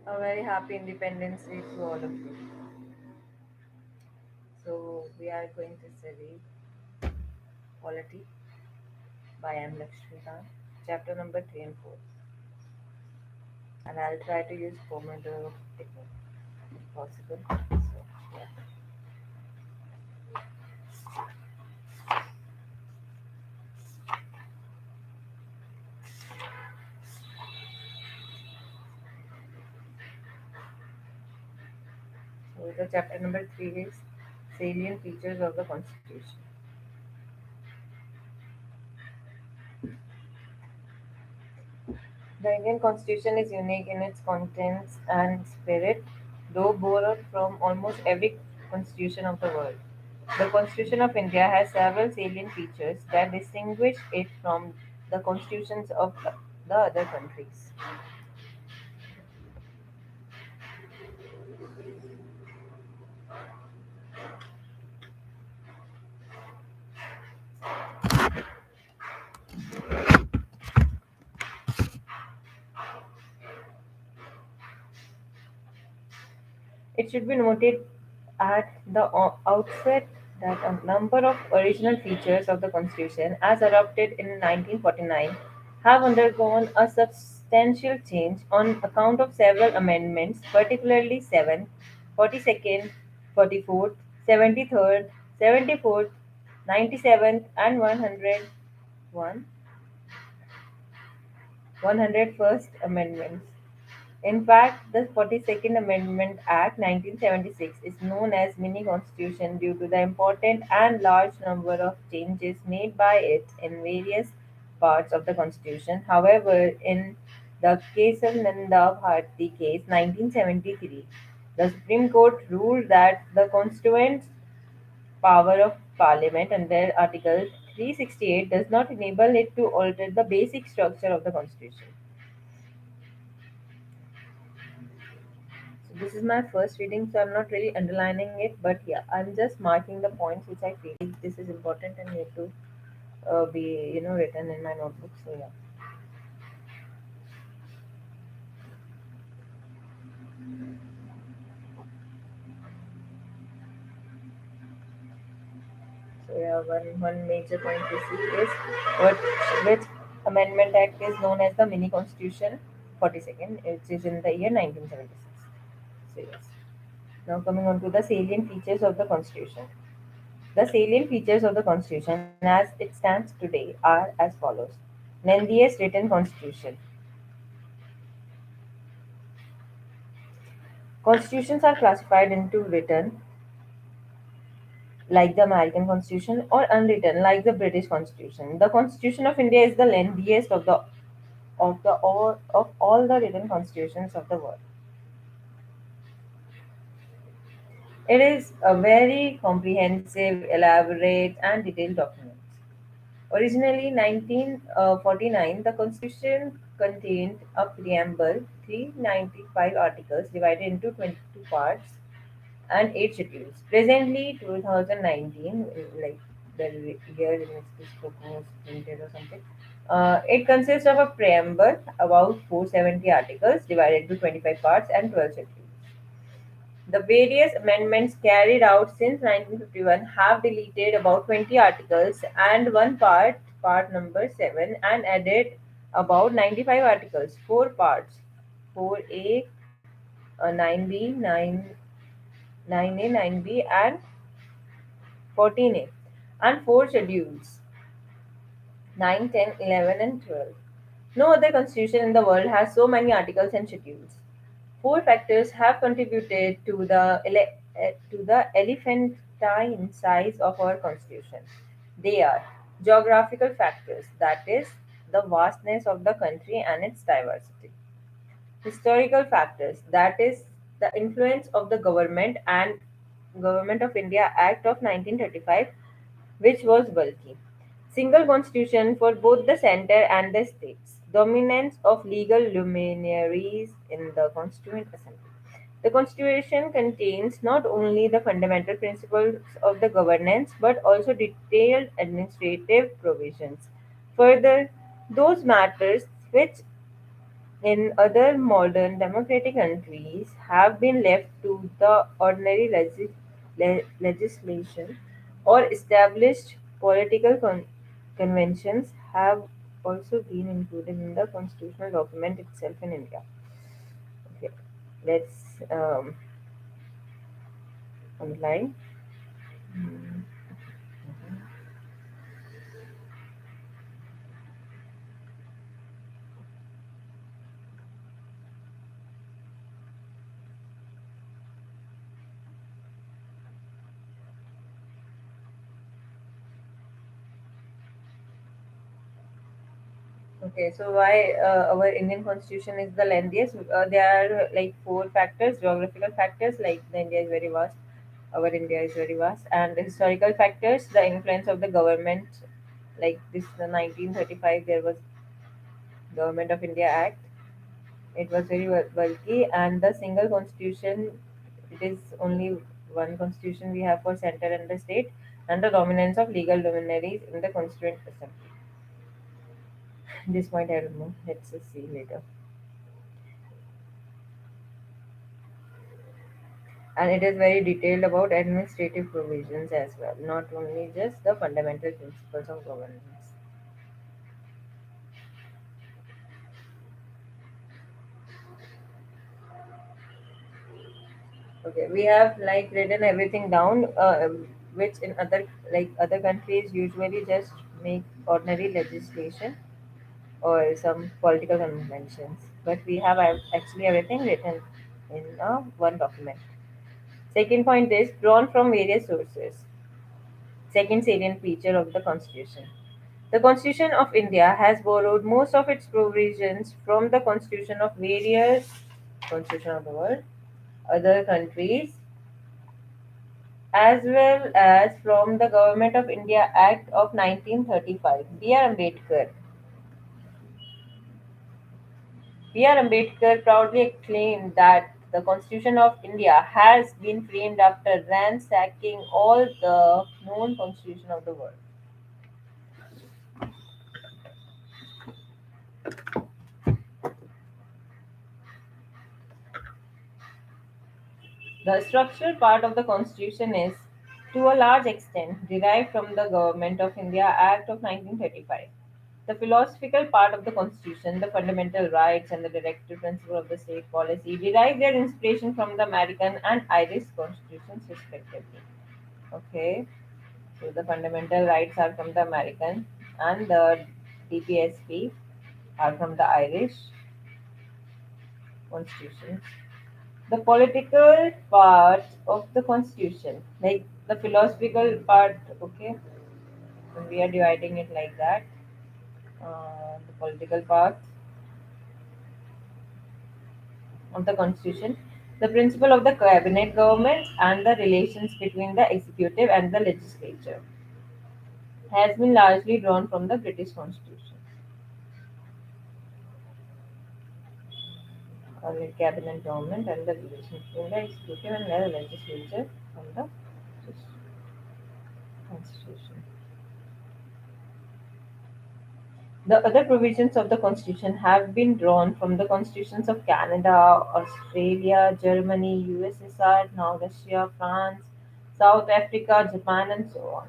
A very happy Independence Day to all of you. So, we are going to study polity by M. Laxmi Kanth, chapter number 3 and 4. And I'll try to use Pomodoro technique if possible. So, yeah. So, the chapter number 3 is salient features of the Constitution. The Indian Constitution is unique in its contents and spirit, though borrowed from almost every constitution of the world. The Constitution of India has several salient features that distinguish it from the constitutions of the other countries. It should be noted at the outset that a number of original features of the Constitution, as adopted in 1949, have undergone a substantial change on account of several amendments, particularly 7, 42nd, 44th, 73rd, 74th, 97th, and 101st Amendments. In fact, the 42nd Amendment Act 1976 is known as mini constitution due to the important and large number of changes made by it in various parts of the constitution. However, in the Kesavananda Bharati case 1973, the Supreme Court ruled that the constituent power of Parliament under Article 368 does not enable it to alter the basic structure of the constitution. So this is my first reading, so I'm not really underlining it, but yeah, I'm just marking the points which I feel this is important and need to be written in my notebook. So yeah, so yeah, one major point we see is what which Amendment Act is known as the Mini Constitution 42nd, which is in the year 1976. So yes, now coming on to the salient features of the Constitution. The salient features of the Constitution as it stands today are as follows. Lengthiest written Constitution. Constitutions are classified into written, like the American Constitution, or unwritten, like the British Constitution. The Constitution of India is the lengthiest of all the written constitutions of the world. It is a very comprehensive, elaborate, and detailed document. Originally, 1949, the Constitution contained a preamble, 395 articles divided into 22 parts, and 8 schedules. Presently, 2019, like the year in which this book was printed or something, it consists of a preamble, about 470 articles divided into 25 parts, and 12 schedules. The various amendments carried out since 1951 have deleted about 20 articles and one part, part number 7, and added about 95 articles, 4 parts, 4A, 9B, 9A, 9B, and 14A, and 4 schedules 9, 10, 11, and 12. No other constitution in the world has so many articles and schedules. Four factors have contributed to the elephantine size of our constitution. They are geographical factors, that is, the vastness of the country and its diversity. Historical factors, that is, the influence of the Government of India Act of 1935, which was bulky. Single constitution for both the center and the states. Dominance of legal luminaries in the Constituent Assembly. The Constitution contains not only the fundamental principles of the governance but also detailed administrative provisions. Further, those matters which in other modern democratic countries have been left to the ordinary legislation or established political conventions have also been included in the constitutional document itself in India. Okay, let's underline. Okay, so why our Indian constitution is the lengthiest? There are like four factors: geographical factors, like the India is very vast, our India is very vast, and the historical factors, the influence of the government, like this the 1935 there was Government of India Act. It was very bulky, and the single constitution. It is only one constitution we have for center and the state, and the dominance of legal luminaries in the constituent assembly. This point I don't know. Let's just see later. And it is very detailed about administrative provisions as well, not only just the fundamental principles of governance. Okay, we have like written everything down, which in other like other countries usually just make ordinary legislation or some political conventions, but we have actually everything written in one document. Second point is drawn from various sources. Second salient feature of the Constitution. The Constitution of India has borrowed most of its provisions from the Constitution of various Constitution of the world, other countries, as well as from the Government of India Act of 1935. B.R. Ambedkar proudly claimed that the Constitution of India has been framed after ransacking all the known constitutions of the world. The structural part of the Constitution is, to a large extent, derived from the Government of India Act of 1935. The philosophical part of the Constitution, the fundamental rights and the directive principle of the state policy, derive their inspiration from the American and Irish constitutions, respectively. Okay, so the fundamental rights are from the American, and the DPSP are from the Irish constitutions. The political part of the constitution, like the philosophical part, okay, and we are dividing it like that. The political part of the constitution, the principle of the cabinet government, and the relations between the executive and the legislature has been largely drawn from the British constitution. The cabinet government and the relations between the executive and the legislature from the constitution. The other provisions of the Constitution have been drawn from the constitutions of Canada, Australia, Germany, USSR, now Russia, France, South Africa, Japan, and so on.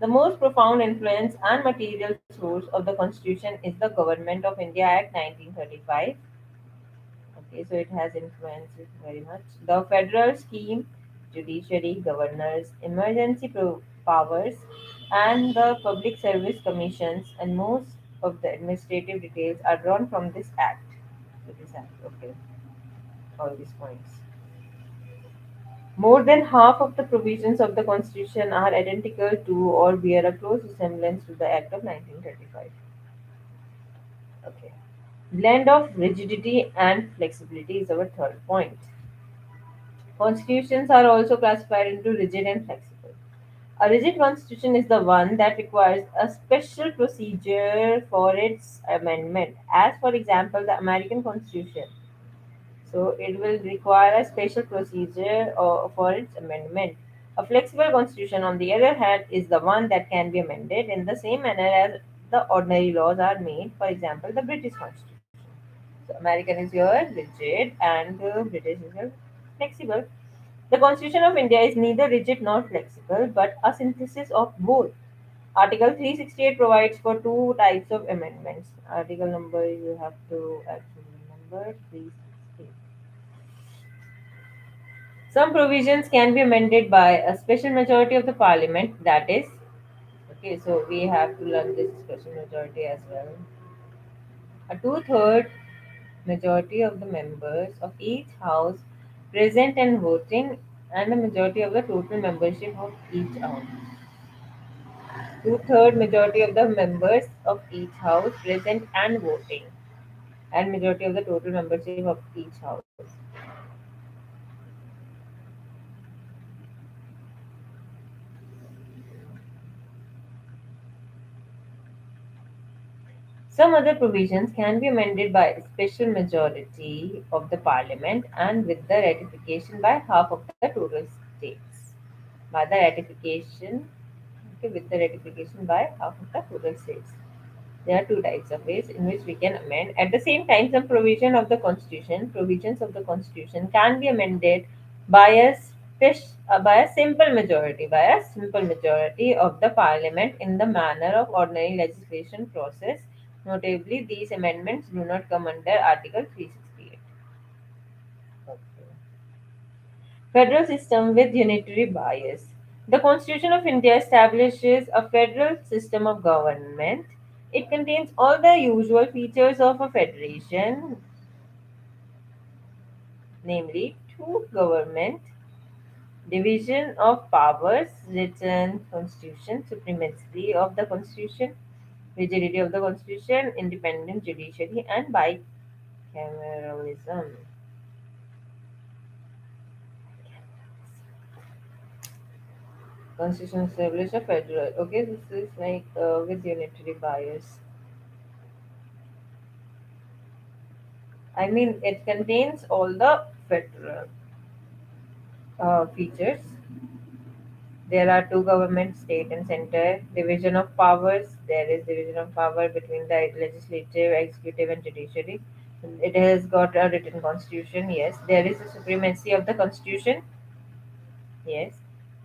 The most profound influence and material source of the Constitution is the Government of India Act 1935. Okay, so it has influenced it very much. The federal scheme, judiciary, governors, emergency powers, and the public service commissions, and most of the administrative details are drawn from this act. So this act, okay, all these points. More than half of the provisions of the Constitution are identical to or bear a close resemblance to the Act of 1935. Okay. Blend of rigidity and flexibility is our third point. Constitutions are also classified into rigid and flexible. A rigid constitution is the one that requires a special procedure for its amendment, as for example, the American Constitution. So it will require a special procedure for its amendment. A flexible constitution, on the other hand, is the one that can be amended in the same manner as the ordinary laws are made, for example, the British Constitution. So American is your rigid and British is your flexible. The Constitution of India is neither rigid nor flexible, but a synthesis of both. Article 368 provides for two types of amendments. Article number you have to actually remember 368. Some provisions can be amended by a special majority of the parliament, that is, okay, so we have to learn this special majority as well. A two-third majority of the members of each house present and voting, and a majority of the total membership of each house. Two-third majority of the members of each house present and voting, and majority of the total membership of each house. Some other provisions can be amended by a special majority of the parliament and with the ratification by half of the total states. By the ratification, okay, with the ratification by half of the total states. There are two types of ways in which we can amend. At the same time, some provisions of the Constitution can be amended by by a simple majority of the Parliament in the manner of ordinary legislation process. Notably, these amendments do not come under Article 368. Okay. Federal system with unitary bias. The Constitution of India establishes a federal system of government. It contains all the usual features of a federation, namely two government, division of powers, written constitution, supremacy of the constitution, rigidity of the constitution, independent judiciary, and bicameralism. Constitution establishes a federal. Okay, this is like with unitary bias. I mean, it contains all the federal features. There are two governments, state and center. Division of powers. There is division of power between the legislative, executive, and judiciary. It has got a written constitution. Yes, there is a supremacy of the constitution. Yes,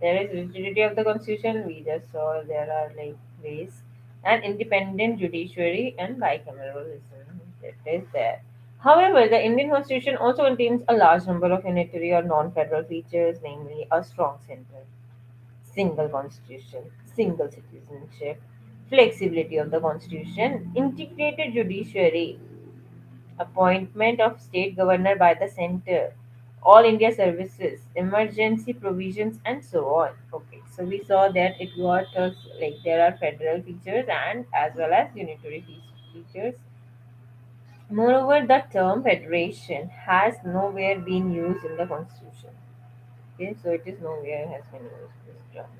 there is rigidity of the constitution. We just saw there are like ways and independent judiciary and bicameralism. It is there. However, the Indian constitution also contains a large number of unitary or non-federal features, namely a strong center, single constitution, single citizenship, flexibility of the constitution, integrated judiciary, appointment of state governor by the center, all India services, emergency provisions, and so on. Okay, so we saw that it got us like there are federal features and as well as unitary features. Moreover, the term federation has nowhere been used in the constitution. Okay, so it is nowhere has been used this term.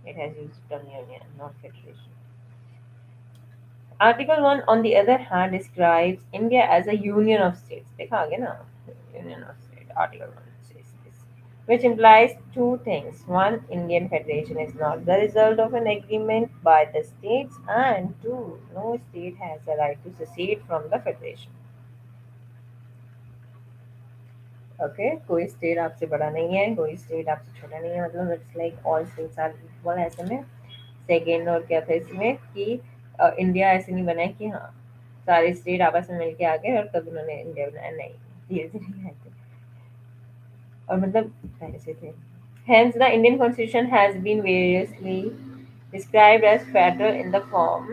It has used term union, not federation. Article 1, on the other hand, describes India as a union of states. देखा आगे ना? Union of states. Article 1 says this, which implies two things. One, Indian Federation is not the result of an agreement by the states, and two, no state has the right to secede from the federation. Okay कोई state आपसे बड़ा नहीं है कोई state आपसे छोटा नहीं है मतलब it's like all states are equal ऐसे में सेकेंड और क्या था इसमें कि इंडिया ऐसे नहीं बना है कि हाँ सारे स्टेट आपस में मिलके आ गए और तब उन्होंने इंडिया बनाया नहीं धीरे धीरे आए थे और मतलब पहले से थे hence the Indian constitution has been variously described as federal in the form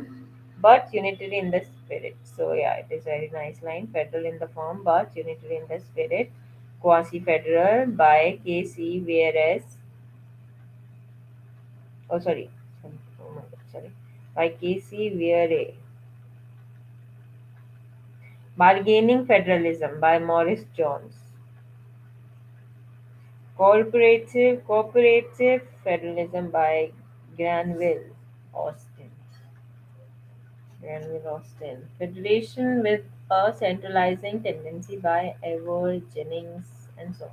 but unitary in the spirit. So yeah, it is very nice line. Federal in the form but unitary in the spirit. Quasi-federal by KC, whereas oh sorry, oh my god, sorry, by KC, where bargaining federalism by Morris Jones. Cooperative federalism by Granville Austin. Granville Austin. Federation with a centralizing tendency by Ever Jennings and so on.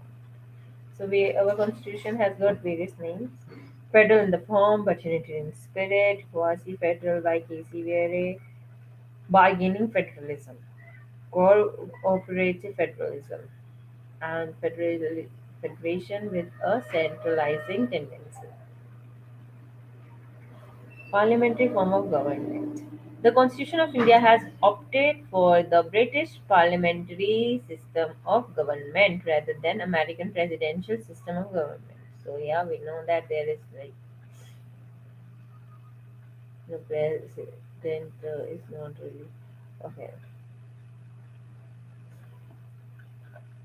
So our constitution has got various names. Federal in the form, but unitary in spirit. Quasi-federal by Casey Vere. Bargaining federalism. cooperative federalism, and federation with a centralizing tendency. Parliamentary form of government. The Constitution of India has opted for the British parliamentary system of government rather than American presidential system of government. So yeah, we know that there is like the president is not really okay.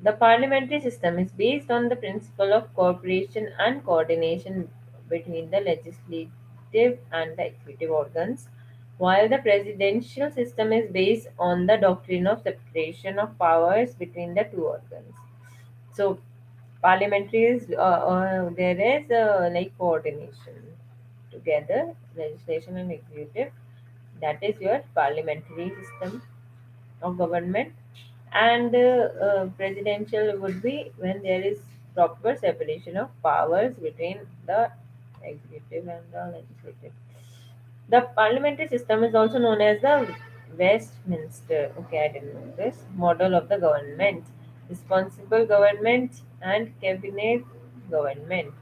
The parliamentary system is based on the principle of cooperation and coordination between the legislative and the executive organs, while the presidential system is based on the doctrine of separation of powers between the two organs. So, parliamentary is there is like coordination together, legislation and executive. That is your parliamentary system of government, and presidential would be when there is proper separation of powers between the executive and the legislative. The parliamentary system is also known as the Westminster, okay, I didn't know this, model of the government, responsible government and cabinet government.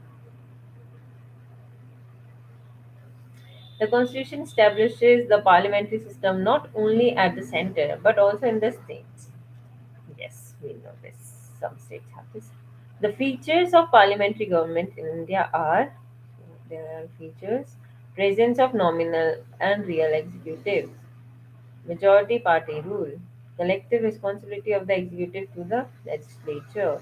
The constitution establishes the parliamentary system not only at the center but also in the states. Yes, we know this. Some states have this. The features of parliamentary government in India are, there are features: presence of nominal and real executives, majority party rule, collective responsibility of the executive to the legislature,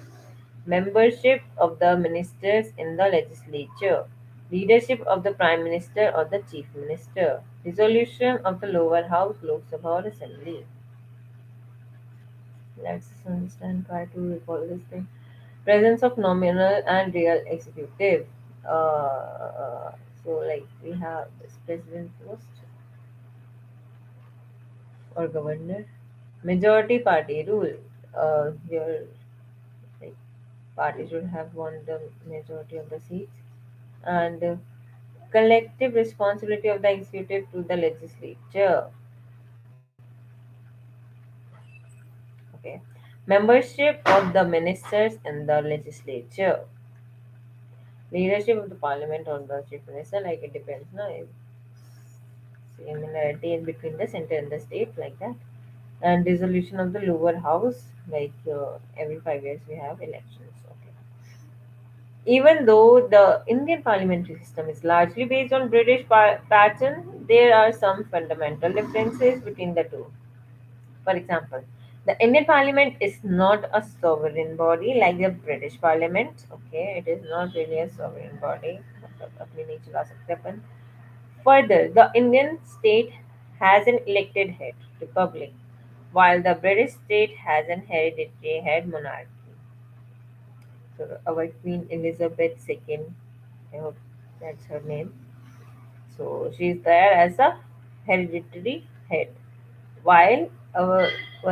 membership of the ministers in the legislature, leadership of the prime minister or the chief minister, dissolution of the lower house, Lok Sabha or assembly. Let's understand, try to recall this thing. Presence of nominal and real executive. So, like we have this president post or governor. Majority party rule. Your like party should have won the majority of the seats, and collective responsibility of the executive to the legislature. Okay, membership of the ministers in the legislature, leadership of the parliament or the chief minister, like it depends, no? Similarity in between the center and the state, like that. And dissolution of the lower house, like every 5 years we have elections. Okay. Even though the Indian parliamentary system is largely based on British pattern, there are some fundamental differences between the two. For example, the Indian Parliament is not a sovereign body like the British Parliament. Okay, it is not really a sovereign body. मतलब अपनी नहीं चला सकते अपन. Further, the Indian state has an elected head, republic, while the British state has an hereditary head, monarchy. So our Queen Elizabeth II, I hope that's her name. So she is there as a hereditary head, while our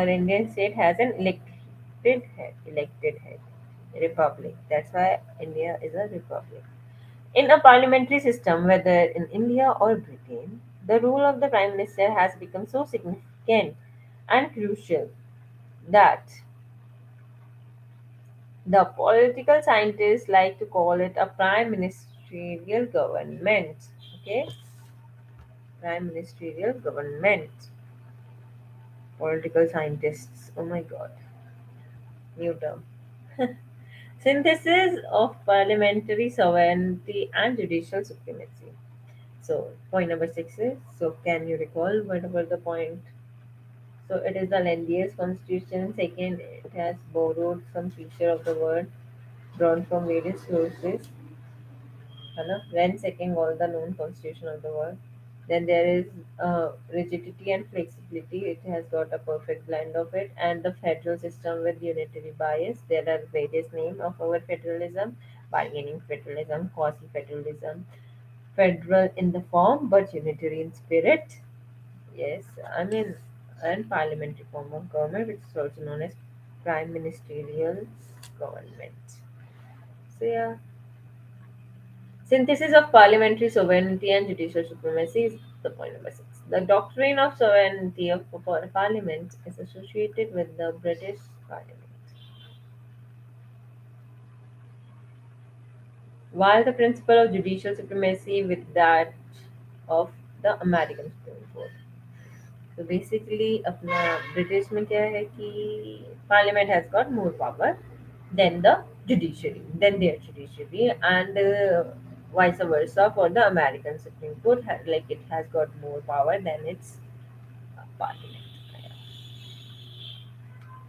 Indian state has an elected head, republic. That's why India is a republic. In a parliamentary system, whether in India or Britain, the role of the Prime Minister has become so significant and crucial that the political scientists like to call it a prime ministerial government. Okay, prime ministerial government. Political scientists. Oh my god, new term. Synthesis of parliamentary sovereignty and judicial supremacy. So, point number 6 is, so can you recall what was the point? So, it is the lengthiest constitution. Second, it has borrowed some feature of the word drawn from various sources. है ना? Ransacking all the known constitution of the world. Then there is rigidity and flexibility. It has got a perfect blend of it. And the federal system with unitary bias. There are various names of our federalism: bargaining federalism, quasi federalism, federal in the form but unitary in spirit. Yes, I mean, and parliamentary form of government, which is also known as prime ministerial government. So yeah, synthesis of parliamentary sovereignty and judicial supremacy is the point number 6. The doctrine of sovereignty of Parliament is associated with the British Parliament, while the principle of judicial supremacy with that of the American Supreme Court. So basically अपना British में क्या है कि parliament has got more power than the judiciary, than their judiciary, and vice versa for the American Supreme Court, like it has got more power than its parliament.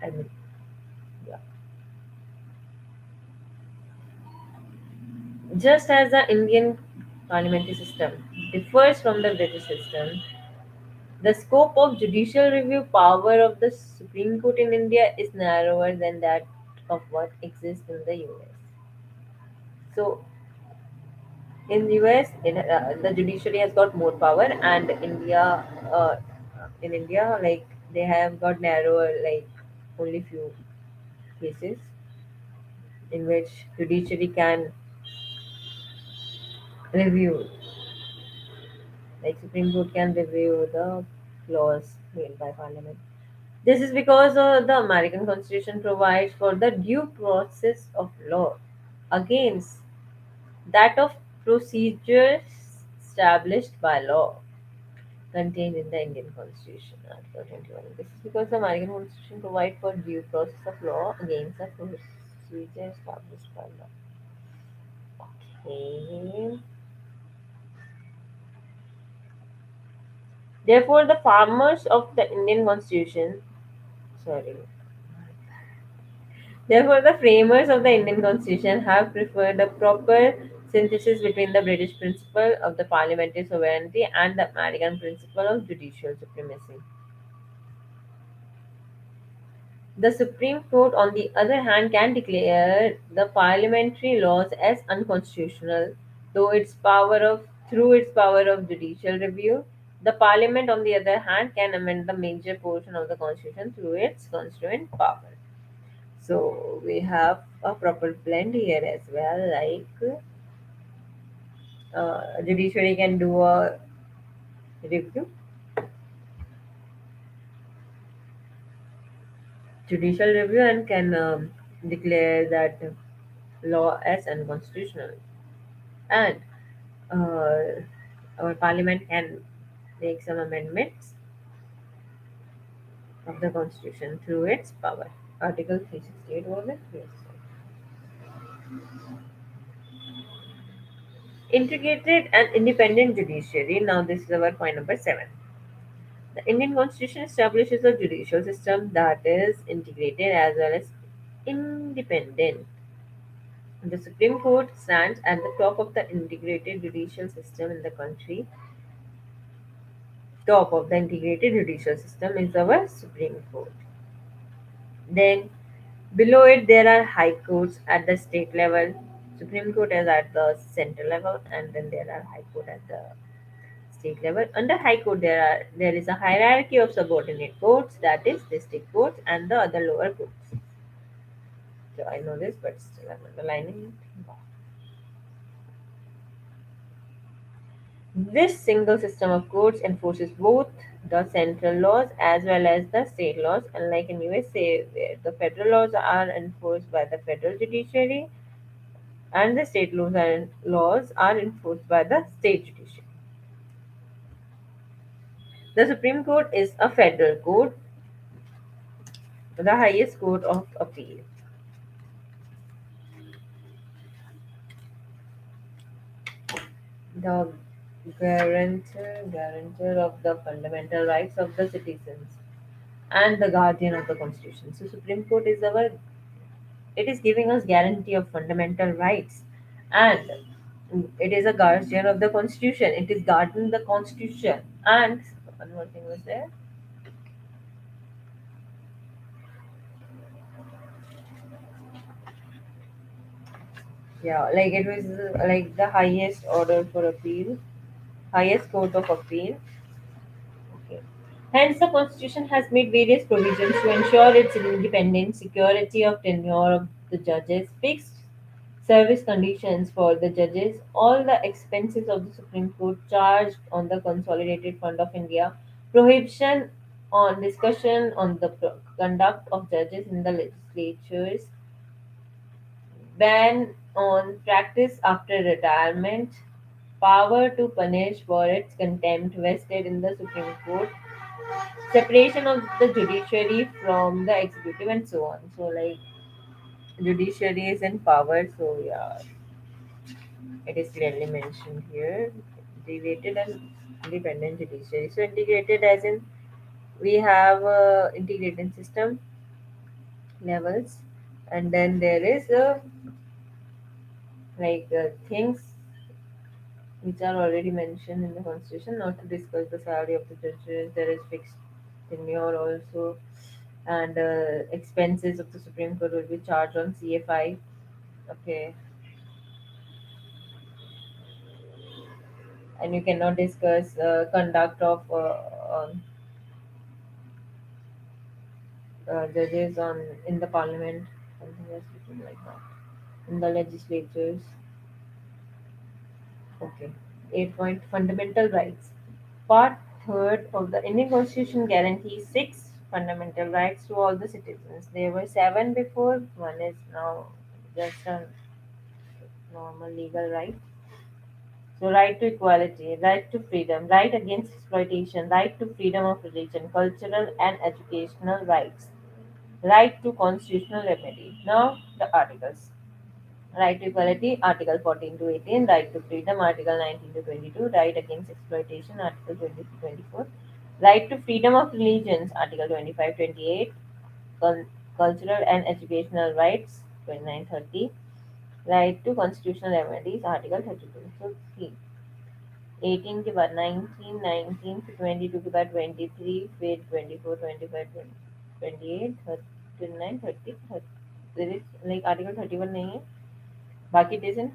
I mean, yeah. Just as the Indian parliamentary system differs from the British system, the scope of judicial review power of the Supreme Court in India is narrower than that of what exists in the US. So, in the US, the judiciary has got more power, and in India, like they have got narrower, like only few cases in which judiciary can review, like Supreme Court can review the laws made by Parliament. This is because the American Constitution provides for the due process of law against that of procedures established by law contained in the Indian Constitution, Article 21. This is because the American Constitution provides for due process of law against the procedure established by law. Okay. Therefore, the farmers of the Indian Constitution, sorry, therefore, the framers of the Indian Constitution have preferred a proper synthesis between the British principle of the parliamentary sovereignty and the American principle of judicial supremacy. The Supreme Court, on the other hand, can declare the parliamentary laws as unconstitutional, though its power of through its power of judicial review. The Parliament, on the other hand, can amend the major portion of the Constitution through its constituent power. So we have a proper blend here as well, like judiciary can do a review, judicial review, and can declare that law as unconstitutional. And uh, our parliament can make some amendments of the constitution through its power. Article 368 was it? Yes. Integrated and independent judiciary. Now, this is our point number 7. The Indian Constitution establishes a judicial system that is integrated as well as independent. The Supreme Court stands at the top of the integrated judicial system in the country. Top of the integrated judicial system is our Supreme Court. Then below it there are high courts at the state level. Supreme Court is at the central level, and then there are high court at the state level. Under high court there is a hierarchy of subordinate courts, that is district courts and the other lower courts. So I know this, but still I'm underlining it. This single system of courts enforces both the central laws as well as the state laws, unlike in USA where the federal laws are enforced by the federal judiciary and the state laws are enforced by the state judiciary. The Supreme Court is a federal court, the highest court of appeal. The guarantor of the fundamental rights of the citizens and the guardian of the constitution. So Supreme Court is our, it is giving us guarantee of fundamental rights, and it is a guardian of the constitution. It is guarding the constitution. And one more thing was there. Yeah, like it was like the highest order for appeal, highest court of appeal. Okay. Hence, the Constitution has made various provisions to ensure its independence, security of tenure of the judges, fixed service conditions for the judges, all the expenses of the Supreme Court charged on the Consolidated Fund of India, prohibition on discussion on the conduct of judges in the legislatures, ban on practice after retirement, power to punish for its contempt vested in the Supreme Court, separation of the judiciary from the executive, and so on. So, like, judiciary is in power, so yeah, it is clearly mentioned here. Integrated and independent judiciary. So, integrated as in we have integrated system levels, and then there is things which are already mentioned in the constitution. Not to discuss the salary of the judges, there is fixed tenure also, and expenses of the Supreme Court will be charged on CFI. Okay, and you cannot discuss conduct of judges on in the parliament, something else written like that. In the legislatures. Okay. 8 point fundamental rights. Part third of the Indian Constitution guarantees six fundamental rights to all the citizens. There were seven before, one is now just a normal legal right. So, right to equality, right to freedom, right against exploitation, right to freedom of religion, cultural and educational rights, right to constitutional remedy. Now, the articles. Right to equality, Article 14 to 18. Right to freedom, Article 19 to 22. Right against exploitation, Article 20 to 24. Right to freedom of religions, Article 25 28. Cultural and educational rights, 29 30. Right to constitutional remedies, Article 32. So, see, 18 के बाद 19, 19 फिर 22 के बाद 23, फिर 24, 25, 28, 29, 30, 30. There is like Article 31 नहीं है. बाकी it is in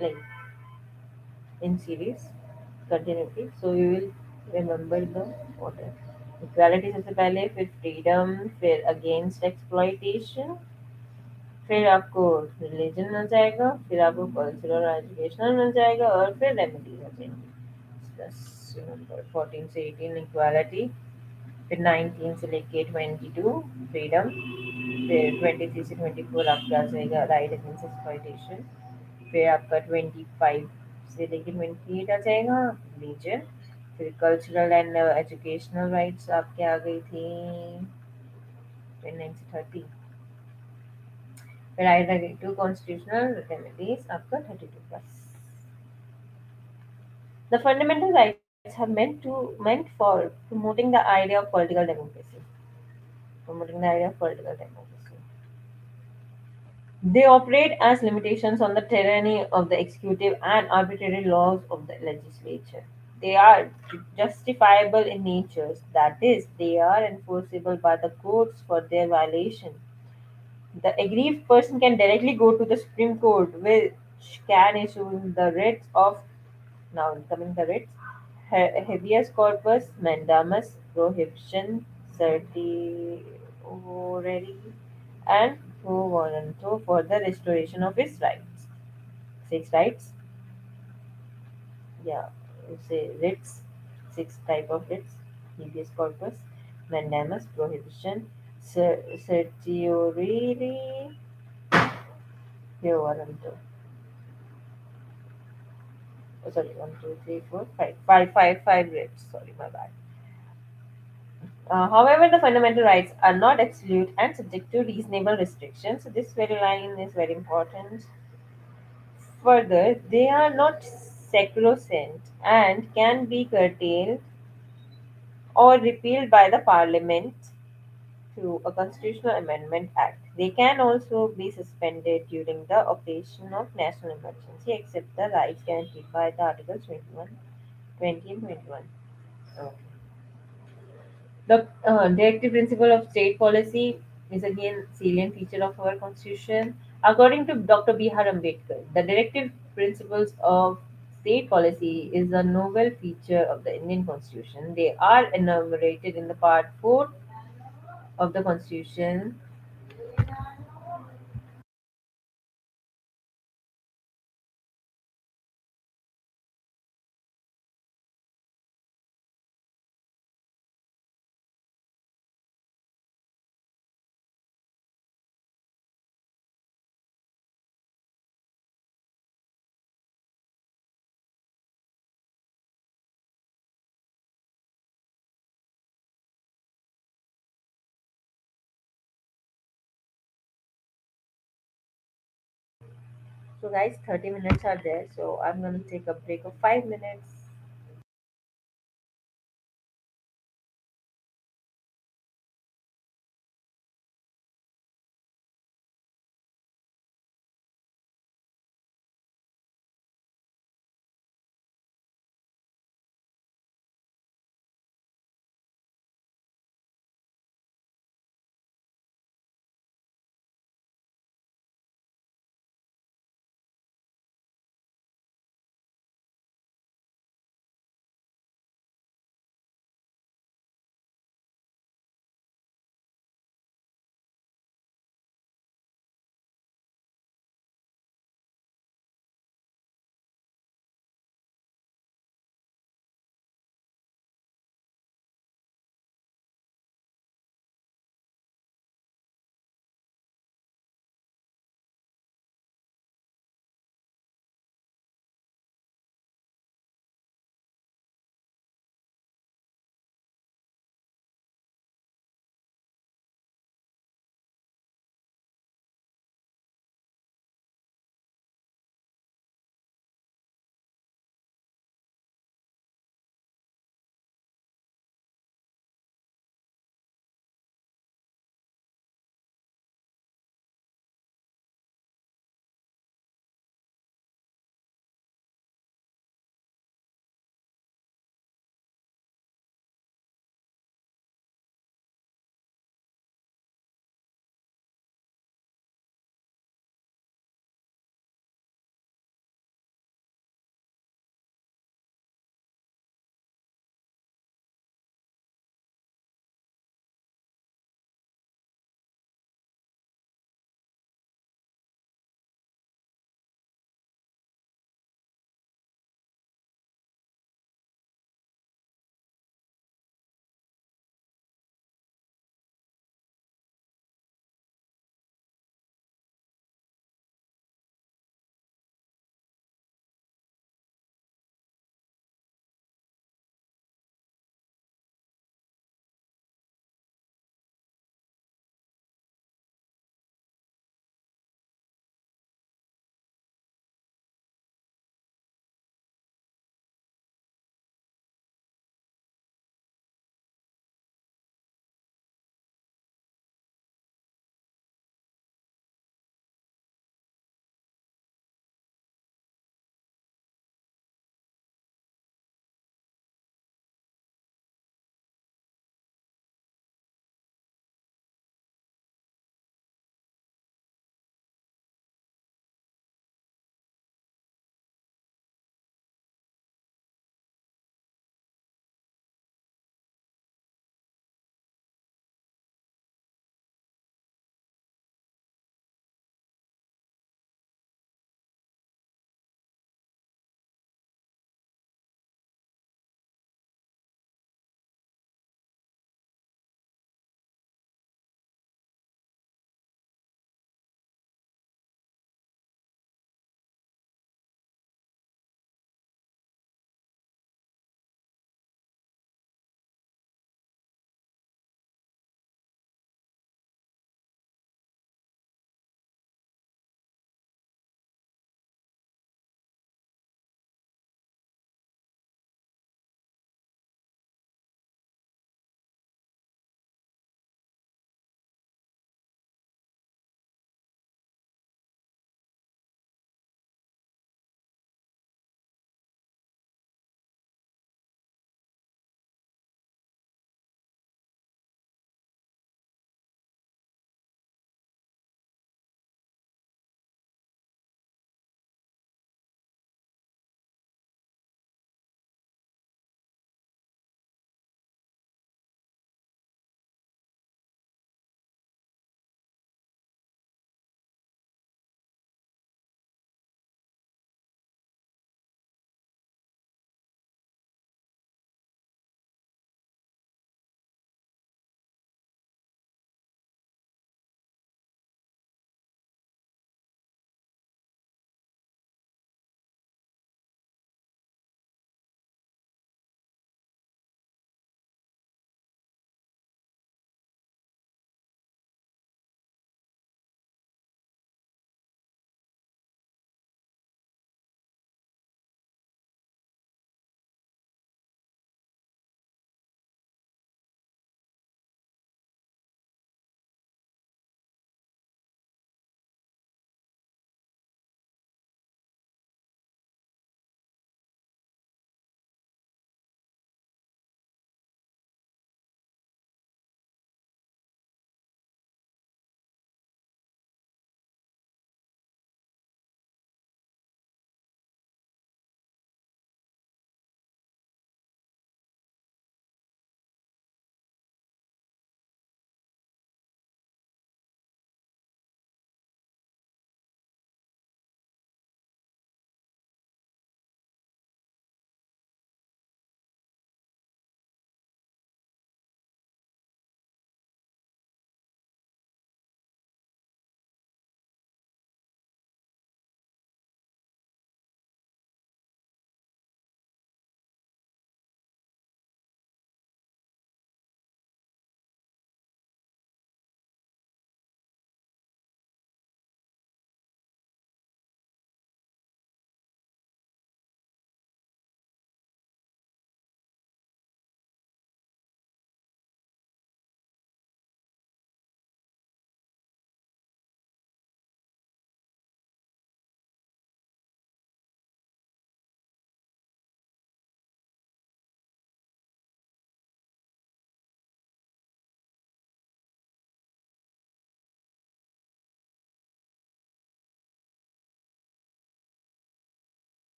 like in series continuity. So you will remember the order. Equality सबसे पहले, फिर फ्रीडम, फिर अगेंस्ट एक्सप्लॉइटेशन, फिर आपको रिलीजन मिल जाएगा, फिर आपको कल्चरल और एजुकेशनल मिल जाएगा, और फिर रेमेडीज आ जाएंगी. बस रिमेंबर 14 से 18 इक्वालिटी, फिर 19 से लेके 22 फ्रीडम, फिर 23 से 24 आपका आ जाएगा राइट अगेंस्ट एक्सप्लॉइटेशन, फिर आपका 25 से लेके 28 आ जाएगा रिलीजन, फिर कल्चरल एंड एजुकेशनल राइट्स आपके आ गई थी 29 से 30, फिर राइट टू कॉन्स्टिट्यूशनल रेमेडीज आपका 32 plus. The fundamental rights are meant for promoting the idea of political democracy. Promoting the idea of political democracy. They operate as limitations on the tyranny of the executive and arbitrary laws of the legislature. They are justifiable in nature, that is, they are enforceable by the courts for their violation. The aggrieved person can directly go to the Supreme Court, which can issue the writs of, now coming the writs, habeas corpus, mandamus, prohibition, certiorari, and quo warranto for the restoration of his rights. Six rights, yeah, you say writs, six type of writs: habeas corpus, mandamus, prohibition, certiorari, quo warranto. Oh, sorry, one, two, three, four, five writs. Sorry, my bad. However, the fundamental rights are not absolute and subject to reasonable restrictions. So this very line is very important. Further, they are not sacrosanct and can be curtailed or repealed by the Parliament through a constitutional amendment act. They can also be suspended during the operation of national emergency, except the rights guaranteed by the Articles 21, 20, and 21. Okay. The directive principle of state policy is again salient feature of our constitution. According to Dr. B.R. Ambedkar, the directive principles of state policy is a novel feature of the Indian constitution. They are enumerated in the part 4 of the constitution. So, guys, 30 minutes are there. So, I'm going to take a break of 5 minutes.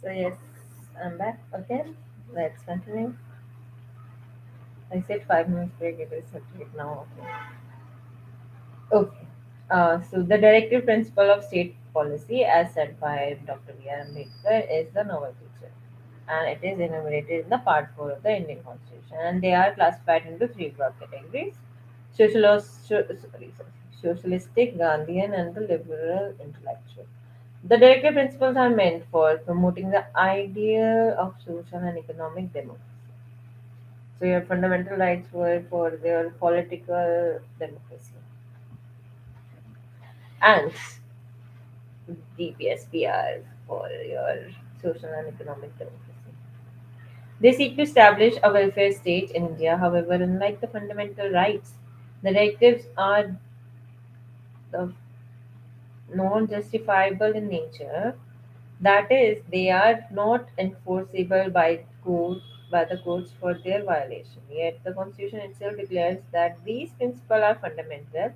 So yes, I'm back again. Let's continue. I said 5 minutes break. It is 38 now. Okay. Okay. So the directive principle of state policy, as said by Dr. B.R. Ambedkar, is the novel feature, and it is enumerated in the Part 4 of the Indian Constitution. And they are classified into three broad categories: socialistic, Gandhian, and the liberal intellectual. The directive principles are meant for promoting the ideal of social and economic democracy. So your fundamental rights were for their political democracy. And DPSPR for your social and economic democracy. They seek to establish a welfare state in India. However, unlike the fundamental rights, the directives are the non-justifiable in nature. That is, they are not enforceable by the courts for their violation. Yet the Constitution itself declares that these principles are fundamental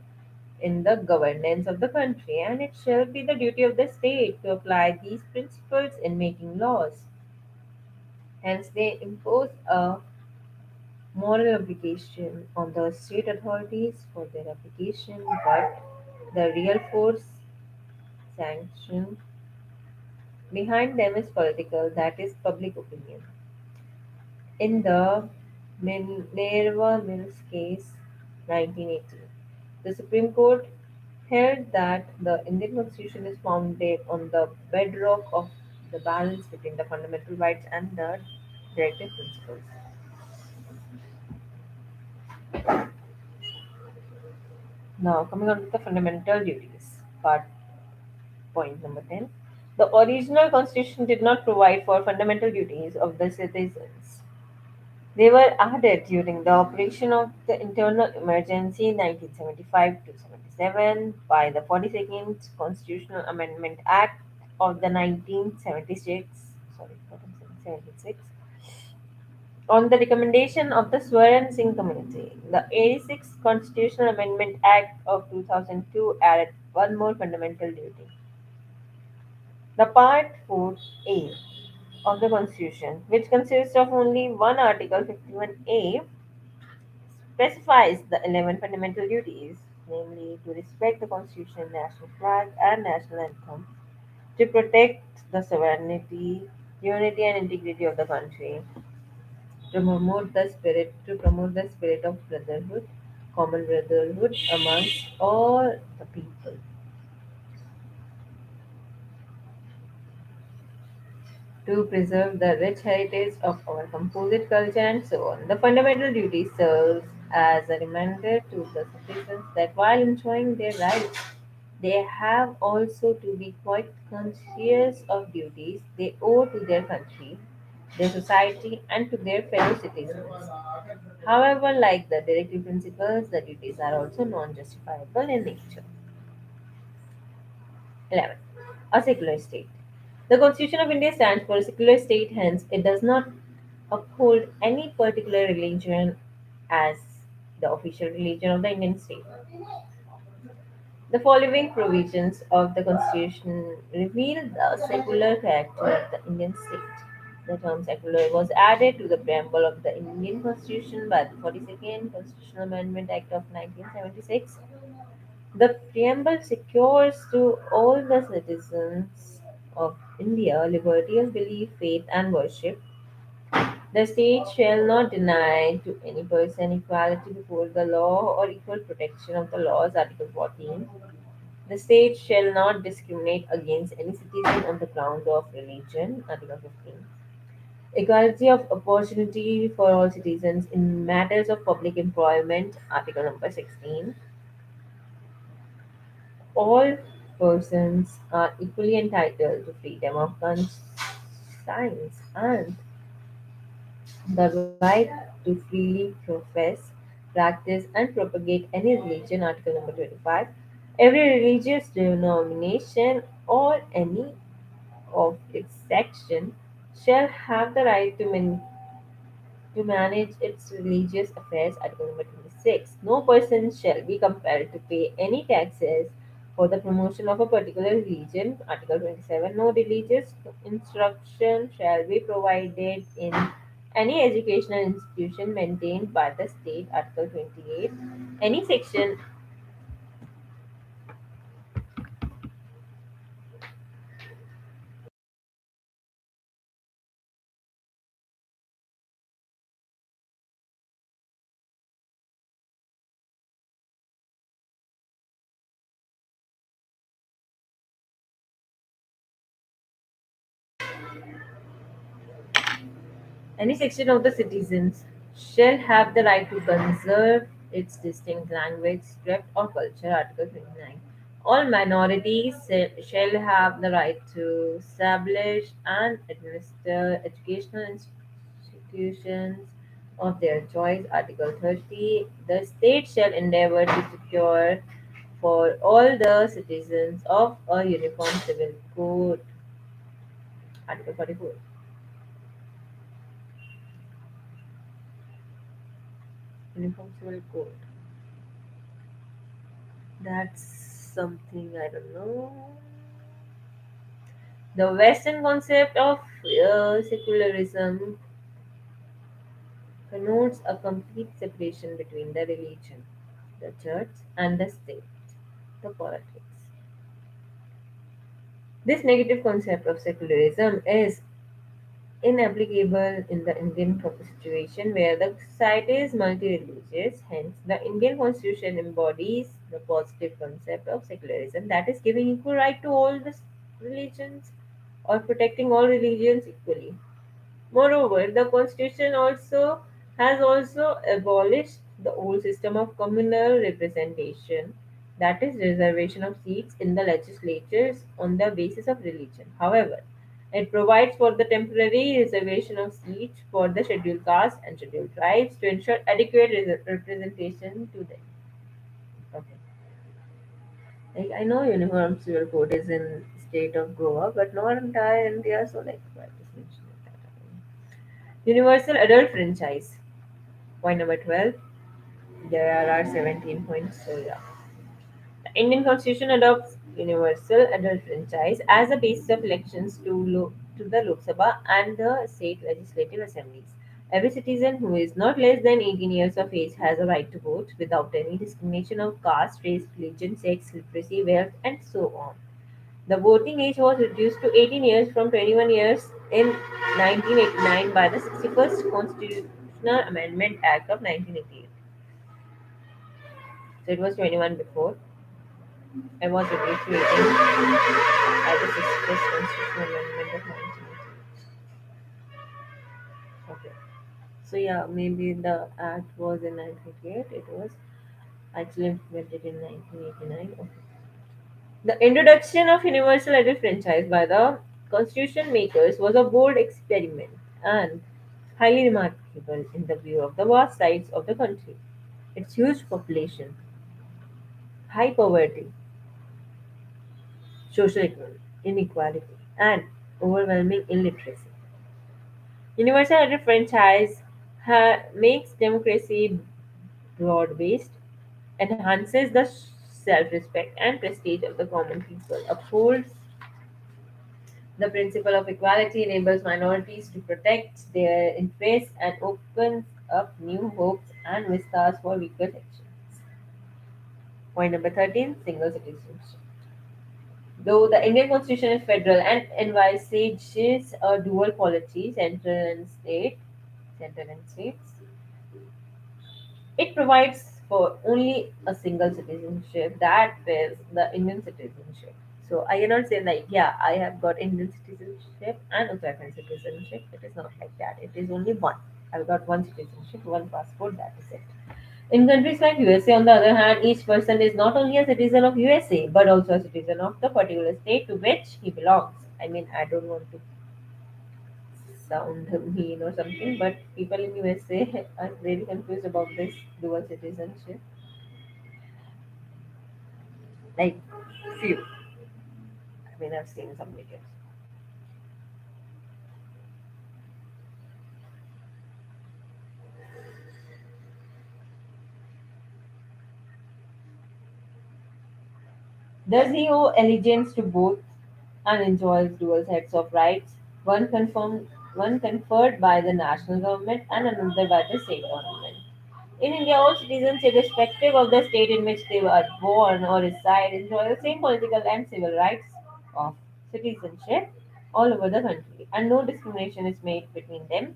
in the governance of the country, and it shall be the duty of the state to apply these principles in making laws. Hence, they impose a moral obligation on the state authorities for their application, but the real force sanction behind them is political, that is, public opinion. In the Minerva Mills case, 1918, the Supreme Court held that the Indian Constitution is founded on the bedrock of the balance between the fundamental rights and the directive principles. Now, coming on to the fundamental duties, part point number 10. The original Constitution did not provide for fundamental duties of the citizens. They were added during the operation of the internal emergency 1975 to 77 by the 42nd Constitutional Amendment Act of the 1976, sorry, 76, on the recommendation of the Swaran Singh Committee. The 86th Constitutional Amendment Act of 2002 added one more fundamental duty. The Part 4A of the Constitution, which consists of only one article 51A, specifies the 11 fundamental duties, namely to respect the Constitution, national flag, and national anthem, to protect the sovereignty, unity, and integrity of the country, to promote the spirit of brotherhood, common brotherhood amongst all the people, to preserve the rich heritage of our composite culture, and so on. The fundamental duty serves as a reminder to the citizens that while enjoying their rights, they have also to be quite conscious of duties they owe to their country, their society, and to their fellow citizens. However, like the directive principles, the duties are also non justifiable in nature. 11. A secular state. The Constitution of India stands for a secular state, hence, it does not uphold any particular religion as the official religion of the Indian state. The following provisions of the Constitution reveal the secular character of the Indian state. The term secular was added to the preamble of the Indian Constitution by the 42nd Constitutional Amendment Act of 1976. The preamble secures to all the citizens of India liberty of belief, faith, and worship. The state shall not deny to any person equality before the law or equal protection of the laws, Article 14. The state shall not discriminate against any citizen on the ground of religion, Article 15. Equality of opportunity for all citizens in matters of public employment, Article number 16. All persons are equally entitled to freedom of conscience and the right to freely profess, practice, and propagate any religion, Article number 25. Every religious denomination or any of its section shall have the right to manage its religious affairs, Article number 26. No person shall be compelled to pay any taxes For the promotion of a particular religion, Article 27, no religious instruction shall be provided in any educational institution maintained by the state, Article 28. Any section Any section of the citizens shall have the right to conserve its distinct language, script, or culture. Article 29. All minorities shall have the right to establish and administer educational institutions of their choice. Article 30. The state shall endeavor to secure for all the citizens of a uniform civil code. Article 44. Uniform civil code. That's something I don't know. The Western concept of secularism connotes a complete separation between the religion, the church, and the state, the politics. This negative concept of secularism is inapplicable in the Indian situation where the society is multi-religious. Hence, the Indian constitution embodies the positive concept of secularism, that is giving equal right to all the religions or protecting all religions equally. Moreover, the constitution also has also abolished the old system of communal representation, that is reservation of seats in the legislatures on the basis of religion. However, it provides for the temporary reservation of seats for the scheduled caste and scheduled tribes to ensure adequate representation to them. Okay. Like I know Uniform Civil Code is in state of Goa, but not entire India, so like I just mentioned that. Universal adult franchise. Point number 12. There are 17 points. So yeah. The Indian Constitution adopts universal adult franchise as a basis of elections to the Lok Sabha and the state legislative assemblies. Every citizen who is not less than 18 years of age has a right to vote without any discrimination of caste, race, religion, sex, literacy, wealth, and so on. The voting age was reduced to 18 years from 21 years in 1989 by the 61st Constitutional Amendment Act of 1988. So it was 21 before. I was reduced to 18 by the 61st Constitutional Amendment of 1988. Okay. So yeah, maybe the act was in 1988. It was actually implemented in 1989. Okay. The introduction of universal adult franchise by the constitution makers was a bold experiment and highly remarkable in the view of the vast size of the country, its huge population, high poverty, social inequality, and overwhelming illiteracy. Universal adult franchise makes democracy broad based, enhances the self respect and prestige of the common people, upholds the principle of equality, enables minorities to protect their interests, and opens up new hopes and vistas for weaker sections. Point number 13, single citizenship. Though the Indian constitution is federal and envisages a dual polity, central and states, it provides for only a single citizenship, that is the Indian citizenship. So I cannot say like, yeah, I have got Indian citizenship and Uttarakhand citizenship. It is not like that. It is only one. I've got one citizenship, one passport. That is it. In countries like USA, on the other hand, each person is not only a citizen of USA but also a citizen of the particular state to which he belongs. I mean, I don't want to sound mean or something, but people in USA are very confused about this dual citizenship. Like few. I mean, I've seen some videos. Does he owe allegiance to both and enjoys dual sets of rights, one conferred by the national government and another by the state government? In India, all citizens, irrespective of the state in which they are born or reside, enjoy the same political and civil rights of citizenship all over the country, and no discrimination is made between them,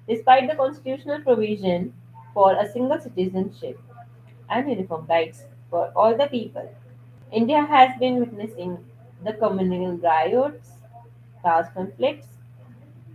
despite the constitutional provision for a single citizenship and uniform rights for all the people. India has been witnessing the communal riots, caste conflicts,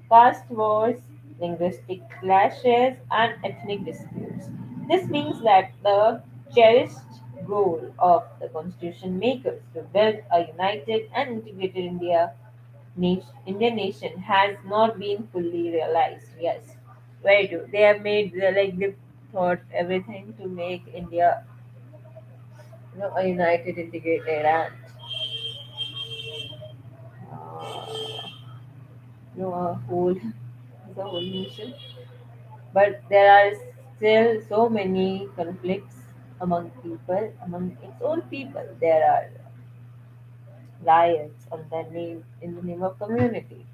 caste wars, linguistic clashes, and ethnic disputes. This means that the cherished goal of the constitution makers to build a united and integrated Indian nation has not been fully realized. Yes, very true. They have made they thought everything to make India, a united, integrated, and a whole, as a whole nation. But there are still so many conflicts among people, among its own people. There are riots in the name of community,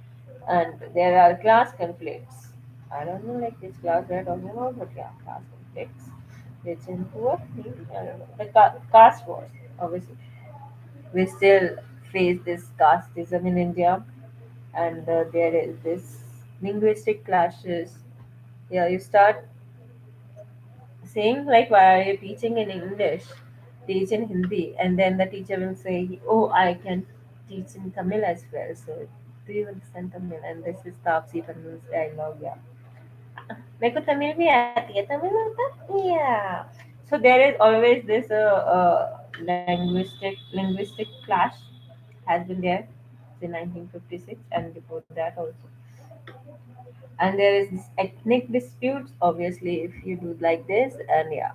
and there are class conflicts. I don't know like which class they're talking about, but yeah, class conflicts. Rich and poor, maybe, I don't know. The caste wars, obviously. We still face this casteism in India, and there is this linguistic clashes. Yeah, you start saying like, why are you teaching in English? Teach in Hindi, and then the teacher will say, oh, I can teach in Tamil as well. So do you understand Tamil? And this is Tapsi Tamil's dialogue. Yeah, मेरे को तमिल भी आती है तमिल आता yeah. So there is always this linguistic clash has been there since 1956 and before that also. And there is this ethnic disputes, obviously, if you do like this, and yeah,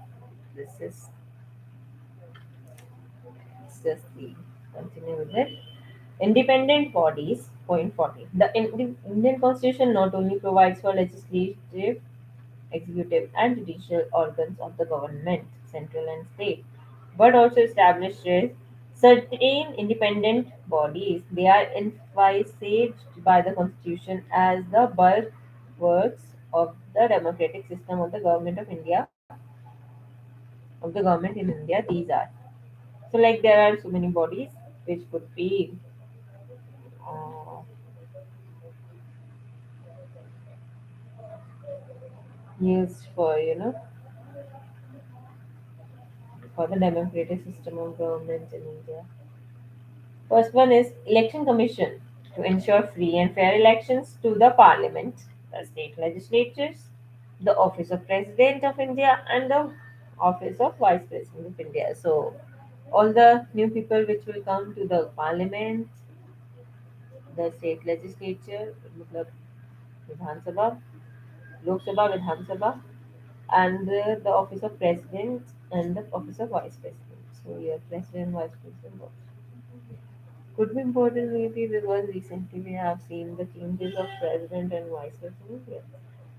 this is it's just the continue with it. Independent bodies, point 40. The Indian Constitution not only provides for legislative, executive, and judicial organs of the government, central and state, but also establishes certain independent bodies. They are envisaged by the Constitution as the bulwarks of the democratic system of the government in India. These are so like there are so many bodies which could be uh, used for for the democratic system of government in India. First one is election commission to ensure free and fair elections to the parliament, the state legislatures, the office of president of India, and the office of vice president of India. So all the new people which will come to the parliament, the state legislature, matlab Vidhan Sabha, Lok Sabha, Vidhan Sabha, and the office of president and the office of vice president. So your president, vice president could be important maybe because recently we have seen the changes of president and vice president. Yes.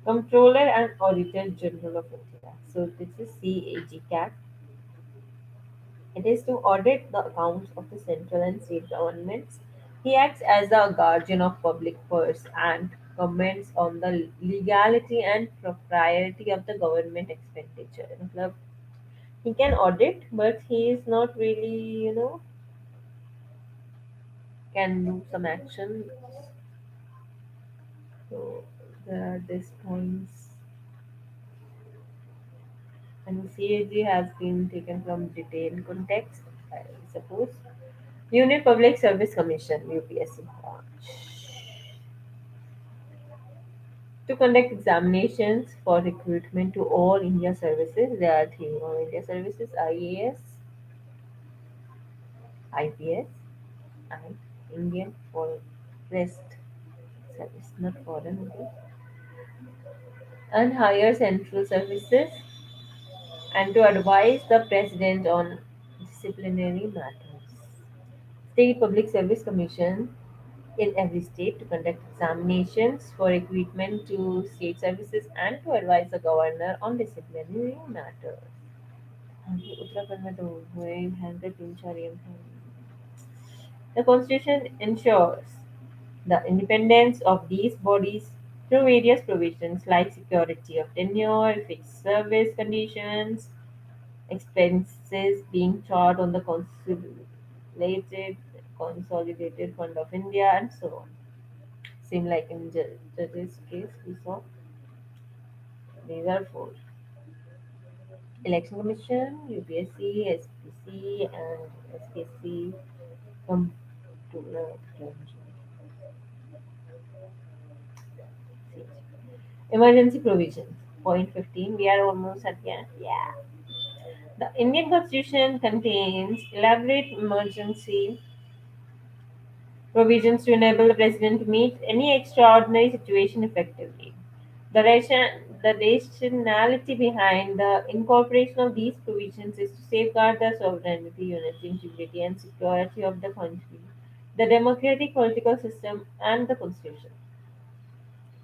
Controller and Auditor General of India. So this is CAG. It is to audit the accounts of the central and state governments. He acts as the guardian of public purse and comments on the legality and propriety of the government expenditure. Matlab, he can audit, but he is not really, can do some action. So there are these points. And CAG has been taken from detailed context, I suppose. Union Public Service Commission, UPSC. To conduct examinations for recruitment to all India services. There are three all India services: IAS, IPS, and Indian Forest Service, not foreign, okay? And higher central services, and to advise the president on disciplinary matters. State Public Service Commission in every state to conduct examinations for recruitment to state services and to advise the governor on disciplinary matters. हाँ जी, उत्तराखंड में तो हुए भयंकर 3-4 M हैं. The Constitution ensures the independence of these bodies through various provisions like security of tenure, fixed service conditions, expenses being charged on the consolidated fund of India, and so on. Same like in judge's case, we saw these are four: Election Commission, UPSC, SPC, and SKC. Come to emergency provisions. Point 15. We are almost at the end. Yeah. The Indian Constitution contains elaborate emergency provisions to enable the president to meet any extraordinary situation effectively. The rationality behind the incorporation of these provisions is to safeguard the sovereignty, unity, integrity, and security of the country, the democratic political system, and the constitution.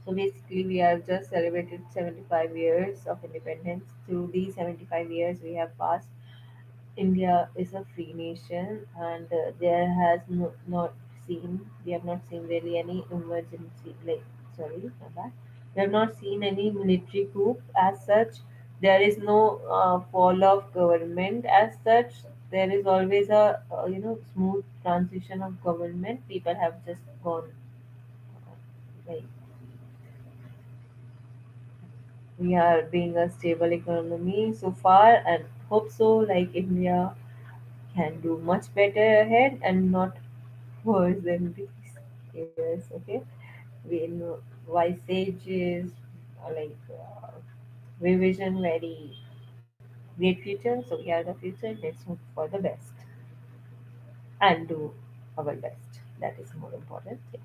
So basically, we have just celebrated 75 years of independence. Through these 75 years, we have passed. India is a free nation, and there has not seen we have not seen really any emergency sorry my bad. We have not seen any military coup as such. There is no fall of government as such. There is always a smooth transition of government. People have just gone like we are being a stable economy so far, and hope so like India can do much better ahead and not worse than these years. Okay, we know wise sages we vision very great future. So we are the future. Let's hope for the best and do our best. That is more important. Yeah.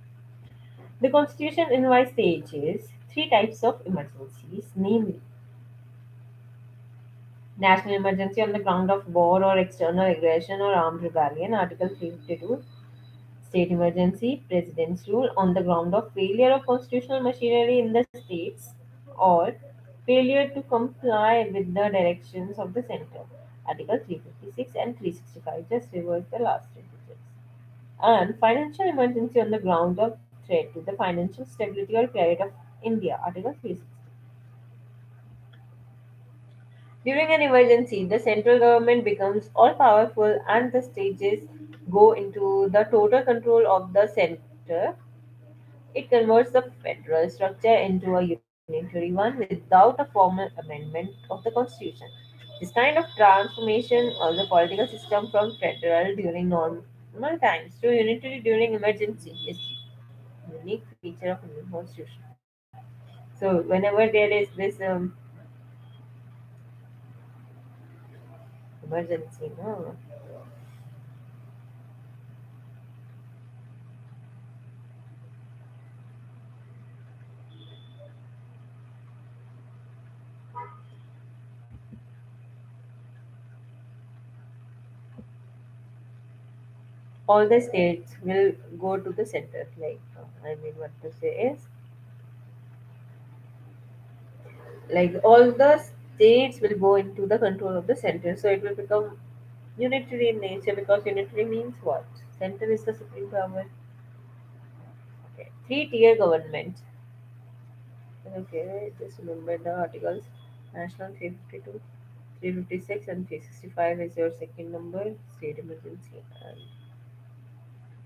The Constitution invites sages three types of emergencies, namely national emergency on the ground of war or external aggression or armed rebellion, Article 352. State emergency, President's rule on the ground of failure of constitutional machinery in the states or failure to comply with the directions of the center. Article 356 and 365 just reverse the last three digits. And financial emergency on the ground of threat to the financial stability or credit of India. Article 360. During an emergency, the central government becomes all powerful and the states go into the total control of the center. It converts the federal structure into a unitary one without a formal amendment of the constitution. This kind of transformation of the political system from federal during normal times to unitary during emergency is a unique feature of Indian constitution. So whenever there is this emergency, no, all the states will go to the center. I mean, what to say is like all the states will go into the control of the center, so it will become unitary in nature because unitary means what? Center is the supreme power. Okay. Three-tier government. Okay, just remember the articles. National 352, 356, and 365 is your second number. State emergency, and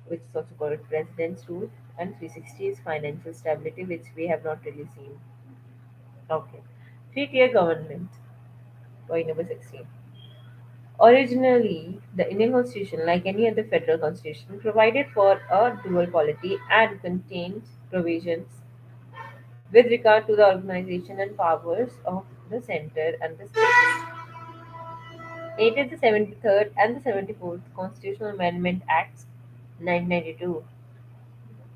which is also called president's rule. And 360 is financial stability, which we have not really seen. Okay. Three-tier government. Point number 16. Originally, the Indian Constitution, like any other federal constitution, provided for a dual polity and contained provisions with regard to the organization and powers of the center and the states. It is the 73rd and the 74th Constitutional Amendment Acts 1992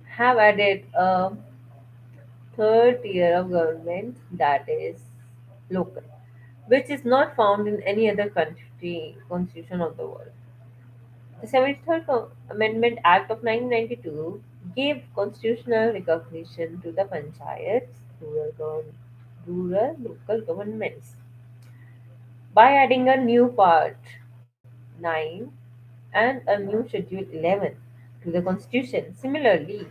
have added a third tier of government, that is local, which is not found in any other country constitution of the world. The 73rd Amendment Act of 1992 gave constitutional recognition to the panchayats, rural local governments, by adding a new part 9 and a new schedule 11. to the Constitution. Similarly,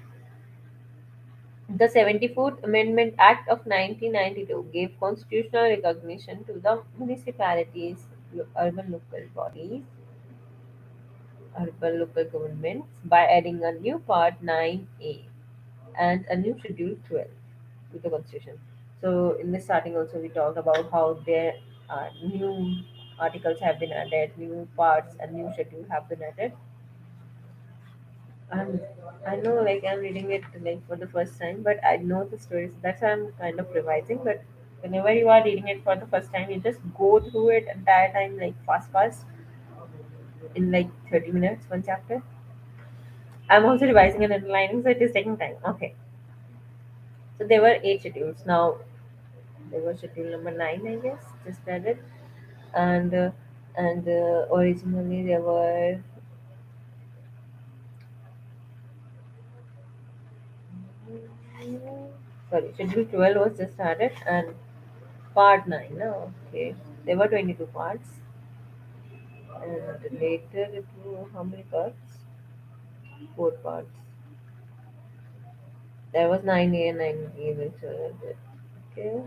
the 74th Amendment Act of 1992 gave constitutional recognition to the municipalities, urban local bodies, urban local governments by adding a new Part 9A and a new Schedule 12 to the Constitution. So, in the starting, also, we talked about how there are new articles have been added, new parts, and new schedule have been added. I'm, I know, like, I'm reading it like for the first time, but I know the stories. That's why I'm kind of revising. But whenever you are reading it for the first time, you just go through it entire time like fast, in like 30 minutes, one chapter. I'm also revising and underlining, so it is taking time. Okay, so there were eight schedules. Now there was schedule number nine, I guess, just added, and originally there were, sorry, schedule 12 was just added, and part 9. No, okay, there were 22 parts, and later it was how many parts? Four parts. There was 9A and 9B which were added. Okay,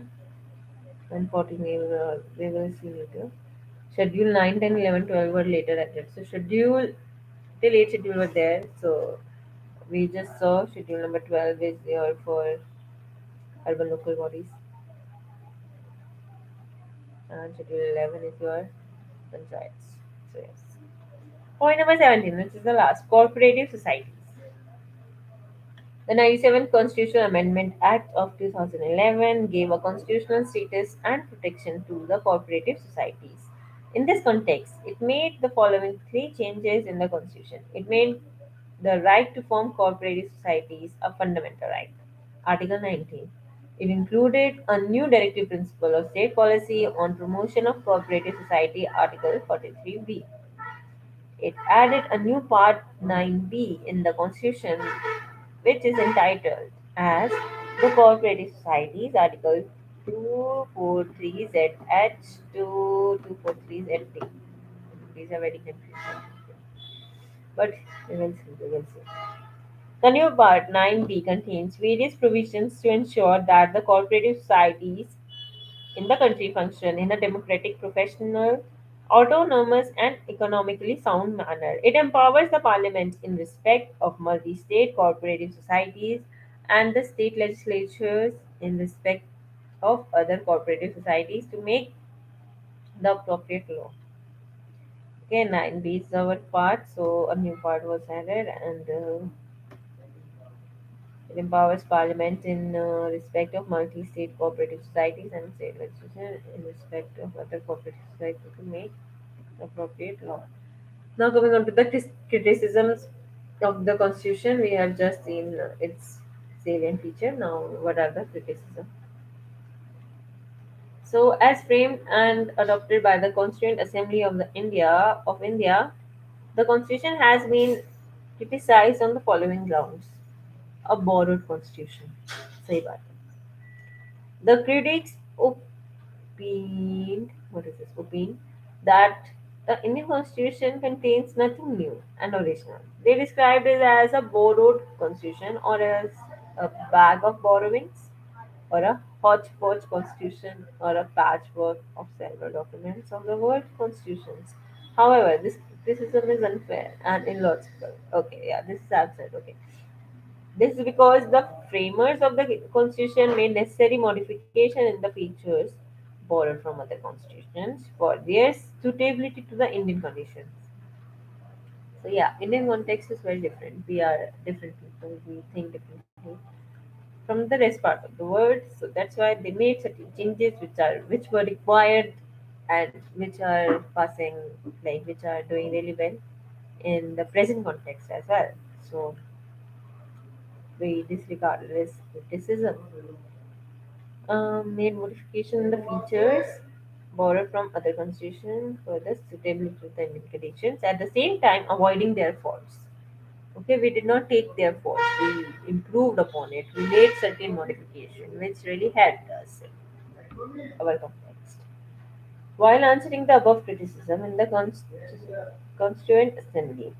and 14A we will see later. Schedule 9, 10, 11, 12 were later added. So schedule till 8 schedule were there. So we just saw schedule number 12 is here for urban local bodies, and schedule 11 is your panchayats. So yes. Point number 17, which is the last, cooperative societies. The 97th Constitutional Amendment Act of 2011 gave a constitutional status and protection to the cooperative societies. In this context, it made the following three changes in the Constitution. It made the right to form cooperative societies a fundamental right. Article 19. It included a new directive principle of state policy on promotion of cooperative society, Article 43B. It added a new Part 9B in the Constitution, which is entitled as the Cooperative Societies, Article 243ZH to 243ZD. These are very confusing, but we will see. The new Part 9B contains various provisions to ensure that the cooperative societies in the country function in a democratic, professional, autonomous, and economically sound manner. It empowers the parliament in respect of multi state cooperative societies and the state legislatures in respect of other cooperative societies to make the appropriate law. Okay, 9B is our part, so a new part was added, and it empowers Parliament in respect of multi-state cooperative societies and state legislation in respect of other cooperative societies to make appropriate law. Now coming on to the criticisms of the Constitution, we have just seen its salient feature. Now, what are the criticisms? So, as framed and adopted by the Constituent Assembly of India, the Constitution has been criticized on the following grounds: a borrowed Constitution. सही बात है. The critics opined that the Indian Constitution contains nothing new and original. They described it as a borrowed constitution, or as a bag of borrowings, or a hodgepodge constitution, or a patchwork of several documents of the world constitutions. However, this criticism is unfair and illogical. Okay, yeah, this is absurd. Okay. This is because the framers of the constitution made necessary modification in the features borrowed from other constitutions for their suitability to the Indian conditions. So yeah, Indian context is very different. We are different people. We think differently from the rest part of the world. So that's why they made certain changes which were required, and which are passing, like, which are doing really well in the present context as well. So we disregarded this criticism. Made modification in the features borrowed from other constitutions for the suitability to the Indian conditions, at the same time avoiding their faults. Okay, we did not take their faults, we improved upon it, we made certain modification which really helped us in our context. While answering the above criticism in the Constituent Assembly,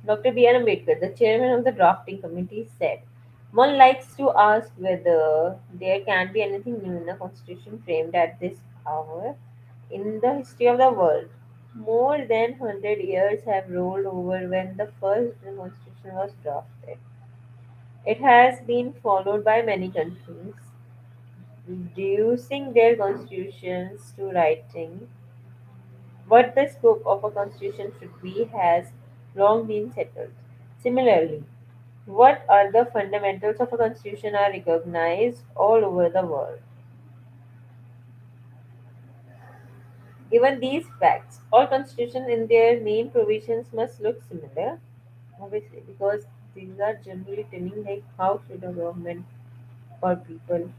Dr. B.R. Ambedkar, the chairman of the drafting committee, said, "One likes to ask whether there can be anything new in a constitution framed at this hour in the history of the world. More than 100 years have rolled over when the first constitution was drafted. It has been followed by many countries, reducing their constitutions to writing. What the scope of a constitution should be has long been settled. Similarly, what are the fundamentals of a constitution are recognized all over the world. Given these facts, all constitutions in their main provisions must look similar, obviously, because these are generally telling like how should a government or people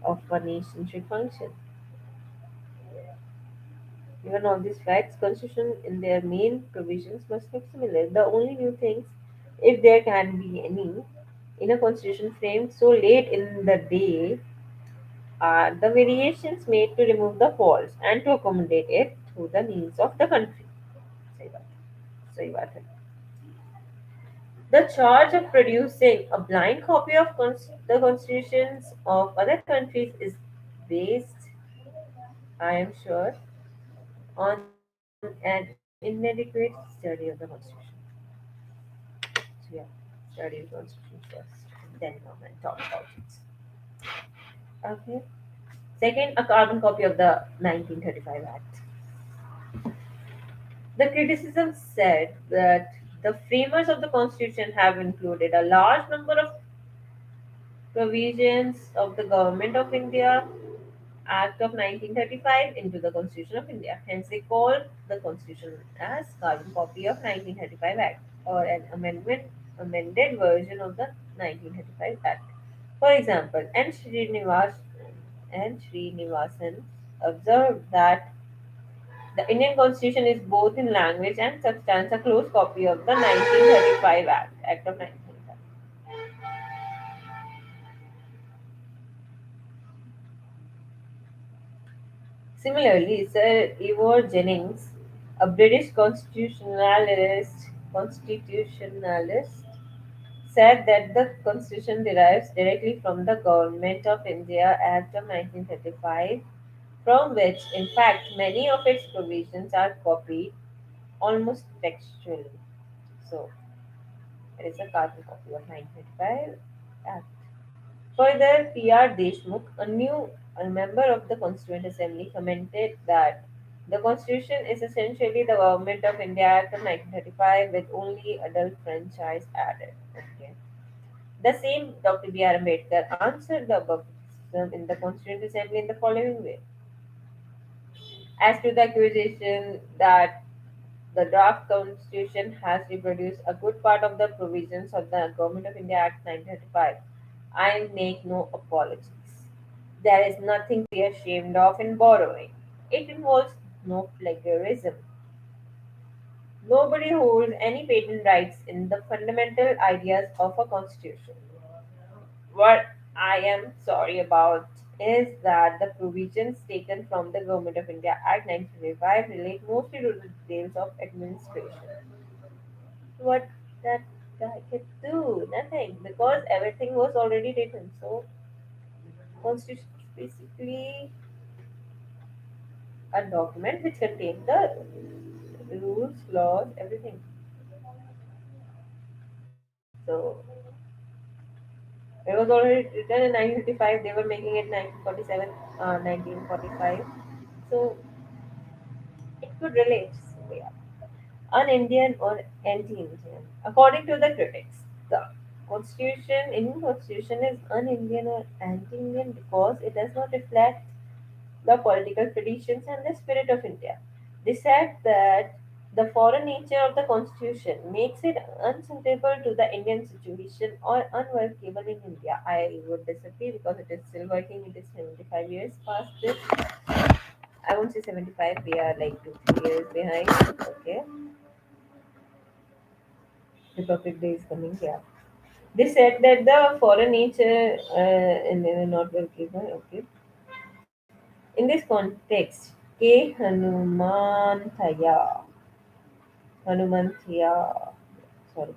of a nation should function. Given all these facts, constitution in their main provisions must look similar. The only new things, if there can be any, in a constitution framed so late in the day are the variations made to remove the faults and to accommodate it to the needs of the country. सही बात है, सही बात है. The charge of producing a blind copy of the constitutions of other countries is based, I am sure, on an inadequate study of the constitution. So yeah, study the constitution first, then come and talk about it. Okay. Second, a carbon copy of the 1935 Act. The criticism said that the framers of the Constitution have included a large number of provisions of the Government of India Act of 1935 into the Constitution of India. Hence, they call the Constitution as carbon copy of 1935 Act or an amended version of the 1935 Act. For example, N. Srinivasan observed that the Indian Constitution is both in language and substance a close copy of the 1935 Act of 1935. Similarly, Sir Ivor Jennings, a British constitutionalist, said that the Constitution derives directly from the Government of India Act of 1935, from which, in fact, many of its provisions are copied almost textually. So, it is a carbon copy of 1935 Act. Further, P.R. Deshmukh, a member of the Constituent Assembly, commented that the Constitution is essentially the Government of India Act of 1935 with only adult franchise added. Okay. The same Dr. B.R. Ambedkar answered the above criticism in the Constituent Assembly in the following way. As to the accusation that the draft constitution has reproduced a good part of the provisions of the Government of India Act 1935, I make no apologies. There is nothing to be ashamed of in borrowing. It involves no plagiarism. Nobody holds any patent rights in the fundamental ideas of a constitution. What I am sorry about is that the provisions taken from the Government of India Act 1925 relate mostly to the details of administration. What that guy could do? Nothing, because everything was already written. So, constitution is basically a document which contains the rules, laws, everything. So, it was already written in 1955. They were making it 1947, 1945. So, it could relate. So, yeah. Un-Indian or anti-Indian. According to the critics, the Indian Constitution is un-Indian or anti-Indian because it does not reflect the political traditions and the spirit of India. They said that the foreign nature of the Constitution makes it unsuitable to the Indian situation or unworkable in India. I would disagree because it is still working. It is 75 years past this. I won't say 75. We are like 2 3 years behind. Okay, Republic Day is coming. Yeah. They said that the foreign nature and they were not workable. Okay. In this context, K. Hanumanthaya, sorry.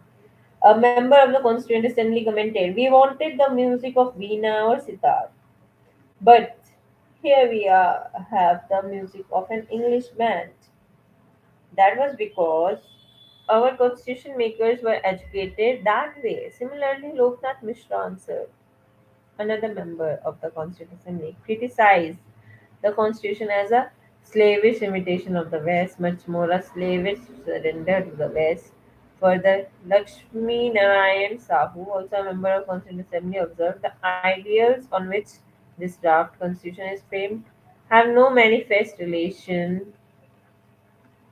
A member of the Constituent Assembly commented, "We wanted the music of Veena or Sitar, but here we have the music of an English band." That was because our constitution makers were educated that way. Similarly, Loknath Mishra answered, another member of the Constituent Assembly, criticized the constitution as a slavish imitation of the West, much more a slavish surrender to the West. Further, Lakshmi Narayan Sahu, also a member of Constituent Assembly, observed the ideals on which this draft constitution is framed have no manifest relation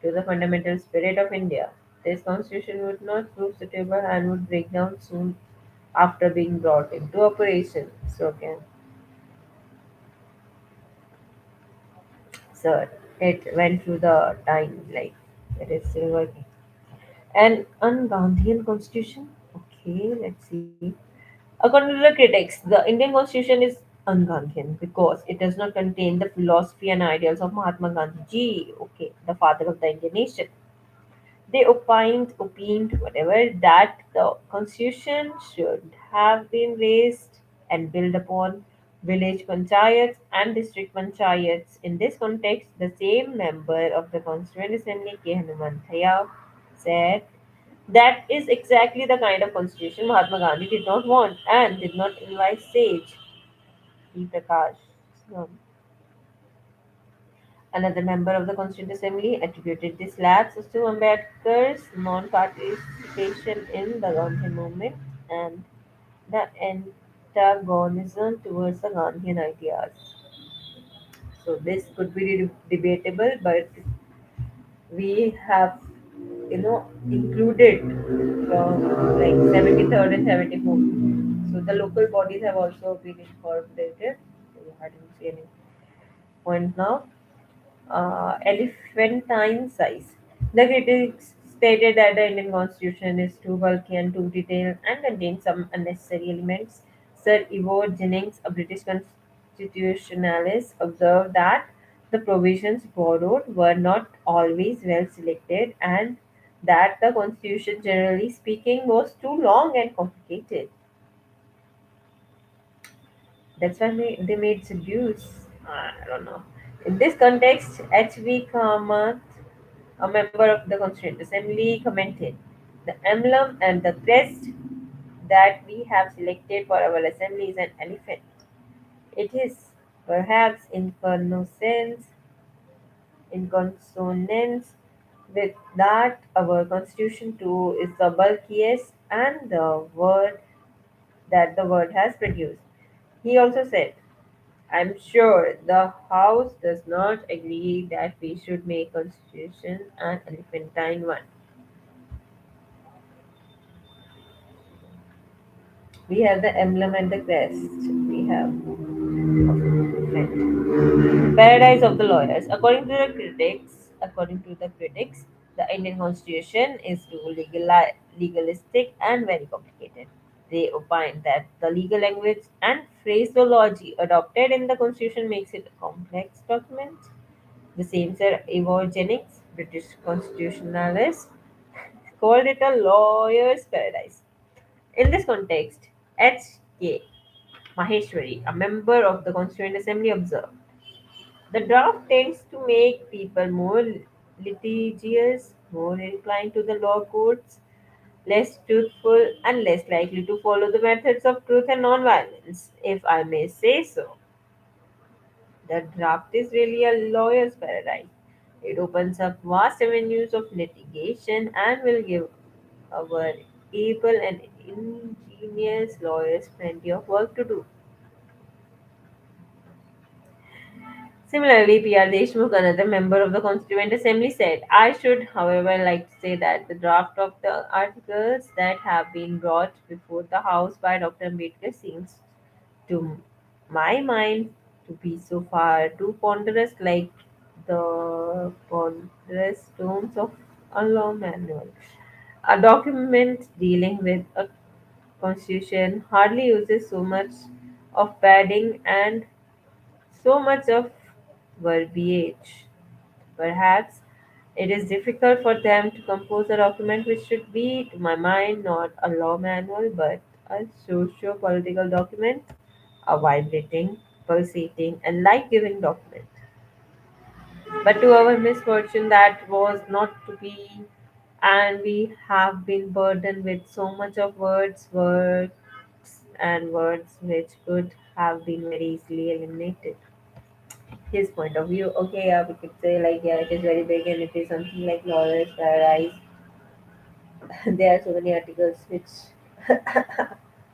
to the fundamental spirit of India. This constitution would not prove suitable and would break down soon after being brought into operation. So again, sir, it went through the time like it is still working. An un-Gandhian constitution? Okay, let's see. According to the critics, the Indian constitution is un-Gandhian because it does not contain the philosophy and ideals of Mahatma Gandhi ji, okay, the father of the Indian nation. They opined, whatever, that the constitution should have been raised and built upon village panchayats and district panchayats. In this context, the same member of the Constituent Assembly, K. Hanumanthaya, said that is exactly the kind of constitution Mahatma Gandhi did not want and did not invite sage P. Prakash. No. Another member of the Constituent Assembly attributed this lapse to Ambedkar's non-participation in the Gandhi movement and the antagonism towards the Gandhian ideas. So this could be debatable, but we have, included from like 73rd and 74th. So the local bodies have also been incorporated. I didn't see any point now. Elephantine size. The critics stated that the Indian constitution is too bulky and too detailed and contains some unnecessary elements. Sir Ivo Jennings, a British constitutionalist, observed that the provisions borrowed were not always well selected and that the constitution, generally speaking, was too long and complicated. That's why they made seduce. I don't know. In this context, H.V. Kamath, a member of the Constituent Assembly, commented, "The emblem and the crest that we have selected for our assembly is an elephant. It is perhaps in consonance with that our constitution too is the bulkiest and the word that the word has produced." He also said, "I'm sure the House does not agree that we should make Constitution an elephantine one. We have the emblem and the crest. We have elephant. Paradise of the lawyers. According to the critics, the Indian Constitution is too legalistic and very complicated. They opine that the legal language and phraseology adopted in the Constitution makes it a complex document. The same Sir Ivor Jennings, British constitutionalist, called it a lawyer's paradise. In this context, H.K. Maheshwari, a member of the Constituent Assembly, observed, "The draft tends to make people more litigious, more inclined to the law courts, less truthful, and less likely to follow the methods of truth and non-violence. If I may say so, the draft is really a lawyer's paradise. It opens up vast avenues of litigation and will give our able and ingenious lawyers plenty of work to do." Similarly, P.R. Deshmukh, another member of the Constituent Assembly, said, "I should, however, like to say that the draft of the articles that have been brought before the House by Dr. Ambedkar seems, to my mind, to be so far too ponderous, like the ponderous tomes of a law manual. A document dealing with a constitution hardly uses so much of padding and so much of verbiage. Perhaps It is difficult for them to compose a document which should be, to my mind, not a law manual but a socio political document, a vibrating, pulsating, and life giving document. But to our misfortune, that was not to be, and we have been burdened with so much of words and words which could have been very easily eliminated. His point of view, okay, yeah, we could say like, yeah, it is very big and it is something like Lawrence Paradise. There are so many articles which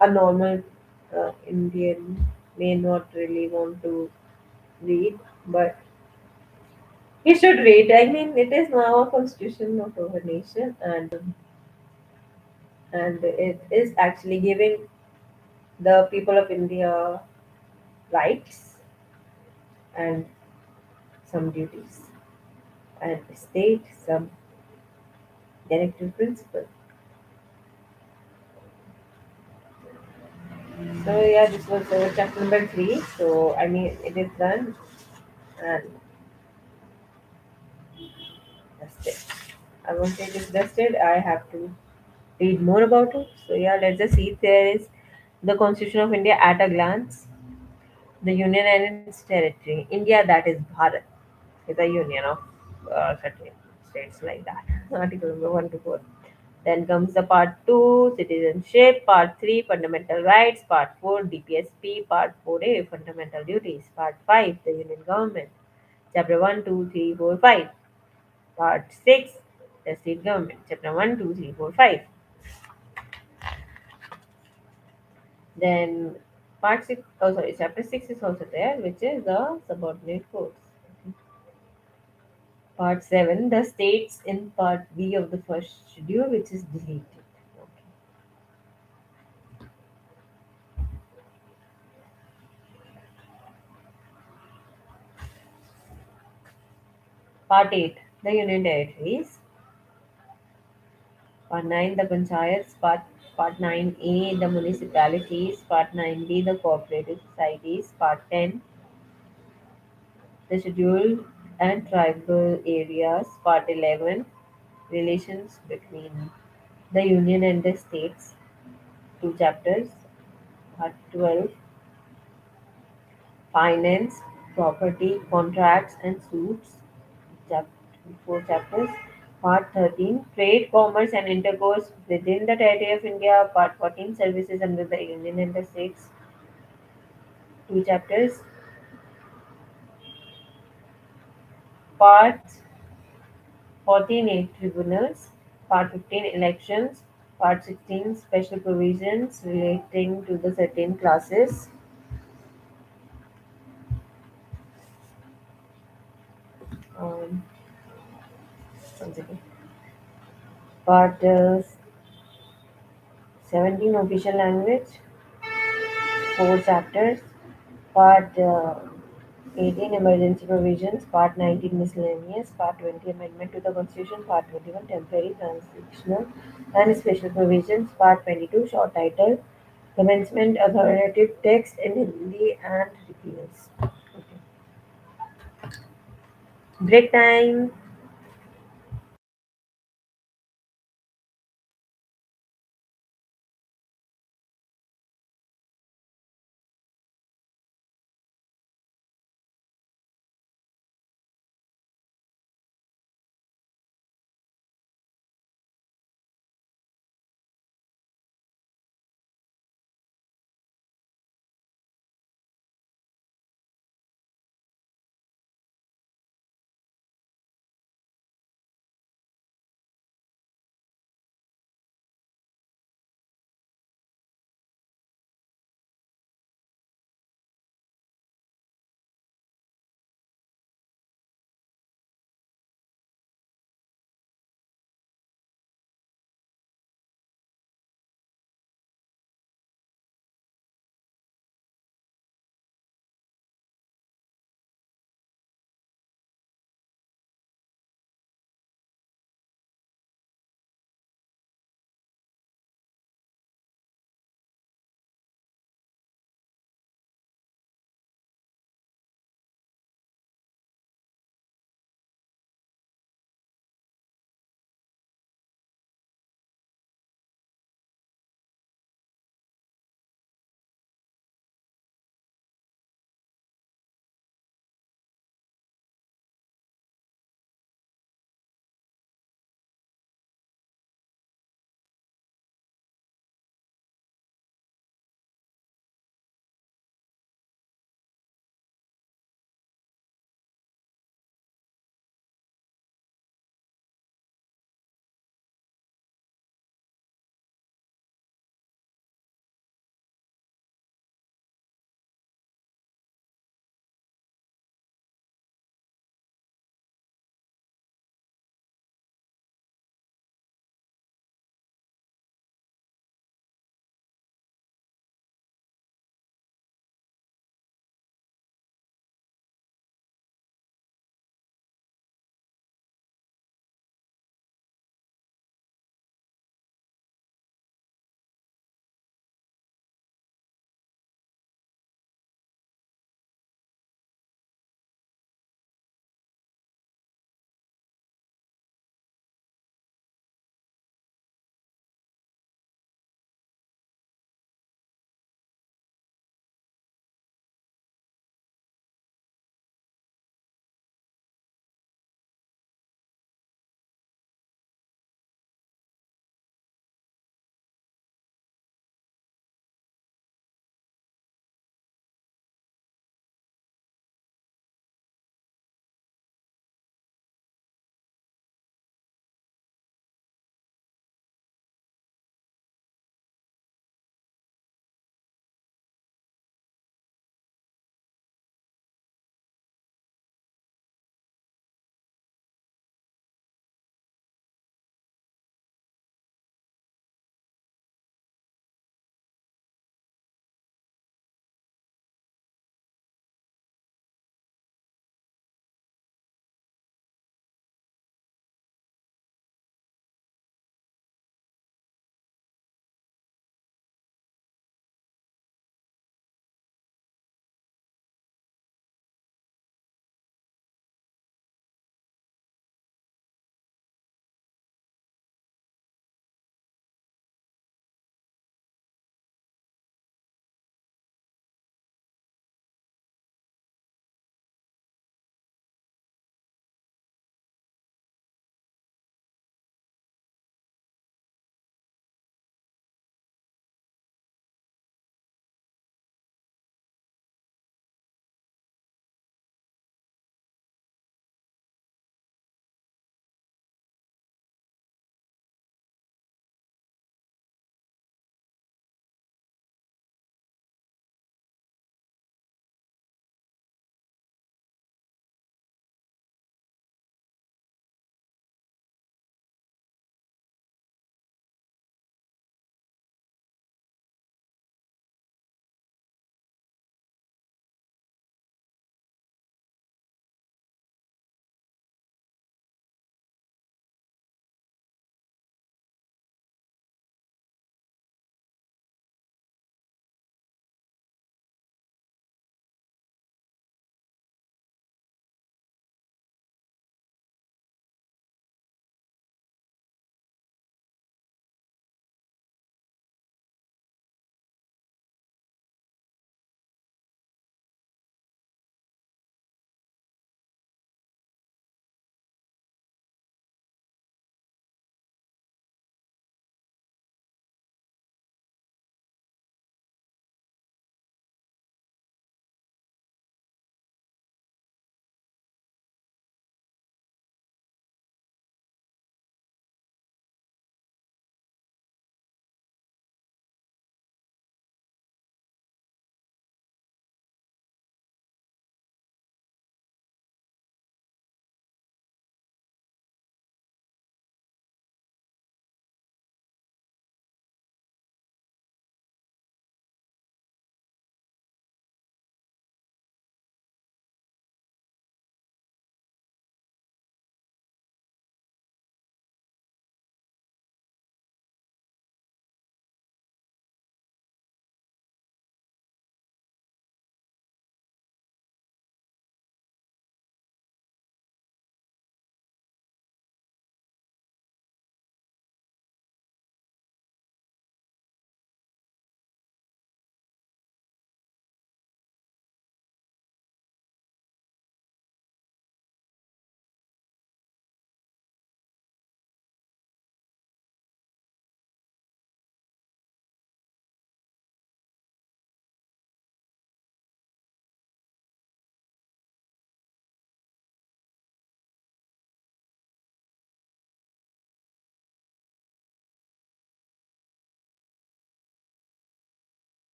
a normal Indian may not really want to read, but he should read. I mean, it is now a constitution of our nation, and it is actually giving the people of India rights and some duties, and state some directive principle. So yeah, this was chapter number three. So I mean, it is done, and that's it. I won't say it is dusted. I have to read more about it. So yeah, let's just see. There is the Constitution of India at a glance, the Union and its territory. India, that is Bharat, is a union of certain states like that. Article number 1 to 4. Then comes the part 2, citizenship, part 3, fundamental rights, part 4, DPSP, part 4A, fundamental duties, part 5, the union government, chapter 1, 2, 3, 4, 5, part 6, the state government, chapter 1, 2, 3, 4, 5. Then part 6, oh sorry, chapter 6 is also there, which is the subordinate courts. Part 7, the states in part B of the first schedule, which is deleted. Okay. Part 8, the union territories. Part 9, the panchayats. Part 9A, the municipalities. Part 9B, the cooperative societies. Part 10, the scheduled and tribal areas. Part 11, relations between the union and the states. Two chapters. Part 12, finance, property, contracts, and suits. Chap- 4 chapters. Part 13, trade, commerce, and intercourse within the territory of India. Part 14, services under the Union and the states. 2 chapters. Part 14, tribunals. Part 15, elections. Part 16, special provisions relating to the certain classes. Um, one second. Part 17, official language. 4 chapters. Part 18, emergency provisions. Part 19, miscellaneous. Part 20, amendment to the constitution. Part 21, temporary, transitional, and special provisions. Part 22, short title, commencement, authoritative text in Hindi, and repeals. Okay. Break time.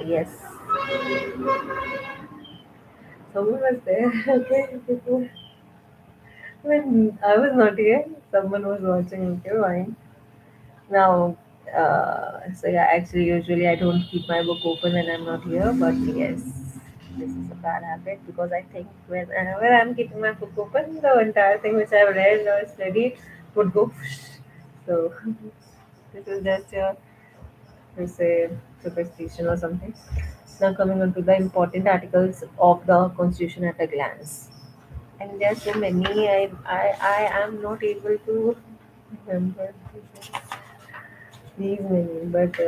Yes, someone was there. Okay, before when I was not here, someone was watching. Okay, fine. Now, so yeah, actually, usually I don't keep my book open when I'm not here, but yes, this is a bad habit because I think whenever I'm keeping my book open, the entire thing which I've read or studied would go. So, this is just a, to say, superstition or something. Now, coming on to the important articles of the Constitution at a glance. And there are so many, I am not able to remember these many, but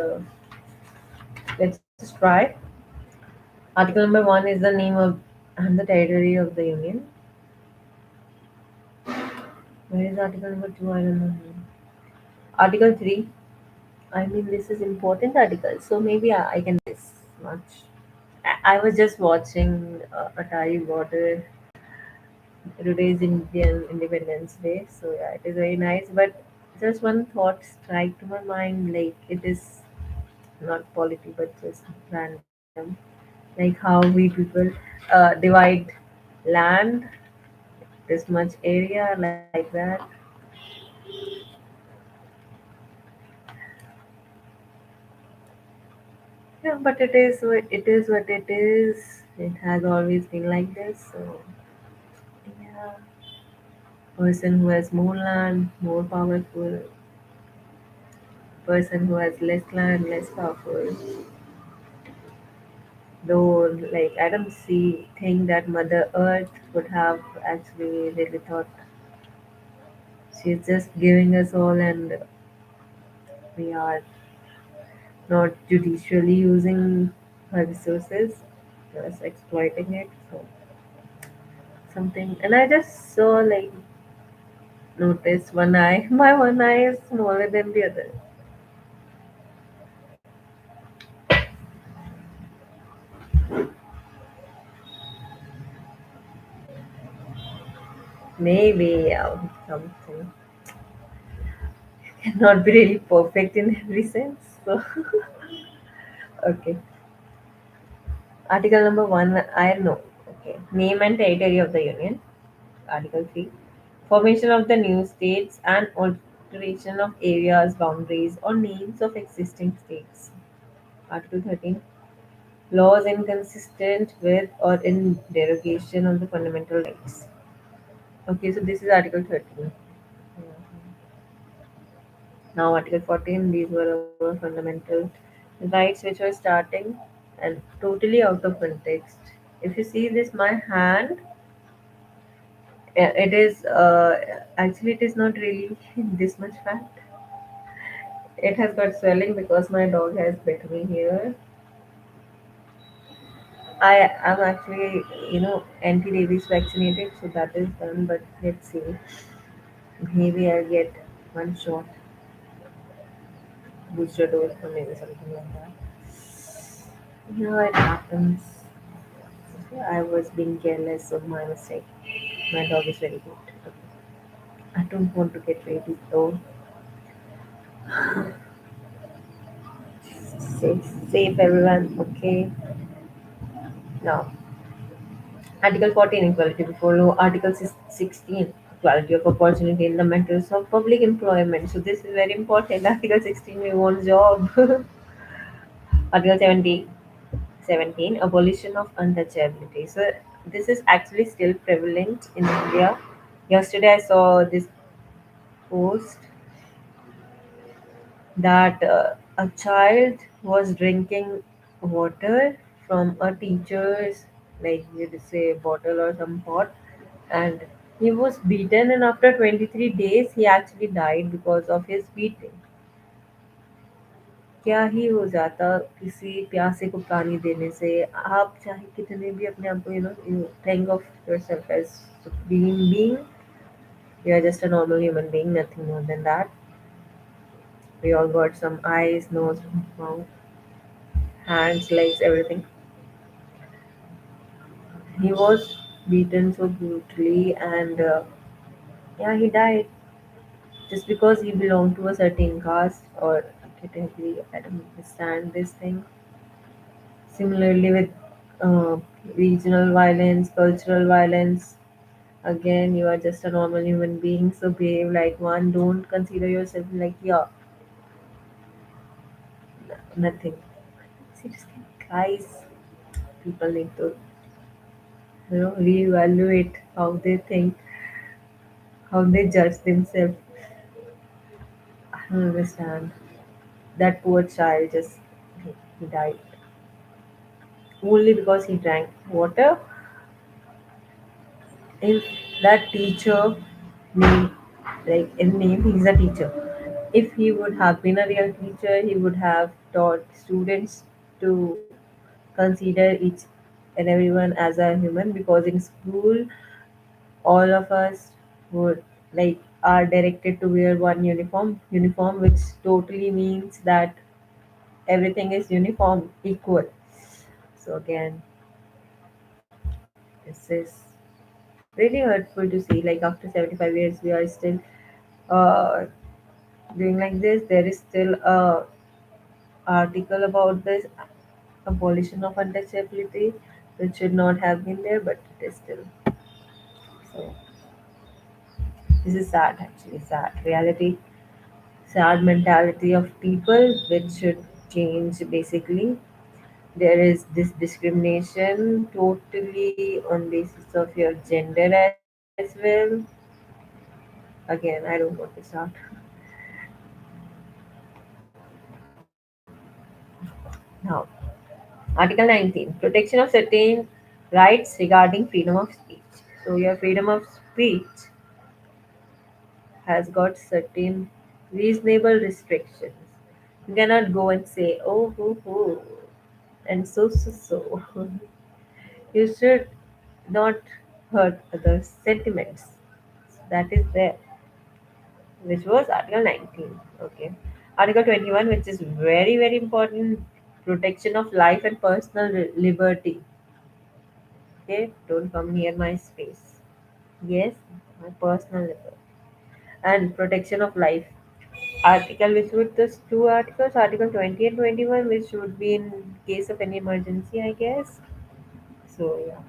let's just try. Article number one is the name of and the territory of the Union. Where is article number two? I don't know. Article three. I mean, this is important article, so maybe I can this much. I was just watching Atari Border today's Indian Independence Day, so yeah, it is very nice. But just one thought strike to my mind, like it is not polity, but just random. Like how we people divide land this much area like that. Yeah, but it is what it is. It has always been like this. So yeah, person who has more land, more powerful. Person who has less land, less powerful. Though, like I don't see think that Mother Earth would have actually really thought she's just giving us all, and we are not judicially using her resources, just exploiting it. So something, and I just saw like notice one eye. My one eye is smaller than the other. Maybe something cannot be really perfect in every sense. So okay, article number one. I know. Okay, name and territory of the union. Article three. Formation of the new states and alteration of areas, boundaries, or names of existing states. Article 13. Laws inconsistent with or in derogation of the fundamental rights. Okay, so this is Article 13. Now, Article 14, these were our fundamental rights which were starting and totally out of context. If you see this, my hand, it is actually, it is not really this much fat. It has got swelling because my dog has bit me here. I am actually, anti-rabies vaccinated, so that is done. But let's see, maybe I'll get one shot, booster dose, or maybe something like that. Yeah, it happens. I was being careless of my mistake. My dog is very good. I don't want to get rabies though. Safe everyone. Okay. Now, Article 14, equality before law. Article 16, equality of opportunity in the matters of public employment. So this is very important. Article 16, we want job. Article 17, abolition of untouchability. So this is actually still prevalent in India. Yesterday I saw this post that a child was drinking water from a teacher's, like you could say, bottle or some pot, and he was beaten, and after 23 days he actually died because of his beating. क्या ही हो जाता किसी प्यासे को पानी देने से। आप चाहे कितने भी अपने आप को you think of yourself as supreme being, you are just a normal human being, nothing more than that. We all got some eyes, nose, mouth, hands, legs, everything. He was beaten so brutally, and yeah, he died just because he belonged to a certain caste or category. I don't understand this thing. Similarly, with uh, regional violence, cultural violence, again, you are just a normal human being, so behave like one. Don't consider yourself like, yeah, nothing. Seriously, guys, people need to, reevaluate how they think, how they judge themselves. I don't understand. That poor child just he died only because he drank water. If that teacher name, like in name, he's a teacher. If he would have been a real teacher, he would have taught students to consider each and everyone as a human, because in school all of us would like are directed to wear one uniform which totally means that everything is uniform equal. So again, this is really hurtful to see, like after 75 years we are still uh, doing like this. There is still a article about this abolition of untouchability, which should not have been there, but it is still. So this is sad, actually sad reality, sad mentality of people, which should change basically. There is this discrimination totally on basis of your gender as well. Again, I don't want to start. Now, Article 19, protection of certain rights regarding freedom of speech. So your freedom of speech has got certain reasonable restrictions. You cannot go and say, oh, and so. You should not hurt others' sentiments. That is there, which was Article 19. Okay. Article 21, which is very, very important, protection of life and personal liberty. Okay, don't come near my space. Yes, my personal liberty. And protection of life. Article which would just two articles, Article 20 and 21, which would be in case of any emergency, I guess. So yeah.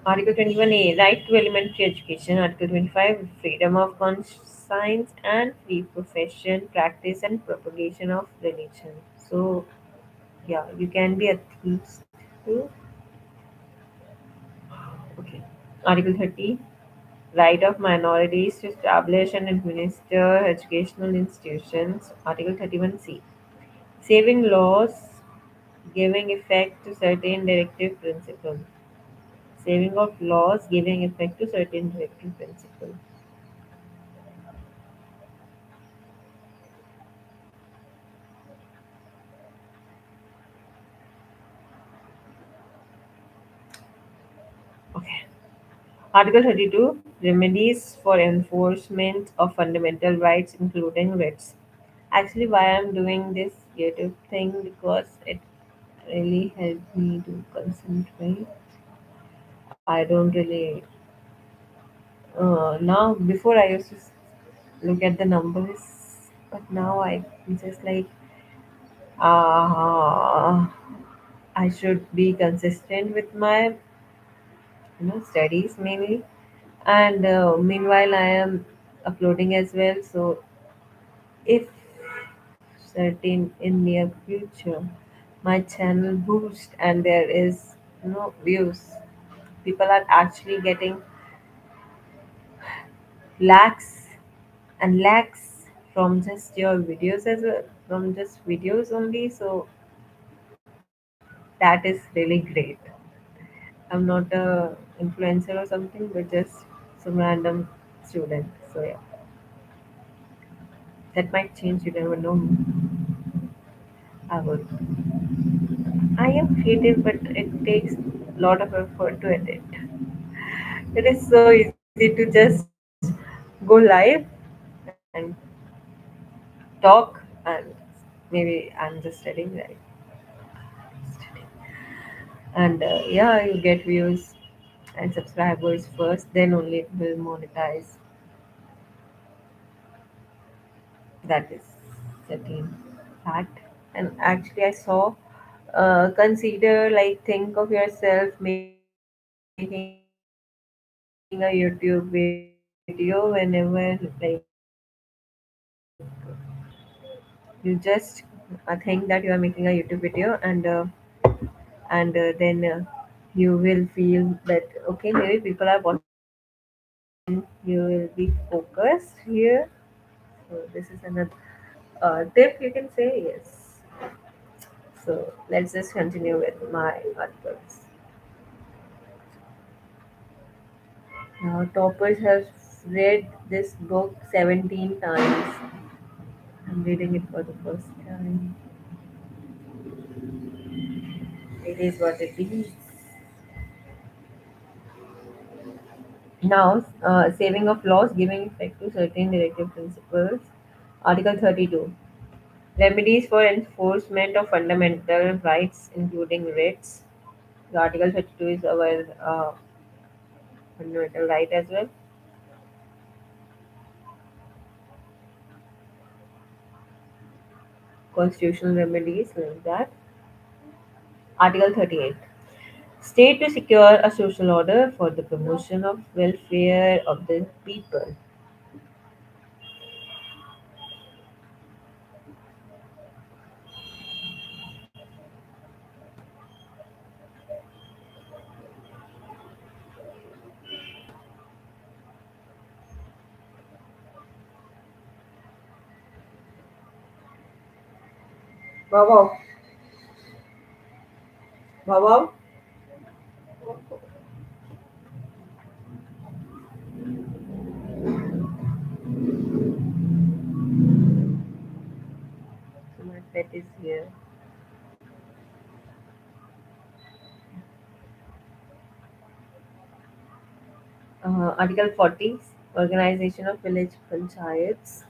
Article 21A, right to elementary education. Article 25, freedom of conscience and free profession, practice and propagation of religion. So, yeah, you can be atheist too. Okay. Article 30, right of minorities to establish and administer educational institutions. Article 31C, saving laws giving effect to certain directive principles. Saving of laws giving effect to certain directive principles. Okay. Article 32, remedies for enforcement of fundamental rights, including writs. Actually, why I'm doing this YouTube thing, because it really helped me to concentrate. I don't really now. Before I used to look at the numbers, but now I just like uh, I should be consistent with my studies mainly, and meanwhile I am uploading as well. So if certain in near future my channel boost and there is views, people are actually getting lakhs and lakhs from just your videos as well, from just videos only. So that is really great. I'm not a influencer or something, but just some random student. So yeah, that might change, you never know. I would. I am creative, but it takes a lot of effort to edit. It is so easy to just go live and talk, and maybe I'm just studying, right? And yeah, you get views and subscribers first, then only it will monetize. That is certain fact. And actually, I saw. Consider, like, think of yourself making a YouTube video whenever, like, you just think that you are making a YouTube video, and then you will feel that okay, maybe people are watching me, and then you will be focused here. So this is another tip, you can say. Yes. So let's just continue with my articles. Now, toppers have read this book 17 times. I'm reading it for the first time. It is what it is. Now, saving of laws giving effect to certain directive principles. Article 32. Remedies for enforcement of fundamental rights, including writs. The Article 32 is our fundamental right as well. Constitutional remedies like that. Article 38. State to secure a social order for the promotion of welfare of the people. Wow, wow, wow, wow. So my pet is here. Article 40. Organization of village panchayats.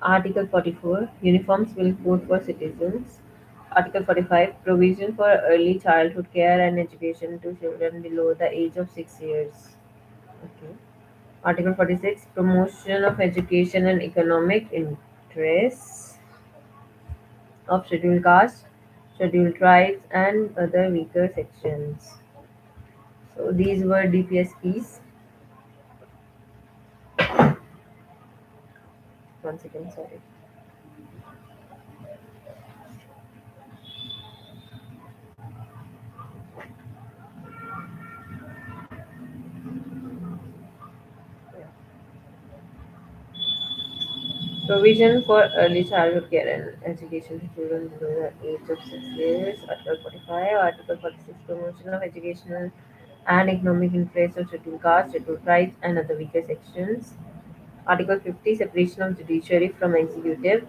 Article 44. Uniform civil code for citizens. Article 45. Provision for early childhood care and education to children below the age of 6 years. Okay. Article 46. Promotion of education and economic interests of scheduled castes, scheduled tribes, and other weaker sections. So these were DPSPs. One second, sorry. Yeah. Provision for early childhood care and education to children below the age of 6 years. Article 45. Article 46. Promotion of educational and economic interests of scheduled castes, scheduled tribes, and other weaker sections. Article 50. Separation of judiciary from executive.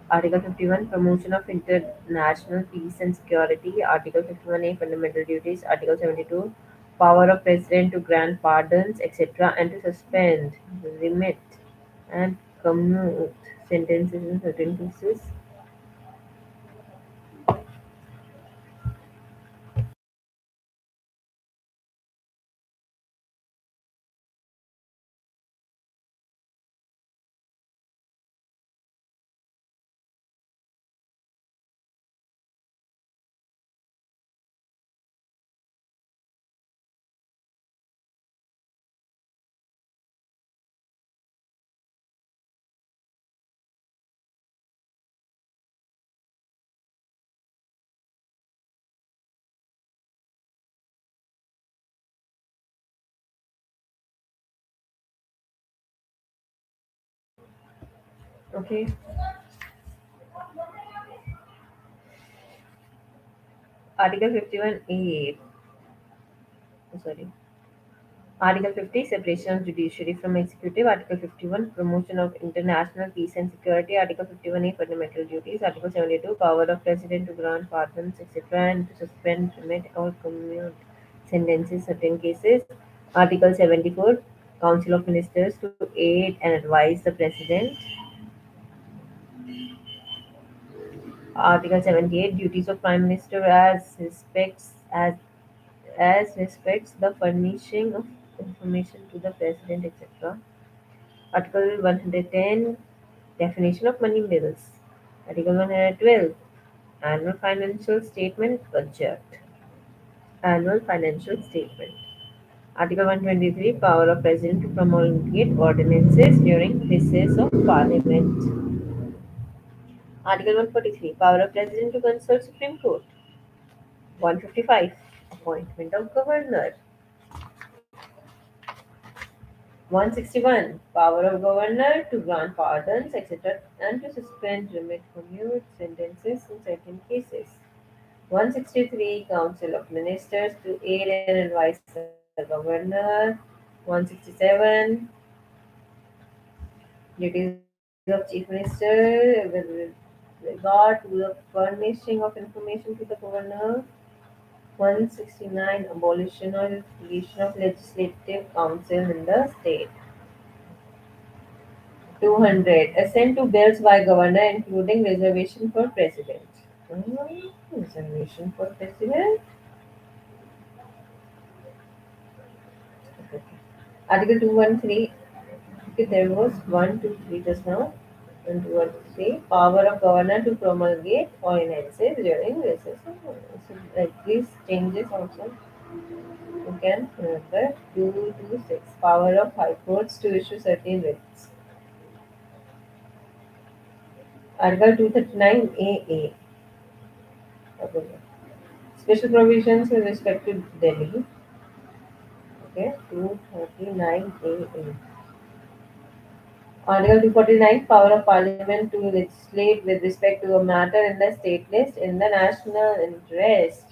Article 51. Promotion of international peace and security. Article 51A. Fundamental duties. Article 72. Power of President to grant pardons, etc., and to suspend, remit, and commute sentences in certain cases. Okay. Article 51A. Sorry. Article 50, separation of judiciary from executive. Article 51, promotion of international peace and security. Article 51A, fundamental duties. Article 72, power of president to grant pardons, etc., and to suspend, remit, or commute sentences certain cases. Article 74, Council of Ministers to aid and advise the president. Article 78, duties of prime minister as respects the furnishing of information to the president, etc. Article 110, Definition of money bills. Article 112. Annual financial statement budget. Annual financial statement. Article 123. Power of President to promulgate ordinances during recess of Parliament. Article 143. Power of President to consult Supreme Court. 155. Appointment of Governor. 161. Power of Governor to grant pardons, etc., and to suspend, remit, commute sentences in certain cases. 163. Council of Ministers to aid and advise the Governor. 167. Duties of Chief Minister with regard to the furnishing of information to the Governor. 169. Abolition or creation of legislative council in the state. 200. Assent to bills by governor including reservation for president. Reservation for president. Okay. Article 213. Okay, there was 1, 2, 3 just now. 1, 2, 1, 3. Power of governor to promulgate ordinances during recess. So, like these changes also you can remember. 226. Power of high courts to issue certain writs. Article 239 AA. Okay. Special provisions with respect to Delhi. Okay, 239 AA. Article 249. Power of Parliament to legislate with respect to a matter in the state list in the national interest.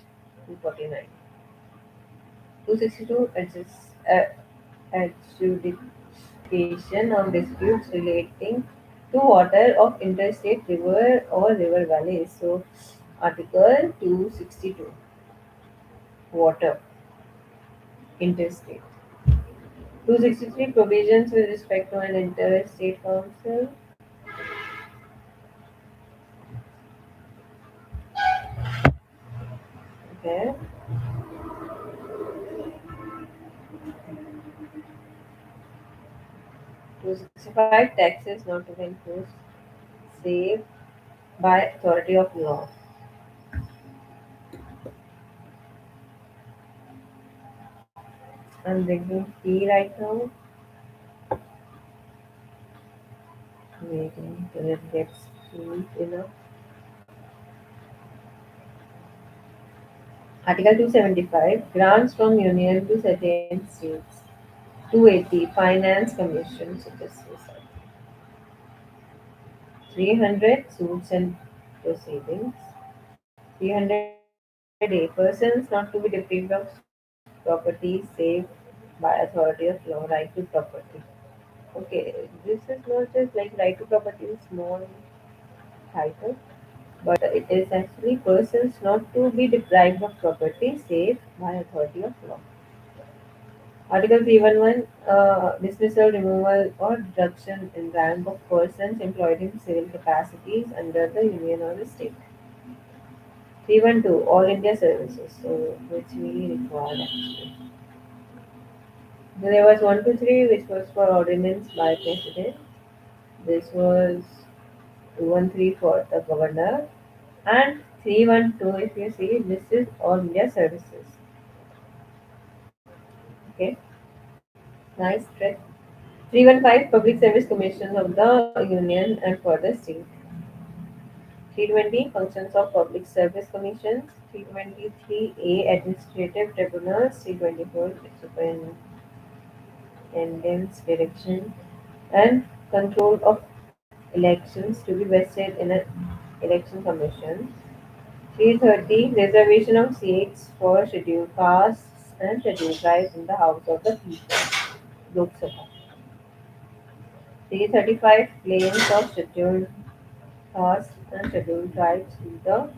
249. 262. Adjudication on disputes relating to water of interstate river or river valleys. So, Article 262. Water. Interstate. 263. Provisions with respect to an interstate council. Okay. 265. Taxes not to be imposed save by authority of law. I'm drinking tea right now. Waiting till it gets cool enough. Article 275. Grants from Union to certain states. 280. Finance Commission. So this is 300. Suits and proceedings. 300A. Persons not to be deprived of property saved by authority of law. Right to property. Okay, this is not just like right to property is small title, but it is actually persons not to be deprived of property saved by authority of law. Article 311. Dismissal, removal, or reduction in rank of persons employed in civil capacities under the union or the state. 312. All India services, so which we required actually. So there was 123, which was for ordinance by president. This was 213 for the governor, and 312. If you see, this is all India services. Okay, nice trick. 315. Public Service Commission of the Union and for the state. 320. Functions of Public Service Commissions. 323A. Administrative Tribunals. 324. Superintendent's direction and control of elections to be vested in an election commission. 330. Reservation of seats for scheduled castes and scheduled tribes in the House of the People. Lok Sabha. 335. Claims of scheduled castes and scheduled tribes to the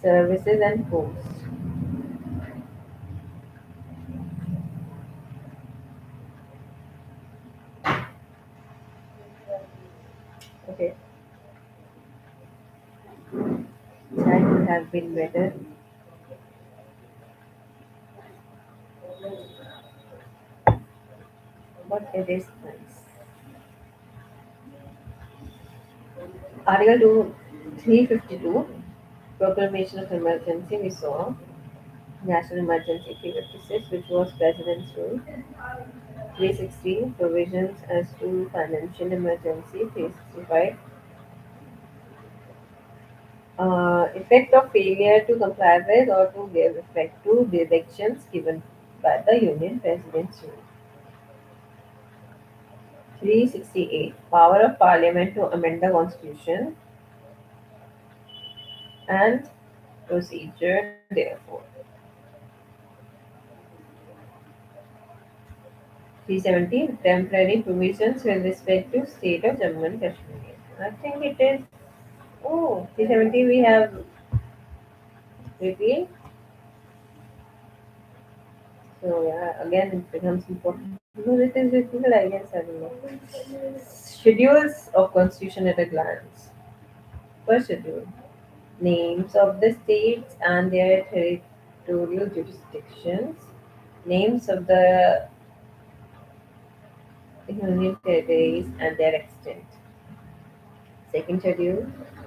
services and posts. Okay, that would have been better, but it is nice. Article 2, 352, Proclamation of Emergency, we saw. National Emergency 356, which was President's Rule. 360, Provisions as to Financial Emergency. 365, effect of failure to comply with or to give effect to directions given by the Union President's Rule. 368, Power of Parliament to amend the Constitution and procedure therefore. 370, Temporary provisions with respect to state of Jammu and Kashmir. I think it is. Oh, 370 we have repeal. So yeah, again it becomes important. No, it is repeal, I guess. I don't know. Schedules of Constitution at a glance. First schedule: names of the states and their territorial jurisdictions. Names of the union territories and their extent. Second schedule: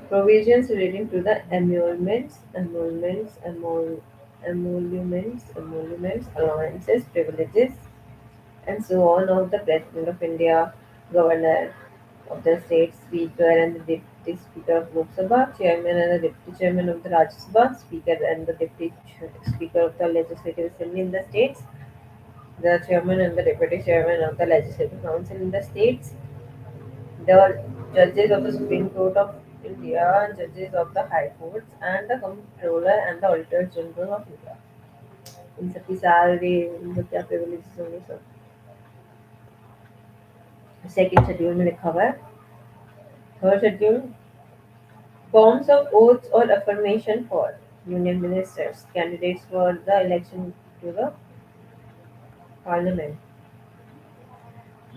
provisions relating to the emoluments, allowances, privileges, and so on of the President of India, Governor of the State, Speaker and the Deputy Speaker of Lok Sabha, Chairman and the Deputy Chairman of the Rajya Sabha, Speaker and the Deputy Speaker of the Legislative Assembly in the states, the Chairman and the Deputy Chairman of the Legislative Council in the states, the judges of the Supreme Court of India, judges of the High Courts, and the Comptroller and the Auditor General of India. इन सबकी salary इनको क्या privileges होंगे सब second schedule में लिखा हुआ है third schedule forms of oaths or affirmation for union ministers candidates for the election to the parliament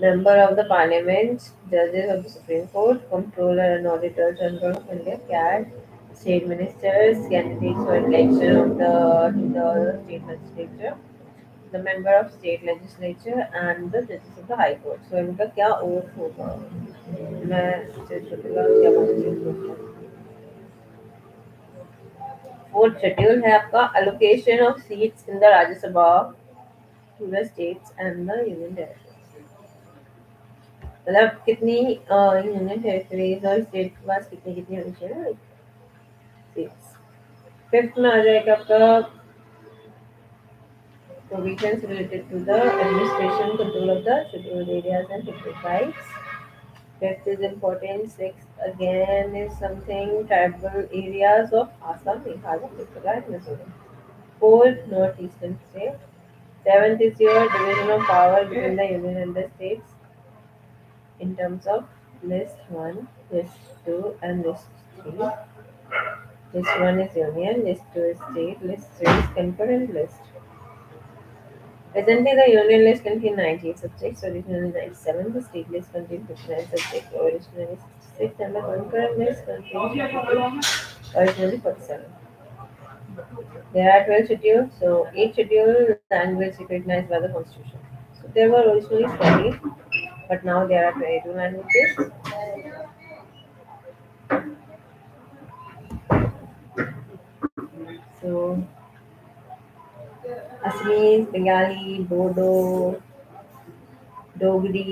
member of the parliament judges of the supreme court comptroller and auditor general of india CAD state ministers candidates for election of the state legislature the member of state legislature and the judges of the high court so इनका क्या oath होगा मैं सोचूंगा क्या बोलूँ fourth schedule है आपका allocation of seats in the Rajya Sabha to the states and the union territories मतलब कितनी यूनियन टेरिटरीज और स्टेट के पास कितनी कितनी होनी चाहिए ना सीट्स फिफ्थ में आ जाएगा आपका provisions related to the administration control of the scheduled areas and different tribes. Fifth is important. Sixth again is something tribal areas of Assam, Meghalaya, Tripura, and Mizoram. Fourth, northeastern state. Seventh is your division of power between the union and the states in terms of list 1, list 2, and list 3. List 1 is union, list 2 is state, list 3 is concurrent list. Presently, the union list contains 98 subjects, originally 97. The state list contains 59 subjects, originally 66, and the concurrent list contains 52, originally 47. There are 12 schedules, so each schedule language recognized by the constitution. So there were originally 40, but now there are 22 languages. So Assamese, Bengali, Bodo, Dogri,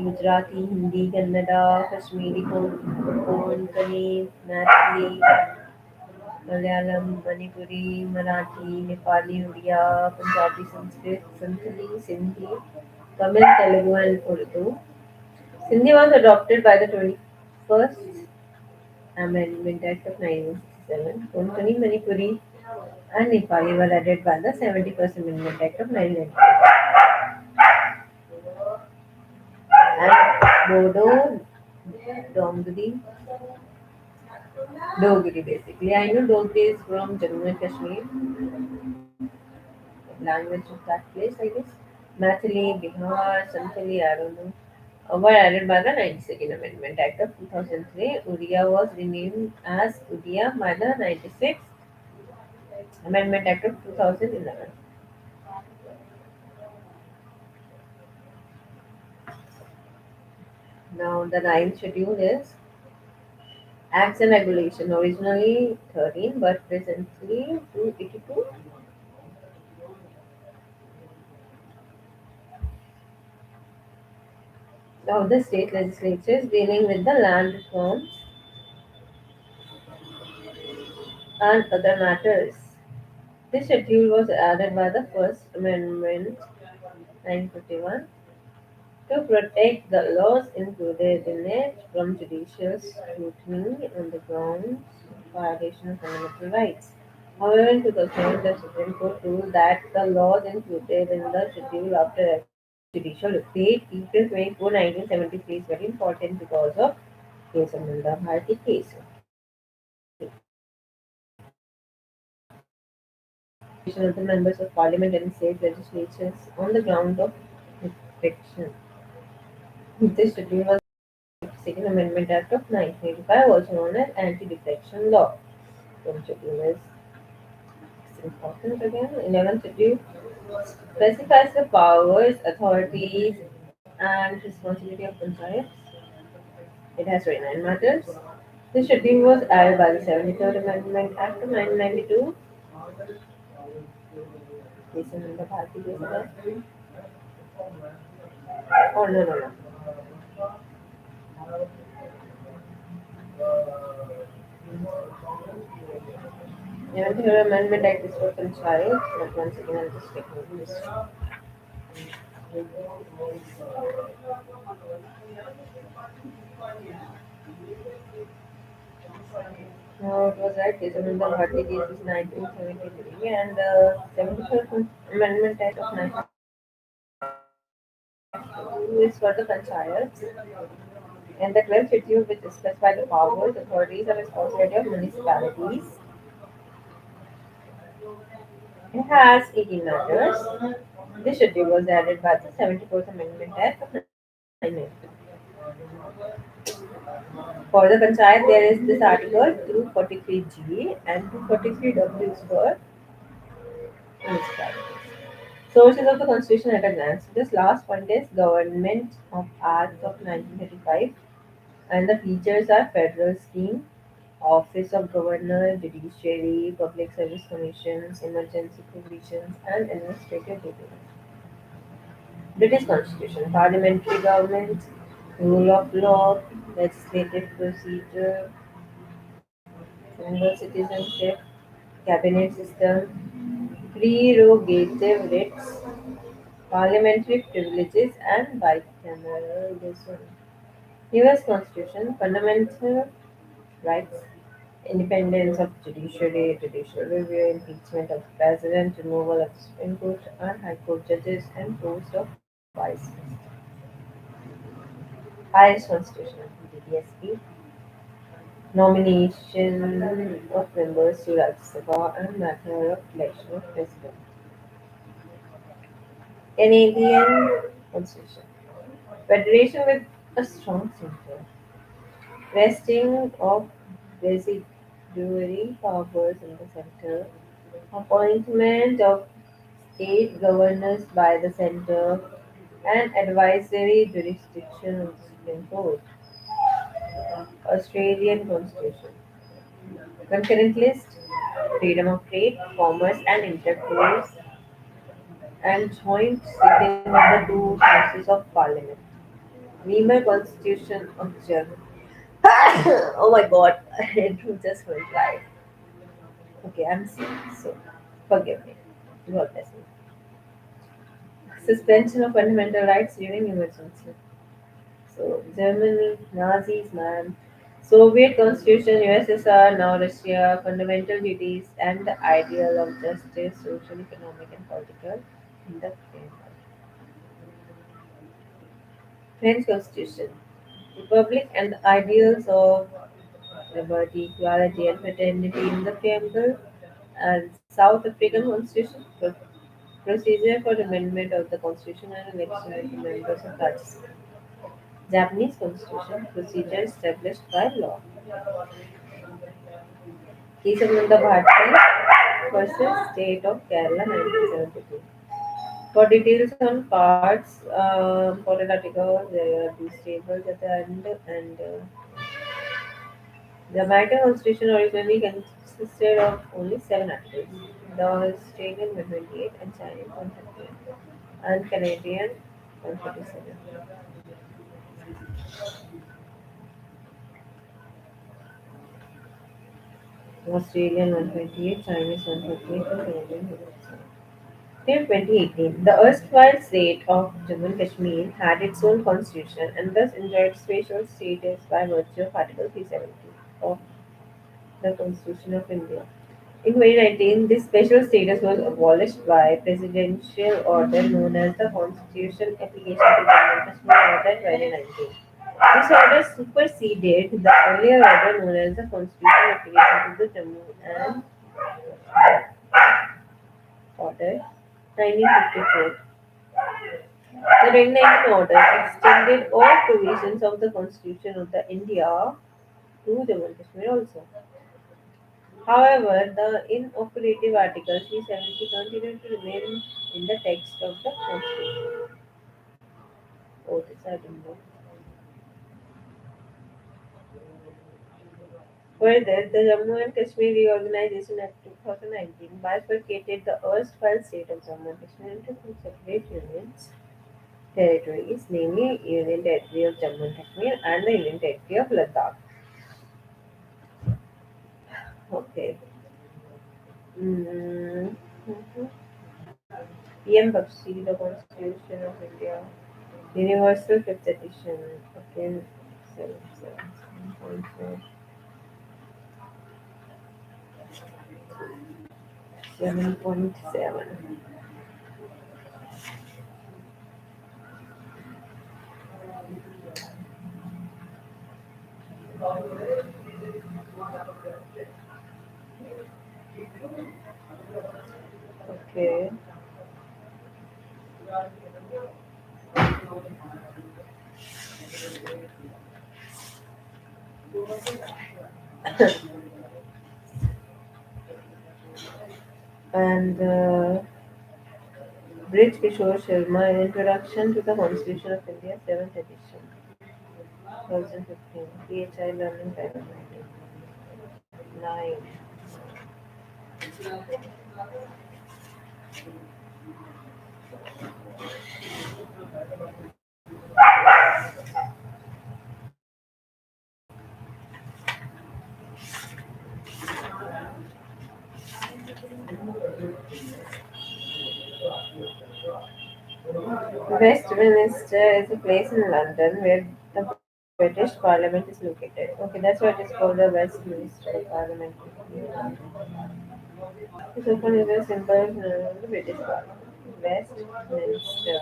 Gujarati, Hindi, Kannada, Kashmiri, Konkani, Maithili, Malayalam, Manipuri, Marathi, Nepali, Odia, Punjabi, Sanskrit, Santhali, Sindhi, Tamil, Telugu, and Urdu. Sindhi was adopted by the 21st Amendment Act of 1967. Konkani, Manipuri, and Nepali were added by the 71st Amendment Act of 1992. And Bodo, Dongri, Dogri basically. I know Dogri is from Jammu and Kashmir, language of that place, I guess. Mathili, Bihar, Santhali, I don't know. Were added by the 92nd Amendment Act of 2003. Odia was renamed as Odia by the 96th Amendment Act of 2011. Now the ninth schedule is Acts and Regulation, originally 13 but presently 282 of the state legislatures dealing with the land reforms and other matters. This schedule was added by the First Amendment 1951 to protect the laws included in it from judicial scrutiny on the grounds of violation of fundamental rights. However, in 2008, the Supreme Court ruled that the laws included in the schedule after judicial debate, April 24, 1973, is very important because of case of Nanda Bharati case. Of the members of parliament and state legislatures on the ground of defection. This schedule was Second Amendment Act of 1985, also known as Anti-Defection Law. Then schedule is important again. 11th schedule specifies the powers, authorities, and responsibility of panchayats. It has 29 matters. This schedule was added by the 73rd Amendment Act of 1992. Case in the Bharati case again. Oh, no, no, no. 11th Amendment Act is for panchayats, but once again I'll just take this. No, it was right. Case of the Bharati case is 1973, and the 74th Amendment Act of 1992 is for the panchayats, and the 12th schedule, which specify the powers, authorities, and responsibility of municipalities. It has 18 matters. This schedule was added by the 74th Amendment Act of 1992. For the panchayat, there is this article 243G and 243W is for municipalities. Sources of the Constitution at a glance. This last point is Government of Act of 1935, and the features are federal scheme, Office of Governor, Judiciary, Public Service Commissions, emergency provisions, and administrative details. British Constitution, parliamentary government, rule of law, legislative procedure, single citizenship, cabinet system, prerogative writs, parliamentary privileges, and bicameralism. US Constitution, fundamental rights, independence of judiciary, judicial review, impeachment of president, removal of Supreme Court and High Court judges, and post of vice president. Irish Constitution, DDSP, nomination of members to Rajya Sabha and matter of election of president. Canadian Constitution, federation with a strong center, vesting of residuary powers in the center, appointment of state governors by the center, and advisory jurisdiction of the Supreme Court. Australian Constitution. Concurrent list, freedom of trade, commerce and intercourse, and joint sitting of the two houses of parliament. Weimar Constitution of Germany. Oh my god, it just went live. Okay, I'm sick, so forgive me. God bless me. Suspension of fundamental rights during emergency. So, Germany, Nazis, man. Soviet Constitution, USSR, now Russia, fundamental duties, and the ideal of justice, social, economic, and political in the framework. French Constitution, Republic and the ideals of liberty, equality, and fraternity in the preamble, and South African Constitution, procedure for amendment of the Constitution and election of the members of Rajya Sabha. Japanese Constitution, procedure established by law. Kesavananda Bharati versus State of Kerala 1972. For details on parts, important articles, there are these tables at the end, and The American Constitution originally consisted of only seven articles. The Australian 128 and Chinese 138 and Canadian 147. Australian 128, Chinese 138 and Canadian 147. Till 2018, the erstwhile state of Jammu and Kashmir had its own constitution and thus enjoyed special status by virtue of Article 370 of the Constitution of India. In 2019, this special status was abolished by presidential order known as the Constitution Application to Jammu and Kashmir Order 2019. This order superseded the earlier order known as the Constitution Application to the Jammu and Order 1954. The 2019 order extended all provisions of the Constitution of the India to Jammu and Kashmir also. However, the inoperative Article 370 continued to remain in the text of the Constitution. Oh, this I didn't know. Further, the Jammu and Kashmir Reorganization Act 2019 bifurcated the erstwhile state of Jammu and Kashmir into two separate unions territories, namely Union Territory of Jammu and Kashmir and the Union Territory of Ladakh. Okay. Mm-hmm. PM Bakshi, the Constitution of India. Universal Fifth Edition. Okay. 7.4. 7.7. Okay. And Brij Kishore Sharma, an Introduction to the Constitution of India, 7th edition, 2015. PHI Learning Private Limited. 9. Westminster is a place in London where the British Parliament is located. Okay, that's why it is called the Westminster Parliament. This often is a symbol of the British Parliament. Westminster.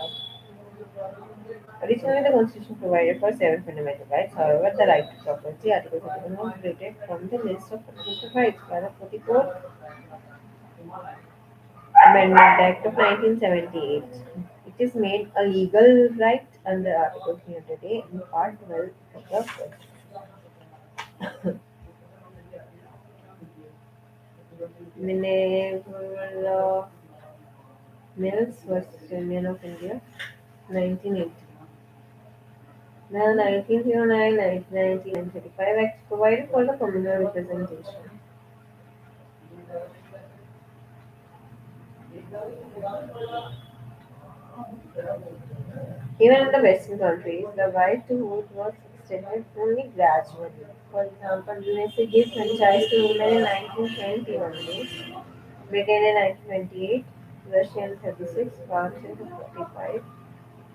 Originally, the Constitution provided for seven fundamental rights. However, the right to property, Article 31, was deleted from the list of fundamental rights by the 44th Amendment Act of 1978. It is made a legal right under Article 300A in Part 12 of the Minerva Mills versus Union of India, 1980. The 1909 1935 Act provided for the communal representation. Even in the Western countries, the right to vote was extended only gradually. For example, USA gave franchise to women in 1920 only, Britain in 1928, Russia in 36, France in 45,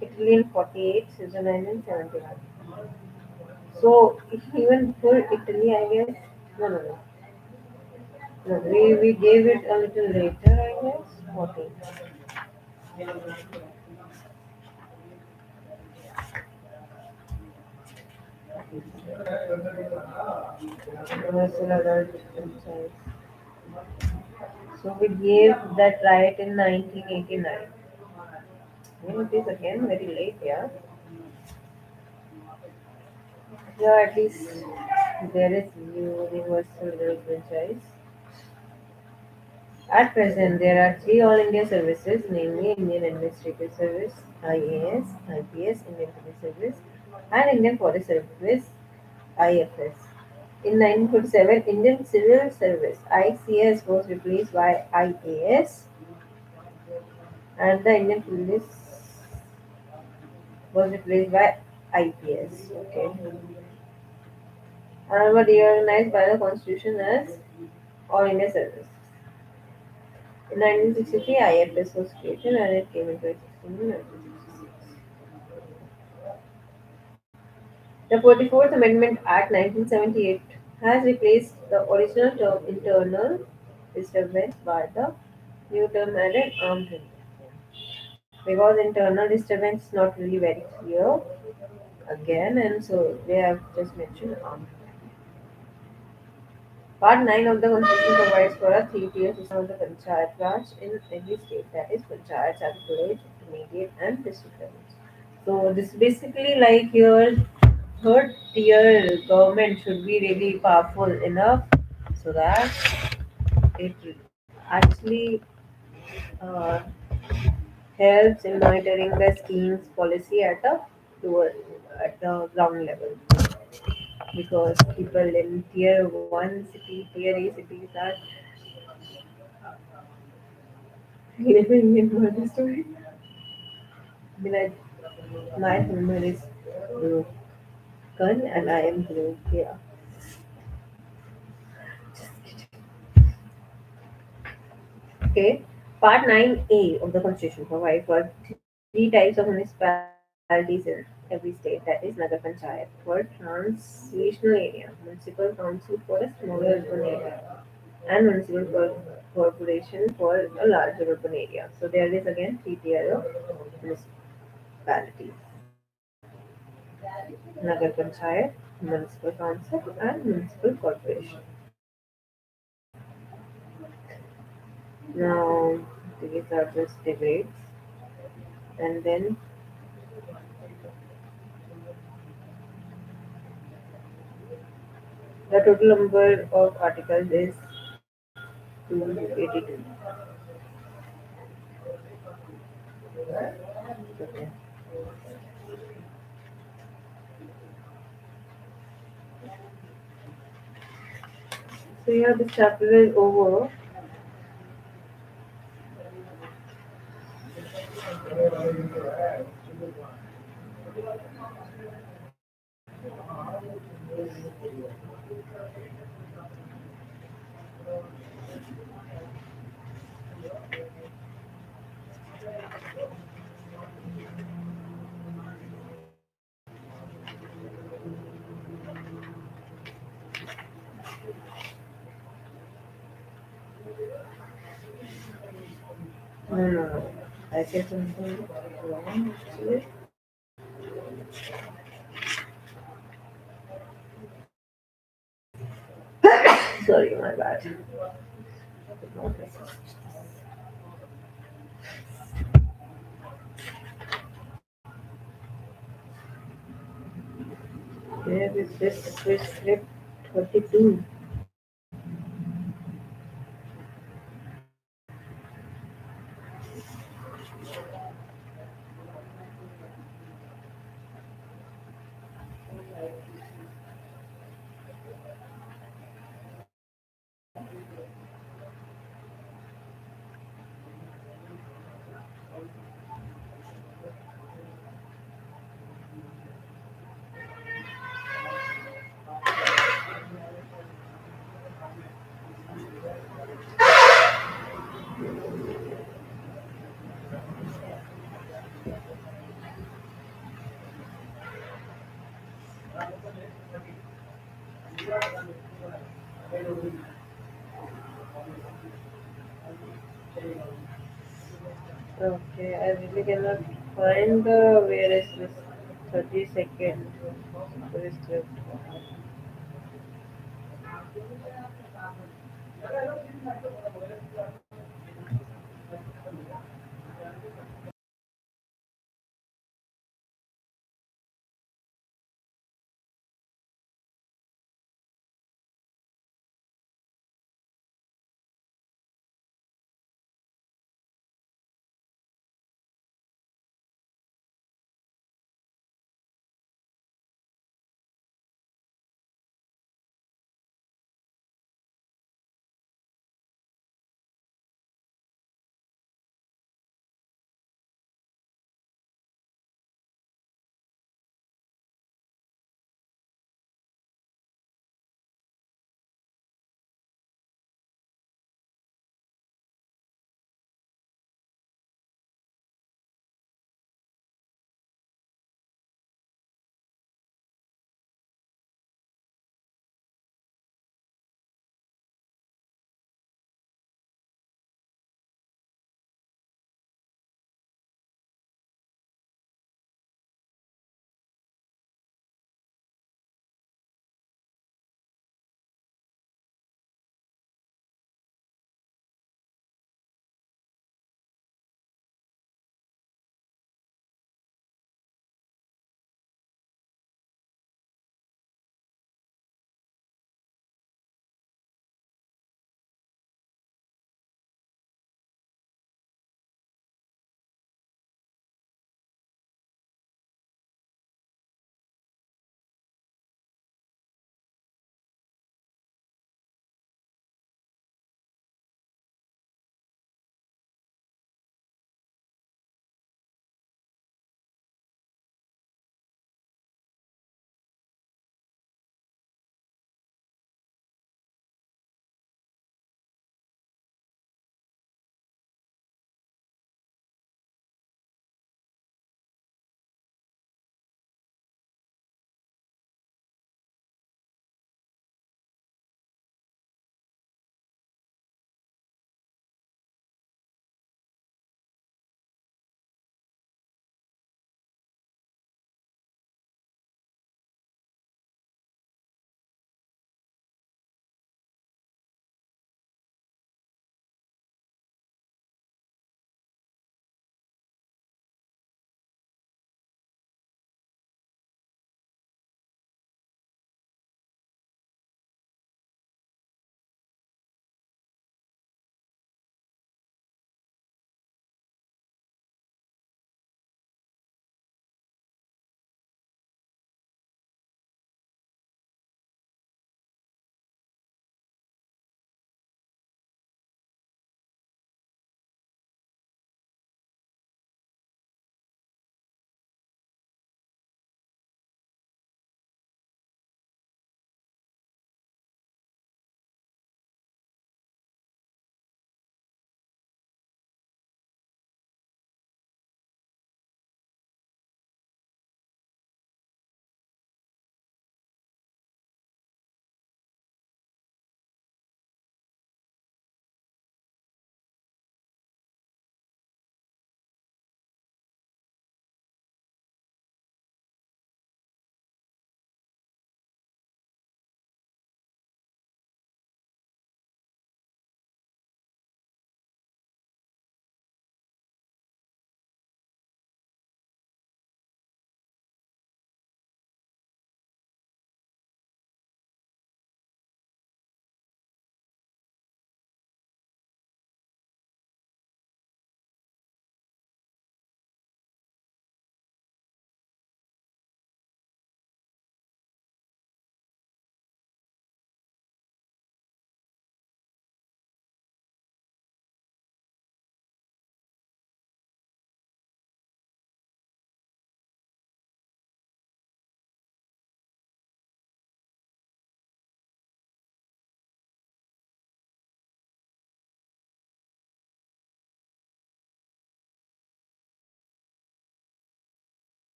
Italy in 48, Switzerland in 71. So even before Italy, I guess, no, we gave it a little later, I guess, 14. Universal adult franchise. So we gave that right in 1989. Well, it is again very late, yeah. Yeah, at least there is universal adult franchise. At present, there are three All India services, namely Indian Administrative Service, IAS, IPS, Indian Police Service, and Indian Forest Service, IFS. In 1947, Indian Civil Service (ICS) was replaced by IAS, and the Indian Police was replaced by IPS. Okay, and were reorganized by the Constitution as All India Service. In 1963, IFS was created and it came into existence in 1966. The 44th Amendment Act 1978 has replaced the original term internal disturbance by the new term added armed rebellion. Because internal disturbance is not really very clear again, and so they have just mentioned armed. Part 9 of the Constitution provides for a three-tier system of the Panchayat Raj in every state, that is, Panchayats at the village, intermediate, and district levels. So, this basically like your third tier government should be really powerful enough so that it actually uh, helps in monitoring the scheme's policy at the lower, at the ground level, because people in tier 1 city, tier A cities are living in murder story. Be like, my humor is broken and I am broke. Yeah. Okay. Part 9A of the Constitution provides for three types of municipalities in every state, that is Nagar Panchayat for transitional area, municipal council for a smaller urban area, and municipal corporation for a larger urban area. So there is again three tier of municipalities: Nagar Panchayat, municipal council, and municipal corporation. Now these are just debates, and then the total number of articles is 282. Okay. So yeah, this chapter is over. No, no, no. I said something wrong actually. Sorry, my bad. Where is this script 32? Okay, I really cannot find the where is this 30-second for this script.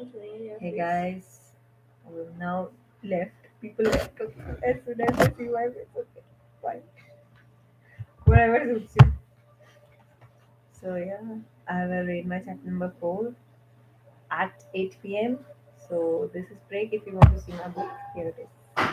Hey guys, we've now left. People left. Okay. As soon as I see my face, okay, fine. Whatever suits you. So yeah, I will read my chapter number 4 at 8 p.m. So this is break. If you want to see my book, here it is.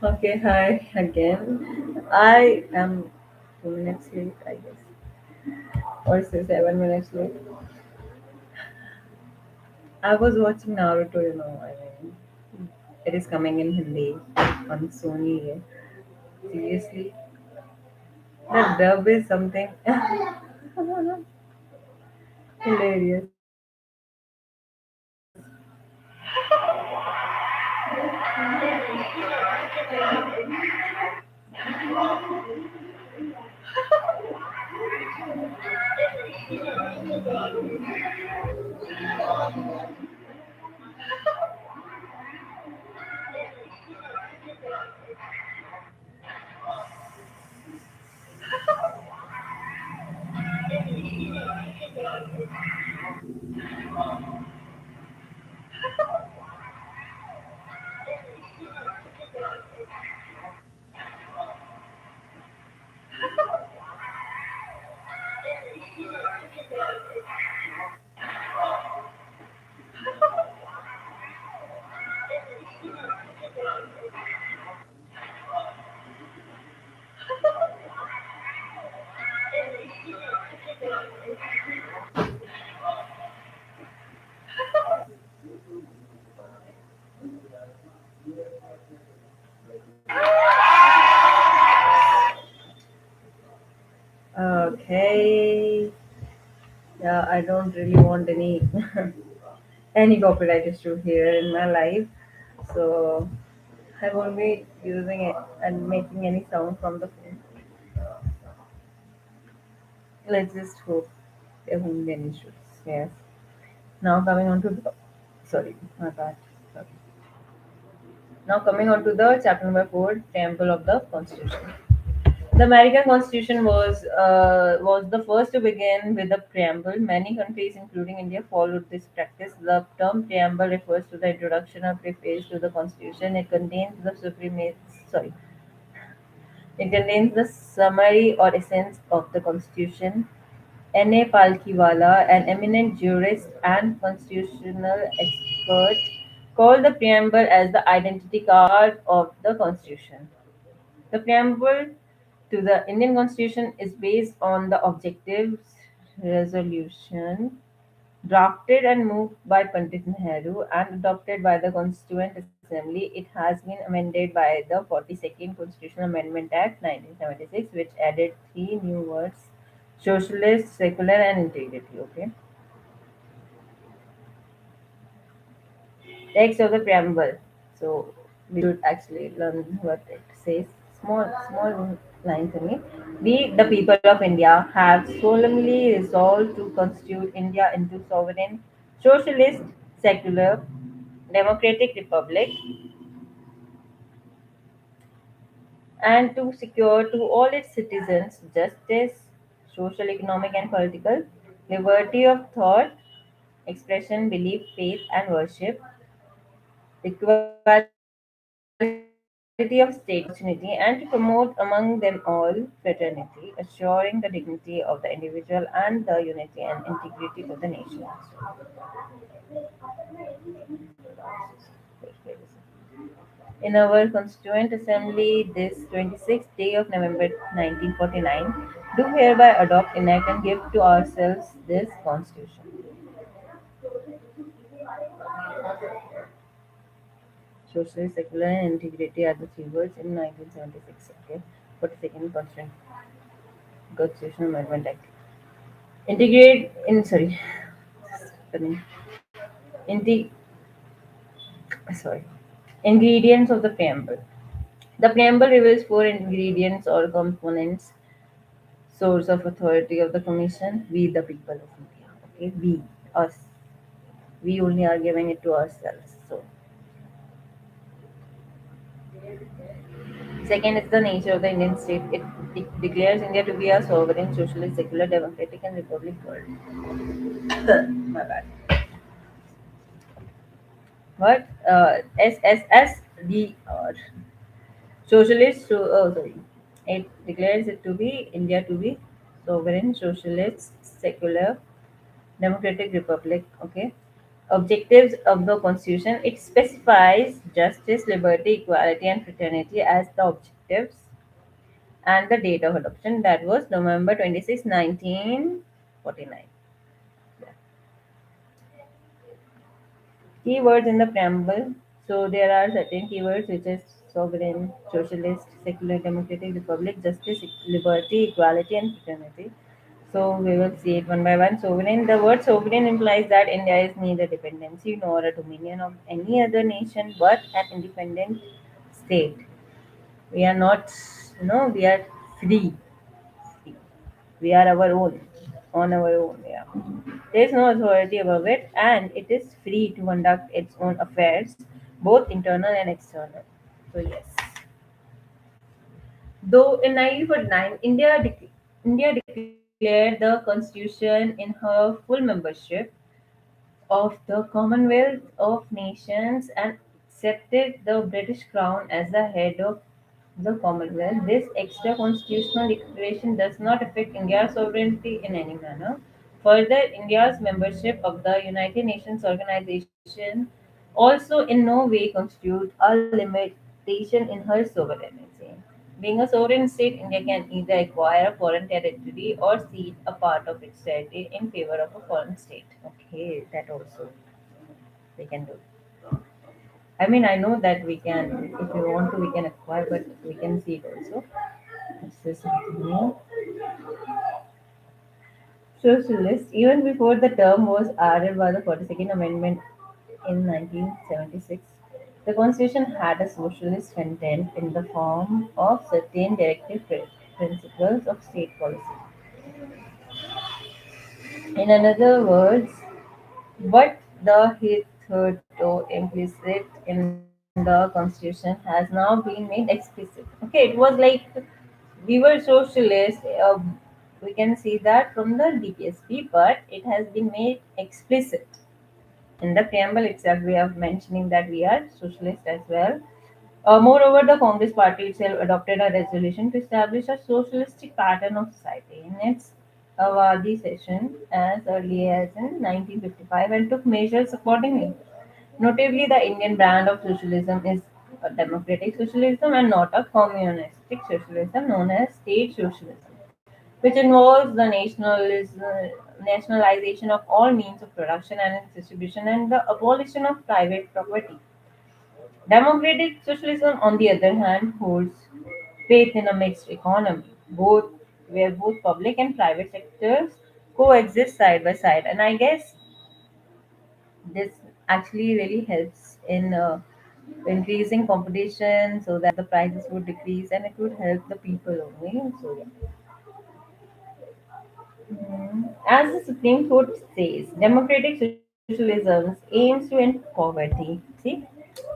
Okay, hi again. I am 2 minutes late, I guess, or say 7 minutes late. I was watching Naruto, I mean, it is coming in Hindi on Sony. Seriously, the dub is something hilarious. Okay, yeah, I don't really want any any copyright issue here in my life, so I won't be using it and making any sound from the phone. Let's just hope there won't be any issues. Yes. Now coming on to the, sorry, my bad. Sorry. Now coming on to the chapter number 4, preamble of the Constitution. The American Constitution was the first to begin with a preamble. Many countries, including India, followed this practice. The term preamble refers to the introduction or preface to the Constitution. It contains the summary or essence of the Constitution. N.A. Palkhiwala, an eminent jurist and constitutional expert, called the preamble as the identity card of the Constitution. The preamble to the Indian Constitution is based on the objectives resolution drafted and moved by Pandit Nehru and adopted by the Constituent Assembly. It has been amended by the 42nd Constitutional Amendment Act 1976, which added three new words: socialist, secular, and integrity. Okay. Text of the preamble. So we should actually learn what it says. Small lines only. We, the people of India, have solemnly resolved to constitute India into sovereign, socialist, secular, democratic republic, and to secure to all its citizens justice, social, economic, and political liberty of thought, expression, belief, faith, and worship, equality of status, opportunity, and to promote among them all fraternity, assuring the dignity of the individual and the unity and integrity of the nation. In our Constituent Assembly, this 26th day of November 1949, do hereby adopt, enact, and give to ourselves this Constitution. Social, secular, and integrity are the three words in 1976. Okay, 42nd Constitutional Amendment Act. Integrate in sorry, spelling. Inte- sorry. Ingredients of the preamble. The preamble reveals four ingredients or components. Source of authority of the commission: we the people of India. Okay, we, us. We only are giving it to ourselves. So, second is the nature of the Indian state. It declares India to be a sovereign, socialist, secular, democratic, and republic world. My bad. What? SSSDR. Socialist. Sorry. It declares it to be India to be sovereign, socialist, secular, democratic republic. Okay. objectives of the Constitution. It specifies justice, liberty, equality, and fraternity as the objectives, and the date of adoption, that was November 26, 1949. Keywords in the preamble. So there are certain keywords which is sovereign, socialist, secular, democratic, republic, justice, liberty, equality, and fraternity. So we will see it one by one. Sovereign. The word sovereign implies that India is neither dependency nor a dominion of any other nation, but an independent state. We are not, we are free. Free. We are our own, on our own. Yeah. There is no authority above it, and it is free to conduct its own affairs, both internal and external. So yes. Though in 1949, India declared the constitution in her full membership of the Commonwealth of Nations and accepted the British Crown as the head of the Commonwealth. This extra constitutional declaration does not affect India's sovereignty in any manner. Further, India's membership of the United Nations organization also in no way constitutes a limitation in her sovereignty. Being a sovereign state, India can either acquire a foreign territory or cede a part of its territory in favor of a foreign state. Okay, that also we can do. I mean, I know that we can, if we want to, we can acquire, but we can see it also. This is something new. Socialist, even before the term was added by the 42nd Amendment in 1976, the Constitution had a socialist content in the form of certain directive principles of state policy. In other words, what the hitherto implicit in the Constitution has now been made explicit. Okay, it was like we were socialist. We can see that from the DPSP, but it has been made explicit in the preamble itself. We are mentioning that we are socialist as well. Moreover, the Congress Party itself adopted a resolution to establish a socialistic pattern of society in its Awadi session as early as in 1955 and took measures accordingly. Notably, the Indian brand of socialism is a democratic socialism and not a communistic socialism known as state socialism, which involves the nationalization of all means of production and its distribution and the abolition of private property. Democratic socialism, on the other hand, holds faith in a mixed economy, both where both public and private sectors coexist side by side. And I guess this actually really helps in increasing competition so that the prices would decrease and it would help the people only. So yeah. As the Supreme Court says, democratic socialism aims to end poverty, see,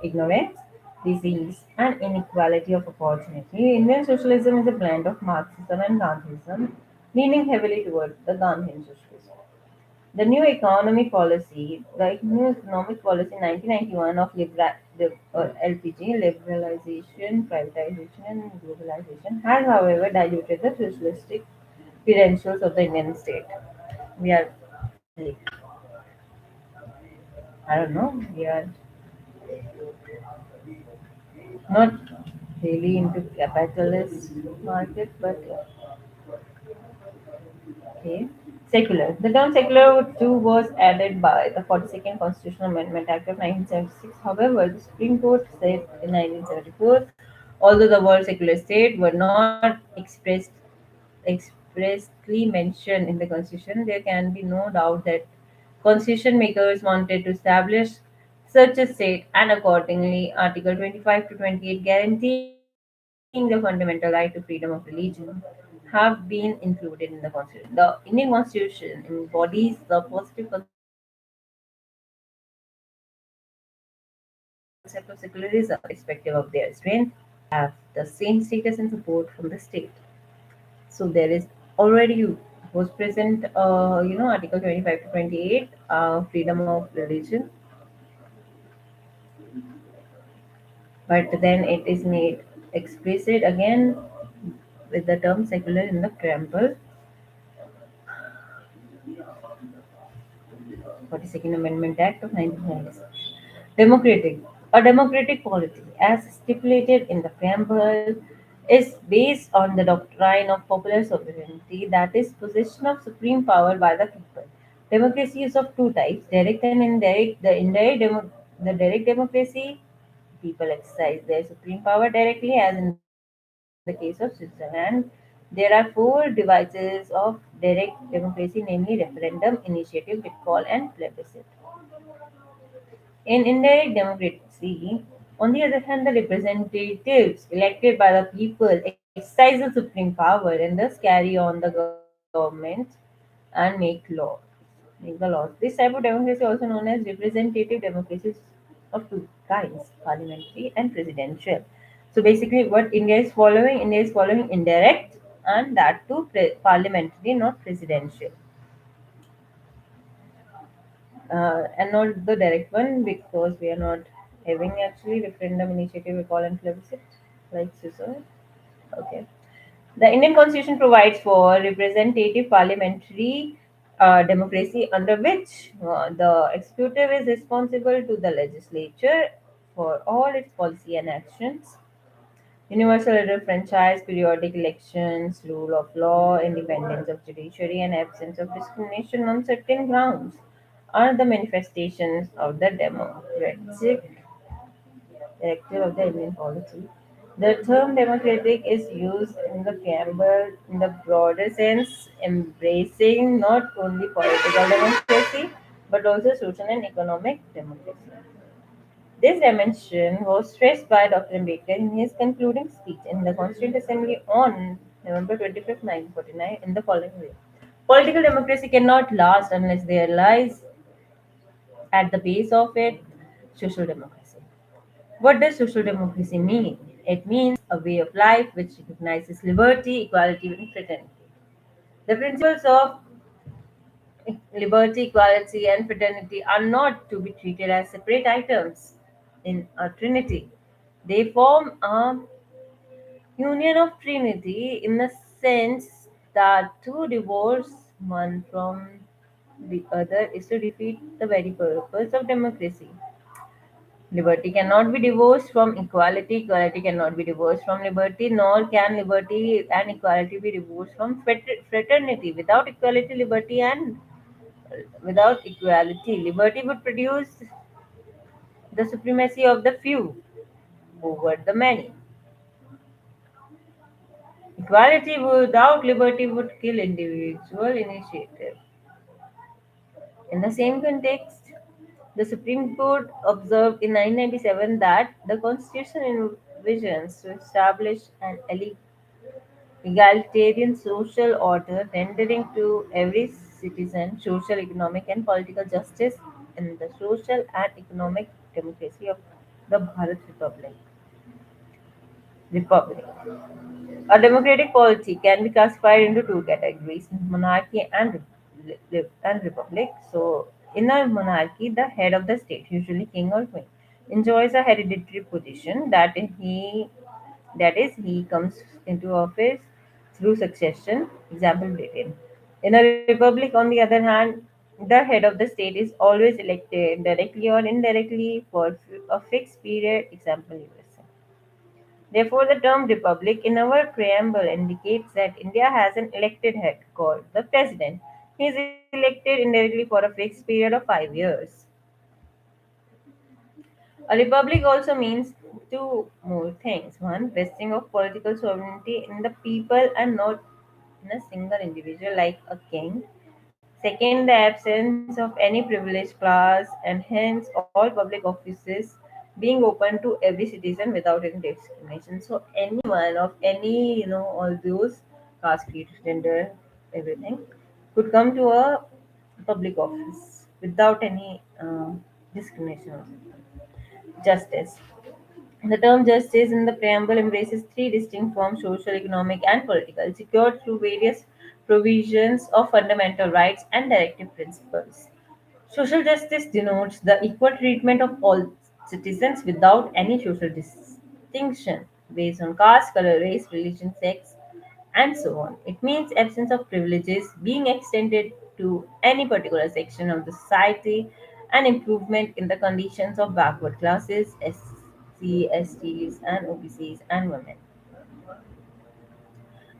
ignorance, disease, and inequality of opportunity. Indian socialism is a blend of Marxism and Gandhism, leaning heavily toward the Gandhian socialism. The new economic policy 1991 of LPG, liberalization, privatization, and globalization, has, however, diluted the socialistic credentials of the Indian state. We are, like, I don't know, we are not really into capitalist market, but okay. Secular. The term secular too was added by the 42nd Constitutional Amendment Act of 1976. However, the Supreme Court said in 1974, although the word secular state were not expressly mentioned in the Constitution, there can be no doubt that Constitution makers wanted to establish such a state, and accordingly, Article 25 to 28 guaranteeing the fundamental right to freedom of religion have been included in the Constitution. The Indian Constitution embodies the positive concept of secularism, and citizens irrespective of their strength, have the same status and support from the state. So there is already was present, Article 25 to 28, freedom of religion, but then it is made explicit again with the term secular in the preamble. 42nd Amendment Act of 1996. Democratic. A democratic polity, as stipulated in the preamble, is based on the doctrine of popular sovereignty, that is, possession of supreme power by the people. Democracy is of two types: direct and indirect. The direct democracy, people exercise their supreme power directly, as in the case of Switzerland. There are four devices of direct democracy, namely referendum, initiative, recall, and plebiscite. In indirect democracy, on the other hand, the representatives elected by the people exercise the supreme power and thus carry on the government and make the laws. This type of democracy, also known as representative democracy, is of two kinds: parliamentary and presidential. So basically, what India is following indirect, and that too parliamentary, not presidential, and not the direct one, because we are not having actually referendum, initiative, recall, and plebiscite like Switzerland. Okay. The Indian Constitution provides for representative parliamentary democracy, under which the executive is responsible to the legislature for all its policy and actions. Universal adult franchise, periodic elections, rule of law, independence of judiciary, and absence of discrimination on certain grounds are the manifestations of the democratic character of the Indian polity. The term democratic is used in the preamble in the broader sense, embracing not only political democracy but also social and economic democracy. This dimension was stressed by Dr. Ambedkar in his concluding speech in the Constituent Assembly on November 25, 1949, in the following way: political democracy cannot last unless there lies at the base of it social democracy. What does social democracy mean? It means a way of life which recognizes liberty, equality, and fraternity. The principles of liberty, equality, and fraternity are not to be treated as separate items in a trinity. They form a union of trinity in the sense that to divorce one from the other is to defeat the very purpose of democracy. Liberty cannot be divorced from equality, equality cannot be divorced from liberty, nor can liberty and equality be divorced from fraternity. Without equality, liberty, and without equality, liberty would produce the supremacy of the few over the many. Equality without liberty would kill individual initiative. In the same context, the Supreme Court observed in 1997 that the Constitution envisions to establish an egalitarian social order, rendering to every citizen social, economic, and political justice in the social and economic democracy of the Bharat Republic. A democratic polity can be classified into two categories: monarchy and republic. So, in a monarchy, the head of the state, usually king or queen, enjoys a hereditary position he comes into office through succession. Example Britain. In a republic, on the other hand, the head of the state is always elected directly or indirectly for a fixed period. Example USA. Therefore, the term republic in our preamble indicates that India has an elected head called the president. He is elected indirectly for a fixed period of 5 years. A republic also means two more things. One, vesting of political sovereignty in the people and not in a single individual like a king. Second, the absence of any privileged class, and hence all public offices being open to every citizen without any discrimination. So anyone of any, all those caste, creed, gender, everything could come to a public office without any discrimination. Justice. The term justice in the preamble embraces three distinct forms: social, economic, and political, secured through various provisions of fundamental rights and directive principles. Social justice denotes the equal treatment of all citizens without any social distinction based on caste, color, race, religion, sex, and so on. It means absence of privileges being extended to any particular section of the society and improvement in the conditions of backward classes, SC, STs, and OBCs, and women.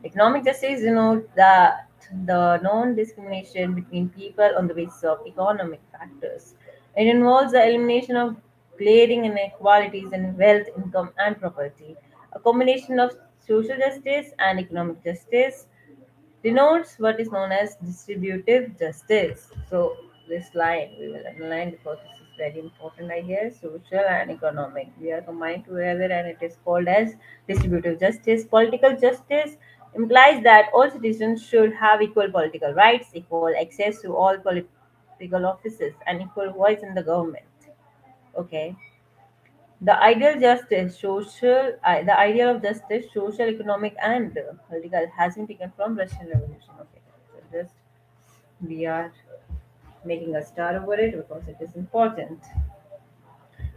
Economic justice denotes that the non-discrimination between people on the basis of economic factors. It involves the elimination of glaring inequalities in wealth, income, and property. A combination of social justice and economic justice denotes what is known as distributive justice. So, this line we will underline because this is very important, I guess. Social and economic. We are combined together and it is called as distributive justice. Political justice implies that all citizens should have equal political rights, equal access to all political offices, and equal voice in the government. Okay. The ideal of justice, social, economic, and political, has been taken from Russian Revolution. Okay, so just we are making a star over it because it is important.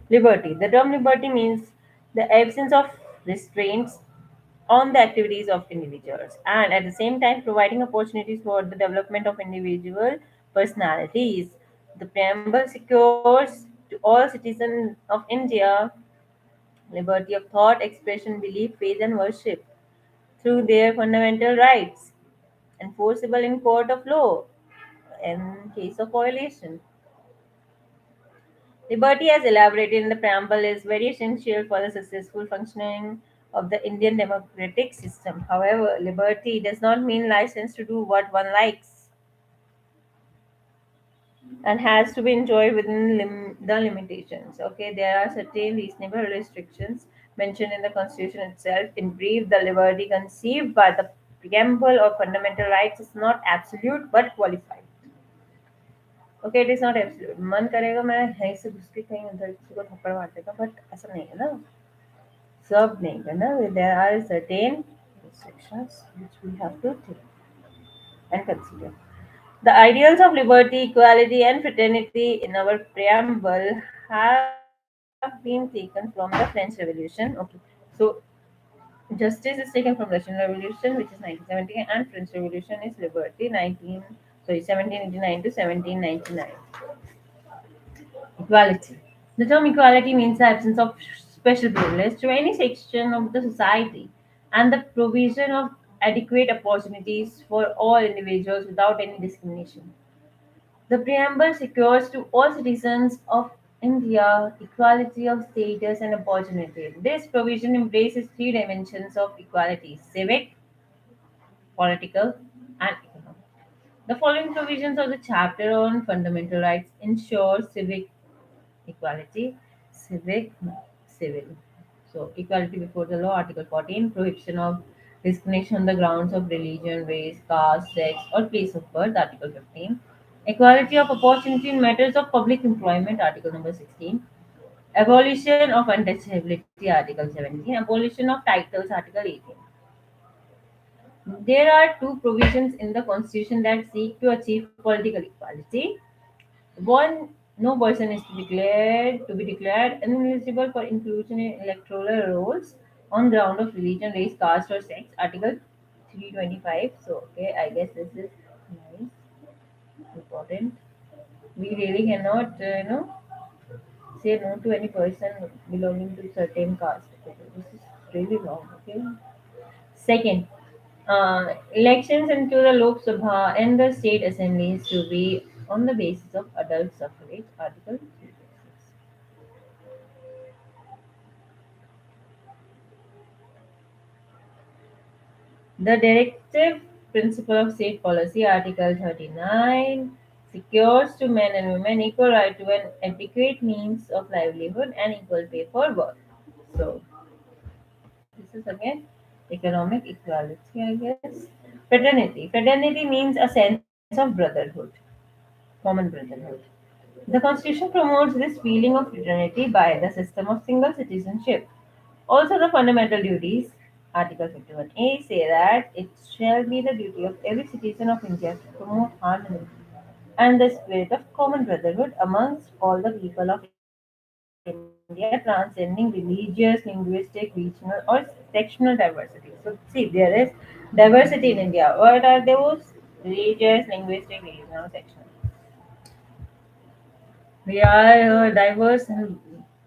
Liberty. The term liberty means the absence of restraints on the activities of individuals, and at the same time providing opportunities for the development of individual personalities. The preamble secures to all citizens of India liberty of thought, expression, belief, faith, and worship through their fundamental rights, enforceable in court of law in case of violation. Liberty, as elaborated in the preamble, is very essential for the successful functioning of the Indian democratic system. However, liberty does not mean license to do what one likes and has to be enjoyed within the limitations. Okay, there are certain reasonable restrictions mentioned in the Constitution itself. In brief, the liberty conceived by the preamble of fundamental rights is not absolute but qualified. Okay it is not absolute मन करेगा मैं यहीं से घुस के कहीं उधर किसी को थप्पड़ मार देगा बट ऐसा नहीं है ना सब नहीं करना there are certain restrictions which we have to take and consider. The ideals of liberty, equality, and fraternity in our preamble have been taken from the French Revolution. Okay, so justice is taken from Russian Revolution, which is 1917, and French Revolution is liberty 1789 to 1799. Equality. The term equality means the absence of special privilege to any section of the society and the provision of adequate opportunities for all individuals without any discrimination. The preamble secures to all citizens of India equality of status and opportunity. This provision embraces three dimensions of equality: civic, political, and economic. The following provisions of the chapter on fundamental rights ensure civic equality, civic, civil. So, equality before the law, Article 14, prohibition of discrimination on the grounds of religion, race, caste, sex, or place of birth, Article 15. Equality of opportunity in matters of public employment, Article number 16. Abolition of untouchability, Article 17. Abolition of titles, Article 18. There are two provisions in the Constitution that seek to achieve political equality. One, no person is to be declared ineligible for inclusion in electoral rolls on ground of religion, race, caste, or sex. Article 325. So, okay, I guess this is nice, important. We really cannot, say no to any person belonging to certain caste. Okay, this is really wrong. Okay. Second, elections into the Lok Sabha and the state assemblies to be on the basis of adult suffrage, Article 326. The directive principle of state policy, Article 39, secures to men and women equal right to an adequate means of livelihood and equal pay for work. So, this is again economic equality, I guess. Fraternity. Fraternity means a sense of brotherhood, common brotherhood. The Constitution promotes this feeling of fraternity by the system of single citizenship. Also, the fundamental duties, Article 51A, say that it shall be the duty of every citizen of India to promote harmony and the spirit of common brotherhood amongst all the people of India, transcending religious, linguistic, regional, or sectional diversity. So, see, there is diversity in India. What are those? Religious, linguistic, regional section. We are diverse in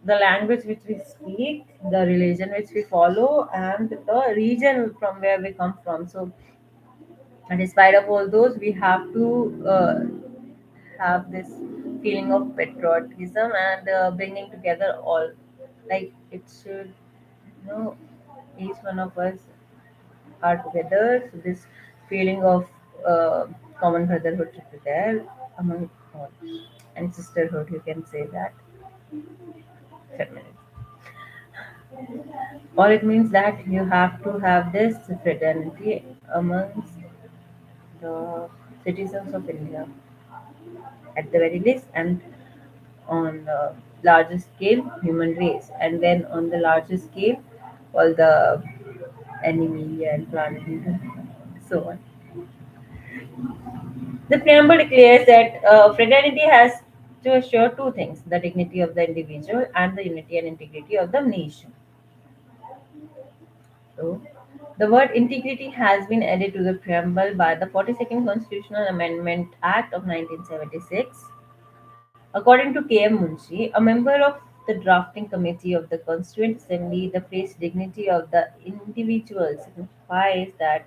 the language which we speak, the religion which we follow, and the region from where we come from. So, despite of all those, we have to have this feeling of patriotism and bringing together all. Like it should, each one of us are together. So this feeling of uh, common brotherhood should be there among all, and sisterhood. You can say that feminine. Or it means that you have to have this fraternity amongst the citizens of India at the very least, and on larger scale, human race, and then on the larger scale, all the enemy and planet, so on. The preamble declares that fraternity has to assure two things: the dignity of the individual and the unity and integrity of the nation. So, the word integrity has been added to the preamble by the 42nd Constitutional Amendment Act of 1976. According to K.M. Munshi, a member of the drafting committee of the Constituent Assembly, the phrase dignity of the individual signifies that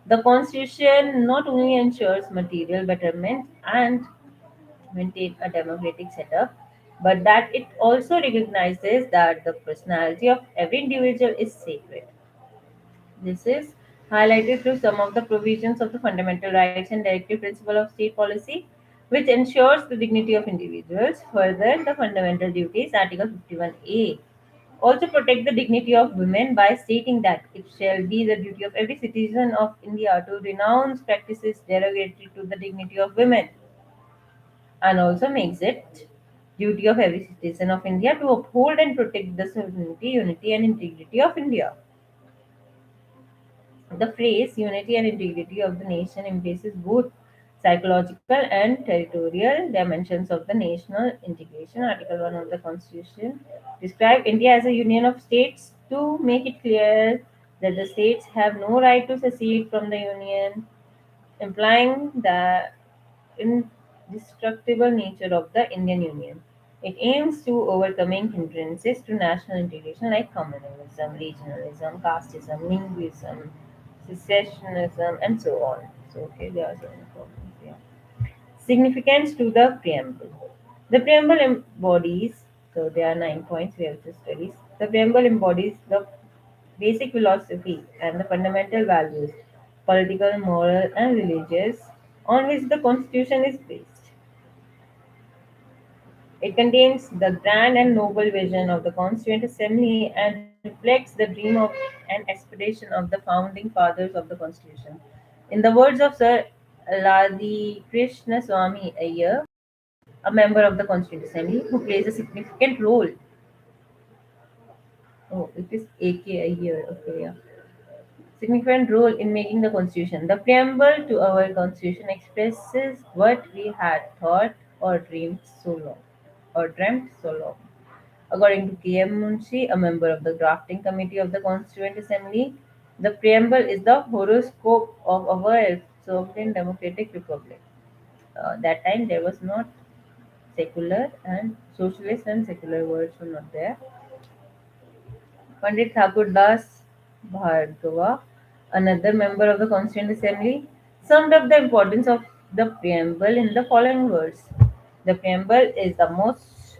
the Constitution not only ensures material betterment and maintain a democratic setup, but that it also recognizes that the personality of every individual is sacred. This is highlighted through some of the provisions of the fundamental rights and directive principle of state policy, which ensures the dignity of individuals. Further, the fundamental duties, Article 51A, also protect the dignity of women by stating that it shall be the duty of every citizen of India to renounce practices derogatory to the dignity of women, and also makes it duty of every citizen of India to uphold and protect the sovereignty, unity, and integrity of India. The phrase unity and integrity of the nation embraces both psychological and territorial dimensions of the national integration. Article 1 of the Constitution describes India as a union of states to make it clear that the states have no right to secede from the union, implying the indestructible nature of the Indian Union. It aims to overcoming hindrances to national integration like communalism, regionalism, casteism, linguism, secessionism, and so on. So, okay, there are some problems here. Significance to the preamble. The preamble embodies, so there are 9 points we have to study. The preamble embodies the basic philosophy and the fundamental values, political, moral, and religious, on which the Constitution is based. It contains the grand and noble vision of the Constituent Assembly and reflects the dream of and aspiration of the founding fathers of the Constitution. In the words of Sir Ladi Krishna Swami Iyer, a member of the Constituent Assembly who plays a significant role. Oh, it is AK Iyer. Okay, yeah. Significant role in making the Constitution. The preamble to our Constitution expresses what we had thought or dreamed so long, or dreamt so long. According to K.M. Munshi, a member of the drafting committee of the Constituent Assembly, the preamble is the horoscope of our sovereign democratic republic. That time there was not secular and socialist and secular words were not there. Pandit Thakur Das Bhargava, another member of the Constituent Assembly, summed up the importance of the preamble in the following words. The preamble is the most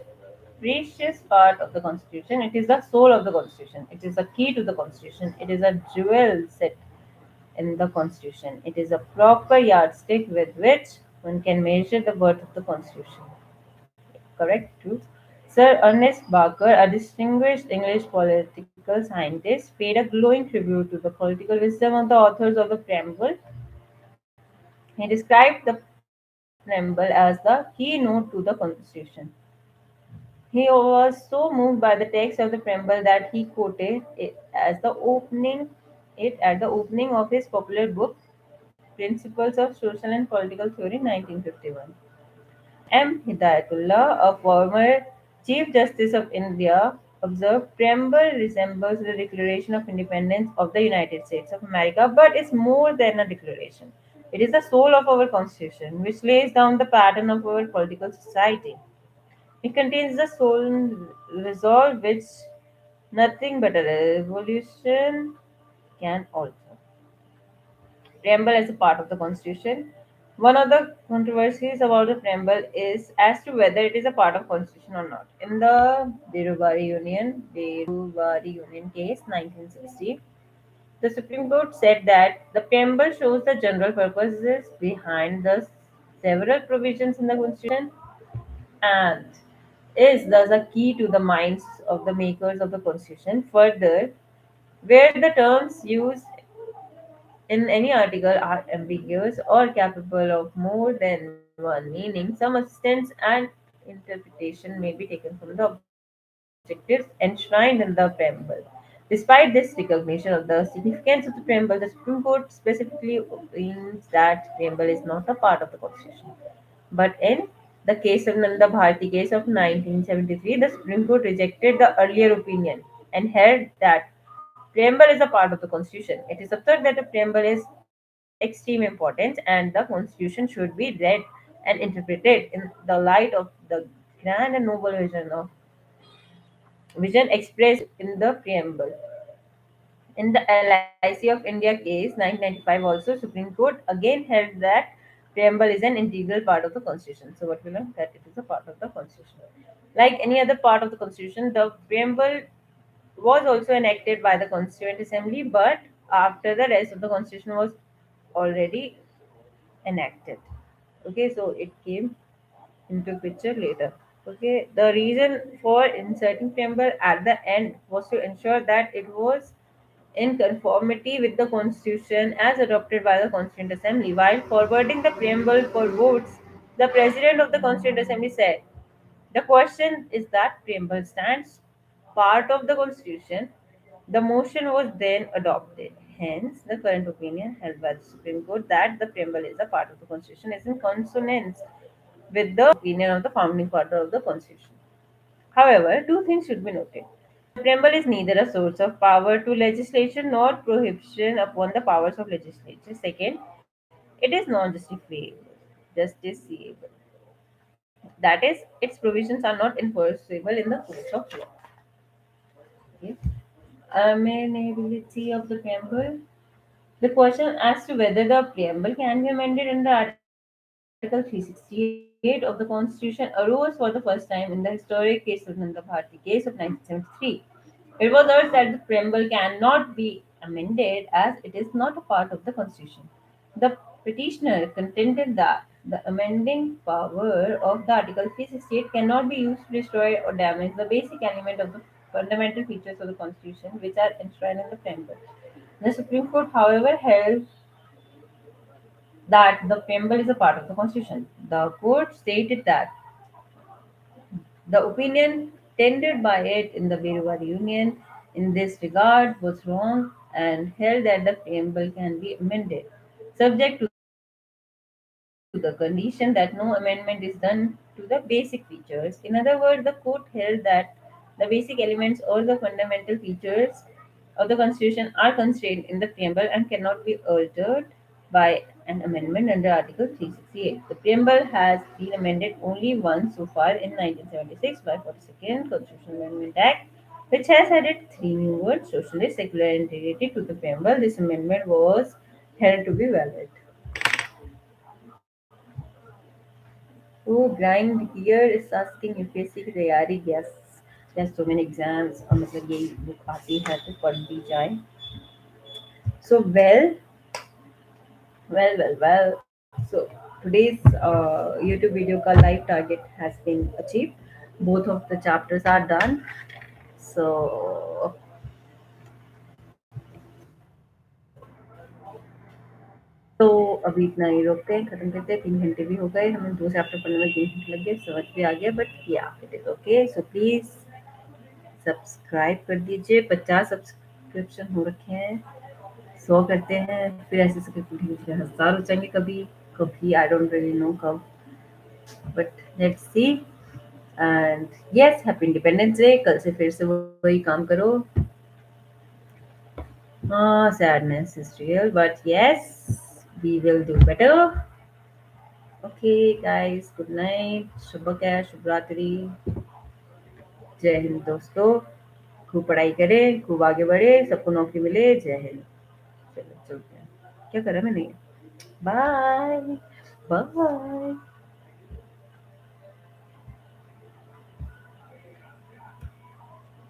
precious part of the Constitution. It is the soul of the Constitution. It is the key to the Constitution. It is a jewel set in the Constitution. It is a proper yardstick with which one can measure the worth of the Constitution. Correct? True. Sir Ernest Barker, a distinguished English political scientist, paid a glowing tribute to the political wisdom of the authors of the preamble. He described the preamble as the keynote to the Constitution. He was so moved by the text of the preamble that he quoted it at the opening of his popular book, Principles of Social and Political Theory, 1951. M. Hidayatullah, a former Chief Justice of India, observed preamble resembles the Declaration of Independence of the United States of America, but is more than a declaration. It is the soul of our constitution, which lays down the pattern of our political society. It contains the soul resolve which nothing but a revolution can alter. Preamble as a part of the constitution. One of the controversies about the preamble is as to whether it is a part of constitution or not. In the Birubari Union case, 1960, the Supreme Court said that the preamble shows the general purposes behind the several provisions in the constitution and is thus a key to the minds of the makers of the constitution. Further, where the terms used in any article are ambiguous or capable of more than one meaning, some assistance and interpretation may be taken from the objectives enshrined in the preamble. Despite this recognition of the significance of the preamble, the Supreme Court specifically opines that preamble is not a part of the Constitution. But in the case of Nanda Bharti case of 1973, the Supreme Court rejected the earlier opinion and held that preamble is a part of the Constitution. It is observed that the preamble is of extreme importance and the Constitution should be read and interpreted in the light of the grand and noble vision expressed in the preamble. In the LIC of India case 1995 also Supreme Court again held that preamble is an integral part of the constitution. So what we learned that it is a part of the constitution. Like any other part of the constitution, the preamble was also enacted by the Constituent Assembly, but after the rest of the constitution was already enacted. Okay, so it came into picture later. Okay, the reason for inserting preamble at the end was to ensure that it was in conformity with the constitution as adopted by the Constituent Assembly. While forwarding the preamble for votes, the President of the Constituent Assembly said, the question is that preamble stands part of the constitution. The motion was then adopted. Hence, the current opinion held by the Supreme Court that the preamble is a part of the constitution is in consonance with the opinion of the founding father of the constitution. However, two things should be noted. The preamble is neither a source of power to legislation nor prohibition upon the powers of legislature. Second, it is justiciable. That is, its provisions are not enforceable in the courts of law. Okay. Amenability of the preamble. The question as to whether the preamble can be amended under Article 368 of the Constitution arose for the first time in the historic case of Nanda Bharti case of 1973. It was urged that the preamble cannot be amended as it is not a part of the Constitution. The petitioner contended that the amending power of the Article 368 cannot be used to destroy or damage the basic element of the fundamental features of the Constitution which are enshrined in the preamble. The Supreme Court, however, held that the preamble is a part of the Constitution. The court stated that the opinion tendered by it in the Birubari Union in this regard was wrong and held that the preamble can be amended, subject to the condition that no amendment is done to the basic features. In other words, the court held that the basic elements or the fundamental features of the Constitution are constrained in the preamble and cannot be altered by an amendment under Article 368. The preamble has been amended only once so far in 1976 by 42nd Constitutional Amendment Act, which has added three new words: socialist, secular, and integrated to the preamble. This amendment was held to be valid. तो grind here is asking UPSC की तैयारी gas या so many exams और मतलब यही book आती है तो पढ़ ली जाए सो well so today's YouTube video ka live target has been achieved. Both of the chapters are done. So तो अभी इतना ही रोकते हैं, खत्म करते हैं. 3 घंटे भी हो गए, हमें 2 चैप्टर पढ़ने में 3 घंटे लग गए, समझ भी आ गया. बट या it is okay. So please subscribe कर दीजिए. 50 सब्सक्रिप्शन हो रखे हैं, 100 करते हैं, फिर ऐसे ऐसे करके धीरे धीरे 1000 हो जाएंगे. कभी कभी आई डोंट रियली नो कब, but let's see. And yes, happy independence day. कल से फिर से वही काम करो. हाँ, sadness is real, but yes, We will do better. Okay, guys, good night. Shubha शुभ रात्रि. जय हिंद दोस्तों. खूब पढ़ाई करें, खूब आगे बढ़े, सबको नौकरी मिले. जय हिंद. चलो चलते हैं. क्या करा मैंने? बाय. बाय.